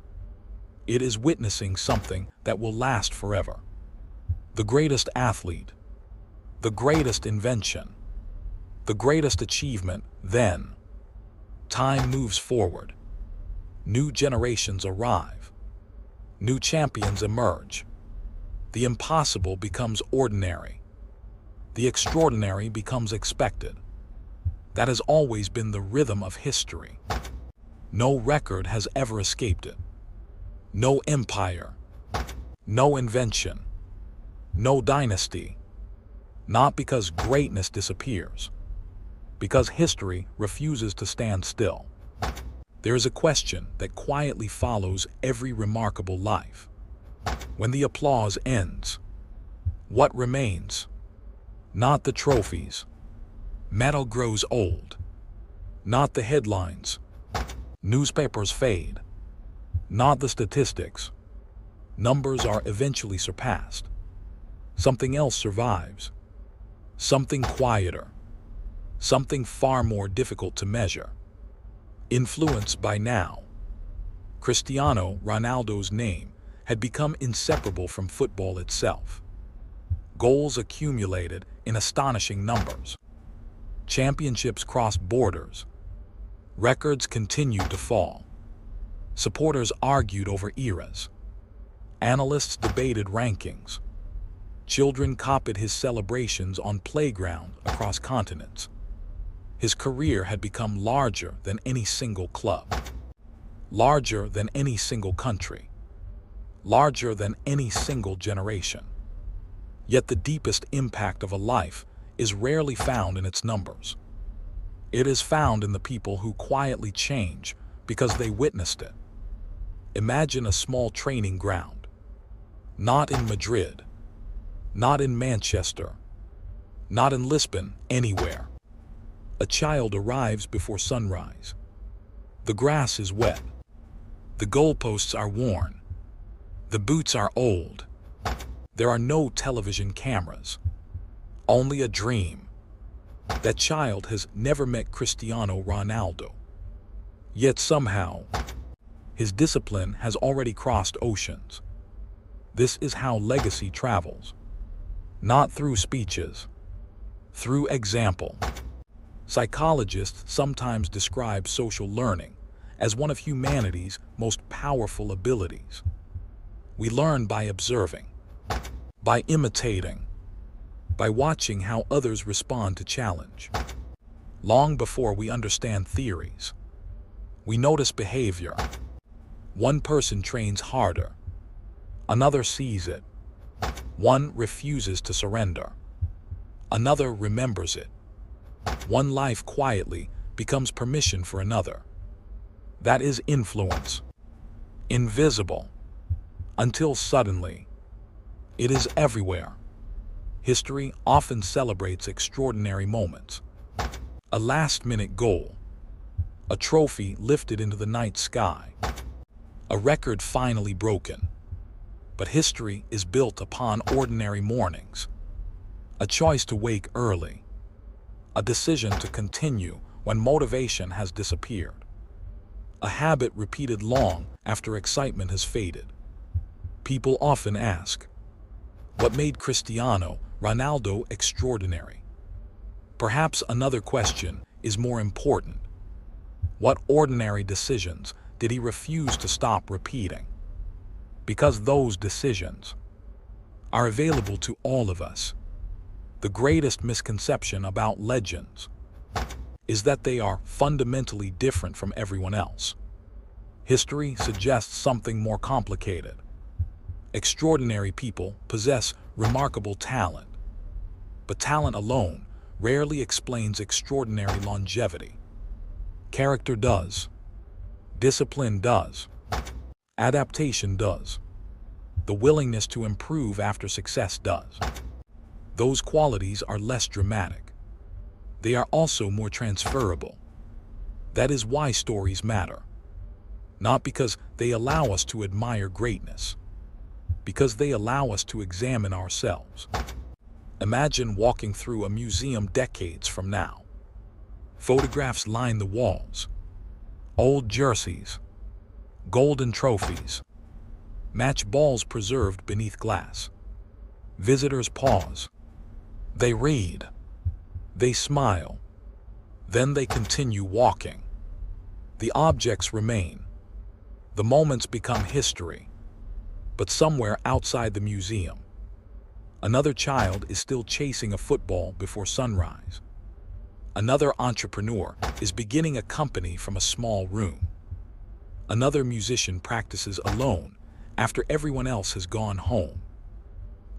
it is witnessing something that will last forever. The greatest athlete, the greatest invention, the greatest achievement. Then, time moves forward. New generations arrive. New champions emerge. The impossible becomes ordinary. The extraordinary becomes expected. That has always been the rhythm of history. No record has ever escaped it. No empire, no invention, no dynasty. Not because greatness disappears, because history refuses to stand still. There is a question that quietly follows every remarkable life. When the applause ends, what remains? Not the trophies. Metal grows old. Not the headlines. Newspapers fade. Not the statistics. Numbers are eventually surpassed. Something else survives. Something quieter. Something far more difficult to measure. Influence. By now, Cristiano Ronaldo's name had become inseparable from football itself. Goals accumulated in astonishing numbers. Championships crossed borders. Records continued to fall. Supporters argued over eras. Analysts debated rankings. Children copied his celebrations on playgrounds across continents. His career had become larger than any single club, larger than any single country, larger than any single generation. Yet the deepest impact of a life is rarely found in its numbers. It is found in the people who quietly change because they witnessed it. Imagine a small training ground. Not in Madrid, not in Manchester, not in Lisbon, anywhere. A child arrives before sunrise. The grass is wet. The goalposts are worn. The boots are old. There are no television cameras, only a dream. That child has never met Cristiano Ronaldo. Yet somehow, his discipline has already crossed oceans. This is how legacy travels. Not through speeches, through example. Psychologists sometimes describe social learning as one of humanity's most powerful abilities. We learn by observing, by imitating, by watching how others respond to challenge. Long before we understand theories, we notice behavior. One person trains harder, another sees it. One refuses to surrender, another remembers it. One life quietly becomes permission for another. That is influence, invisible, until suddenly, it is everywhere. History often celebrates extraordinary moments. A last-minute goal, a trophy lifted into the night sky, a record finally broken. But history is built upon ordinary mornings. A choice to wake early, a decision to continue when motivation has disappeared, a habit repeated long after excitement has faded. People often ask, what made Cristiano Ronaldo extraordinary? Perhaps another question is more important. What ordinary decisions did he refuse to stop repeating? Because those decisions are available to all of us. The greatest misconception about legends is that they are fundamentally different from everyone else. History suggests something more complicated. Extraordinary people possess remarkable talent, but talent alone rarely explains extraordinary longevity. Character does. Discipline does. Adaptation does. The willingness to improve after success does. Those qualities are less dramatic. They are also more transferable. That is why stories matter. Not because they allow us to admire greatness, because they allow us to examine ourselves. Imagine walking through a museum decades from now. Photographs line the walls. Old jerseys, golden trophies, match balls preserved beneath glass. Visitors pause. They read. They smile. Then they continue walking. The objects remain. The moments become history. But somewhere outside the museum, another child is still chasing a football before sunrise. Another entrepreneur is beginning a company from a small room. Another musician practices alone after everyone else has gone home.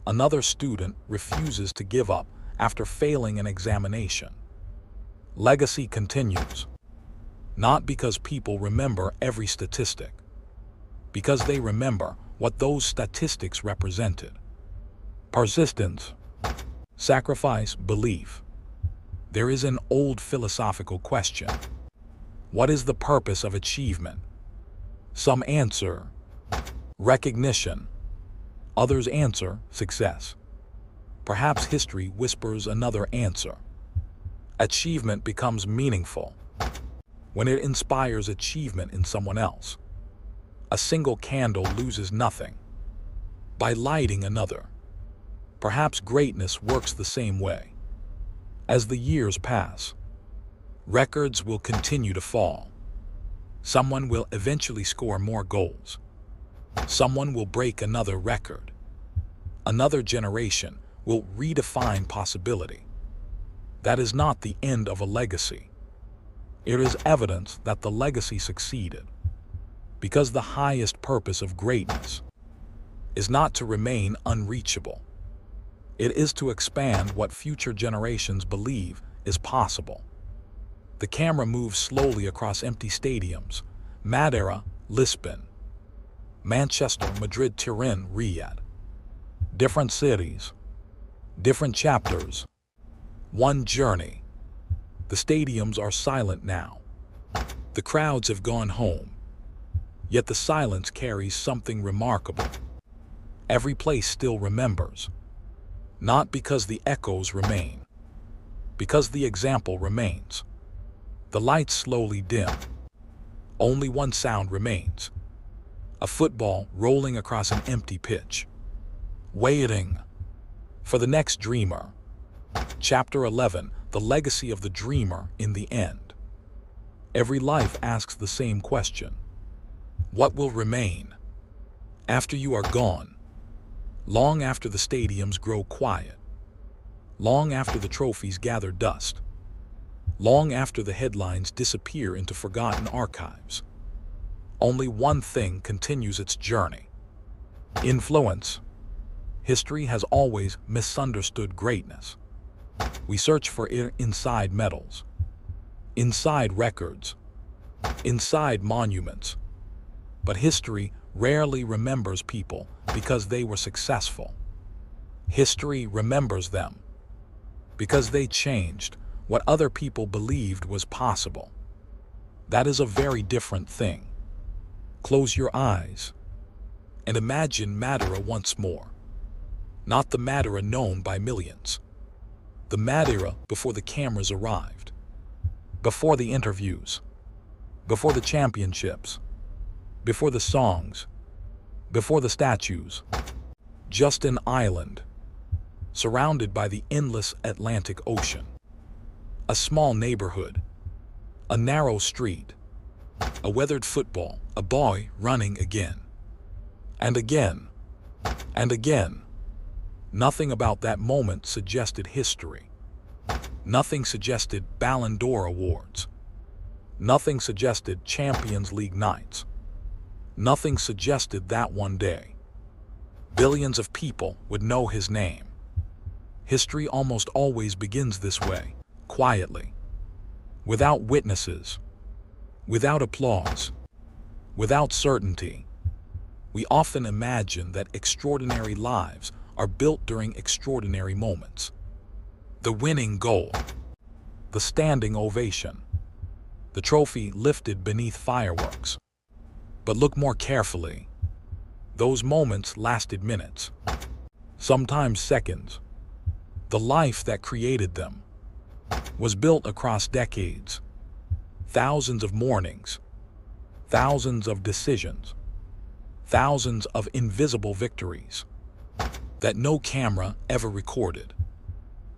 Another student refuses to give up after failing an examination. Legacy continues, not because people remember every statistic, because they remember what those statistics represented. Persistence, sacrifice, belief. There is an old philosophical question. What is the purpose of achievement? Some answer, recognition. Others answer, success. Perhaps history whispers another answer. Achievement becomes meaningful when it inspires achievement in someone else. A single candle loses nothing by lighting another. Perhaps greatness works the same way. As the years pass, records will continue to fall. Someone will eventually score more goals. Someone will break another record. Another generation will redefine possibility. That is not the end of a legacy. It is evidence that the legacy succeeded. Because the highest purpose of greatness is not to remain unreachable. It is to expand what future generations believe is possible. The camera moves slowly across empty stadiums: Madeira, Lisbon, Manchester, Madrid, Turin, Riyadh. Different cities, different chapters, one journey. The stadiums are silent now. The crowds have gone home. Yet the silence carries something remarkable. Every place still remembers. Not because the echoes remain, because the example remains. The lights slowly dim. Only one sound remains. A football rolling across an empty pitch. Waiting for the next dreamer. Chapter 11, The Legacy of the Dreamer in the End. Every life asks the same question. What will remain after you are gone? Long after the stadiums grow quiet. Long after the trophies gather dust. Long after the headlines disappear into forgotten archives. Only one thing continues its journey. Influence. History has always misunderstood greatness. We search for it inside medals, inside records, inside monuments. But history rarely remembers people because they were successful. History remembers them because they changed what other people believed was possible. That is a very different thing. Close your eyes and imagine Madeira once more. Not the Madeira known by millions. The Madeira before the cameras arrived. Before the interviews. Before the championships. Before the songs. Before the statues. Just an island, surrounded by the endless Atlantic Ocean. A small neighborhood. A narrow street. A weathered football. A boy running again. And again. And again. Nothing about that moment suggested history. Nothing suggested Ballon d'Or awards. Nothing suggested Champions League nights. Nothing suggested that one day billions of people would know his name. History almost always begins this way, quietly, without witnesses, without applause, without certainty. We often imagine that extraordinary lives are built during extraordinary moments. The winning goal, the standing ovation, the trophy lifted beneath fireworks. But look more carefully. Those moments lasted minutes, sometimes seconds. The life that created them was built across decades, thousands of mornings, thousands of decisions, thousands of invisible victories that no camera ever recorded.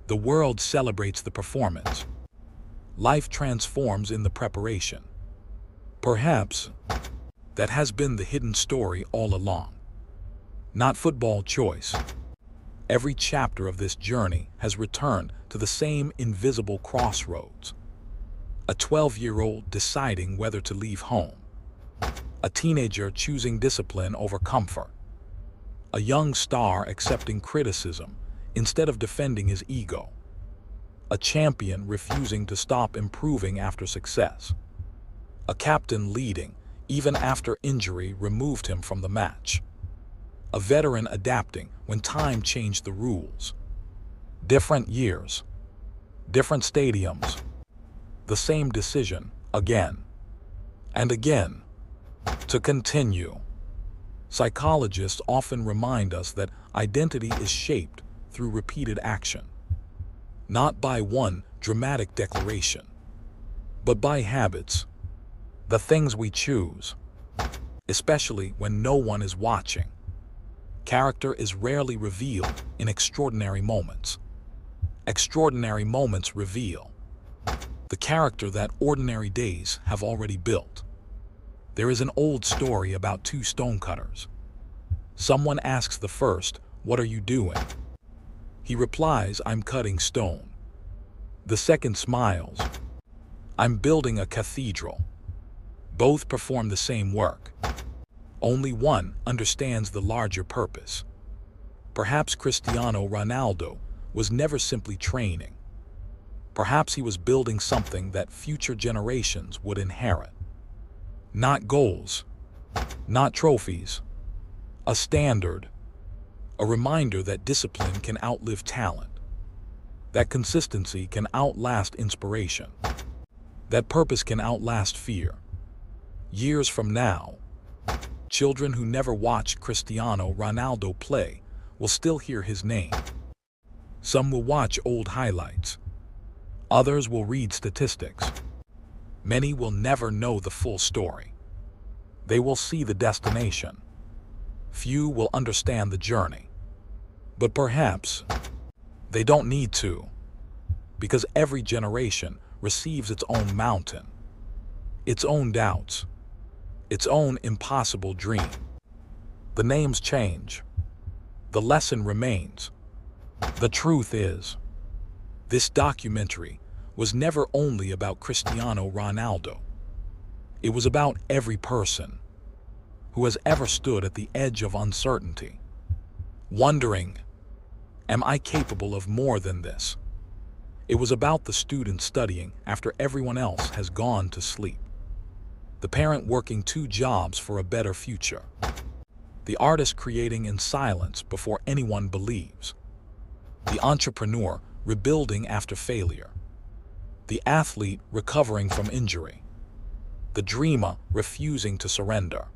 The world celebrates the performance. Life transforms in the preparation. Perhaps that has been the hidden story all along. Not football choice. Every chapter of this journey has returned to the same invisible crossroads. A 12-year-old deciding whether to leave home. A teenager choosing discipline over comfort. A young star accepting criticism instead of defending his ego. A champion refusing to stop improving after success. A captain leading even after injury removed him from the match. A veteran adapting when time changed the rules. Different years, different stadiums, the same decision again and again. To continue. Psychologists often remind us that identity is shaped through repeated action, not by one dramatic declaration, but by habits, the things we choose, especially when no one is watching. Character is rarely revealed in extraordinary moments. Extraordinary moments reveal the character that ordinary days have already built. There is an old story about two stonecutters. Someone asks the first, "What are you doing?" He replies, "I'm cutting stone." The second smiles, "I'm building a cathedral." Both perform the same work. Only one understands the larger purpose. Perhaps Cristiano Ronaldo was never simply training. Perhaps he was building something that future generations would inherit. Not goals, not trophies, a standard, a reminder that discipline can outlive talent, that consistency can outlast inspiration, that purpose can outlast fear. Years from now, Children who never watched Cristiano Ronaldo play will still hear his name. Some will watch old highlights. Others will read statistics. Many will never know the full story. They will see the destination. Few will understand the journey. But perhaps they don't need to, because every generation receives its own mountain, its own doubts, its own impossible dream. The names change. The lesson remains. The truth is, this documentary was never only about Cristiano Ronaldo. It was about every person who has ever stood at the edge of uncertainty, wondering, am I capable of more than this? It was about the student studying after everyone else has gone to sleep, the parent working 2 jobs for a better future, the artist creating in silence before anyone believes, the entrepreneur rebuilding after failure, the athlete recovering from injury, the dreamer refusing to surrender.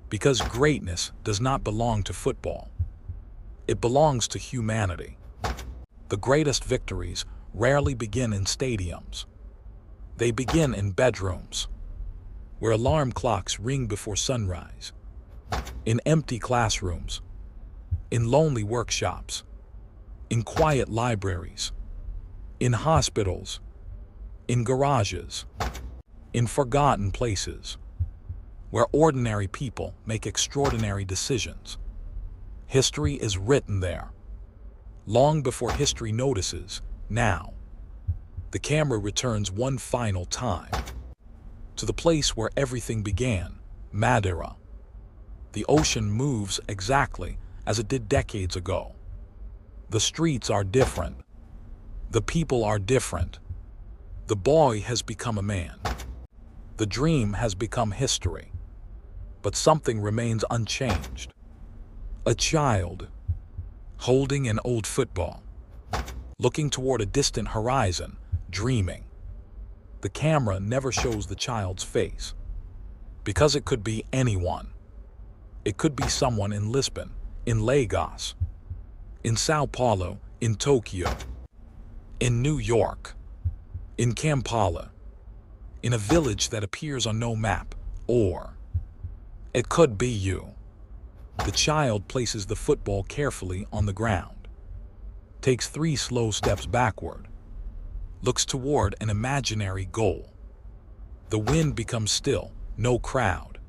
Because greatness does not belong to football. It belongs to humanity. The greatest victories rarely begin in stadiums. They begin in bedrooms, where alarm clocks ring before sunrise, in empty classrooms, in lonely workshops, in quiet libraries, in hospitals, in garages, in forgotten places, where ordinary people make extraordinary decisions. History is written there. Long before history notices, now, the camera returns one final time to the place where everything began, Madeira. The ocean moves exactly as it did decades ago. The streets are different. The people are different. The boy has become a man. The dream has become history. But something remains unchanged. A child, holding an old football, looking toward a distant horizon, dreaming. The camera never shows the child's face, because it could be anyone. It could be someone in Lisbon, in Lagos, in Sao Paulo, in Tokyo, in New York, in Kampala, in a village that appears on no map, or it could be you. The child places the football carefully on the ground, takes 3 slow steps backward, looks toward an imaginary goal. The wind becomes still, no crowd,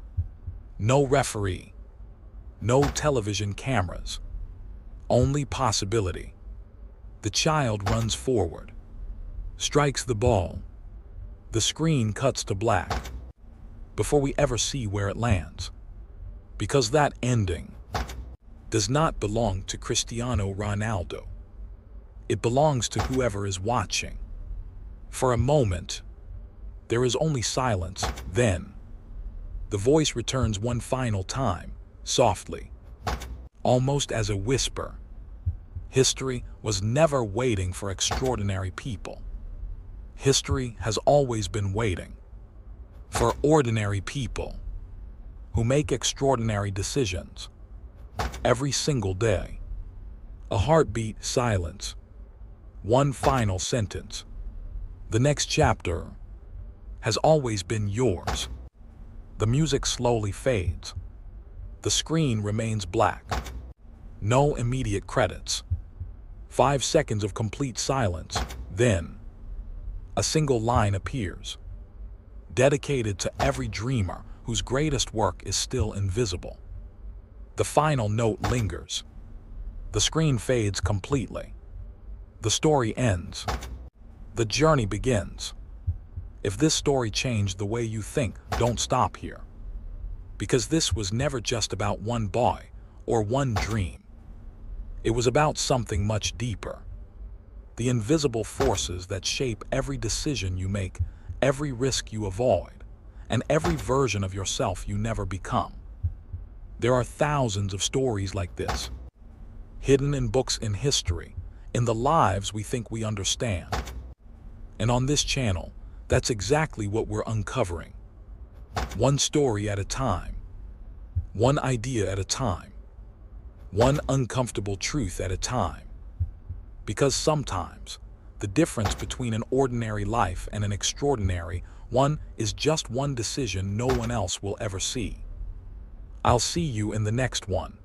no referee, no television cameras, only possibility. The child runs forward, strikes the ball. The screen cuts to black before we ever see where it lands. Because that ending does not belong to Cristiano Ronaldo. It belongs to whoever is watching. For a moment, there is only silence. Then, the voice returns one final time, softly, almost as a whisper. History was never waiting for extraordinary people. History has always been waiting for ordinary people who make extraordinary decisions every single day. A heartbeat, silence, one final sentence. The next chapter has always been yours. The music slowly fades. The screen remains black. No immediate credits. 5 seconds of complete silence. Then, a single line appears, dedicated to every dreamer whose greatest work is still invisible. The final note lingers. The screen fades completely. The story ends. The journey begins. If this story changed the way you think, don't stop here. Because this was never just about one boy or one dream. It was about something much deeper. The invisible forces that shape every decision you make, every risk you avoid, and every version of yourself you never become. There are thousands of stories like this, hidden in books in history, in the lives we think we understand. And on this channel, that's exactly what we're uncovering. One story at a time, one idea at a time, one uncomfortable truth at a time. Because sometimes, the difference between an ordinary life and an extraordinary one is just one decision no one else will ever see. I'll see you in the next one.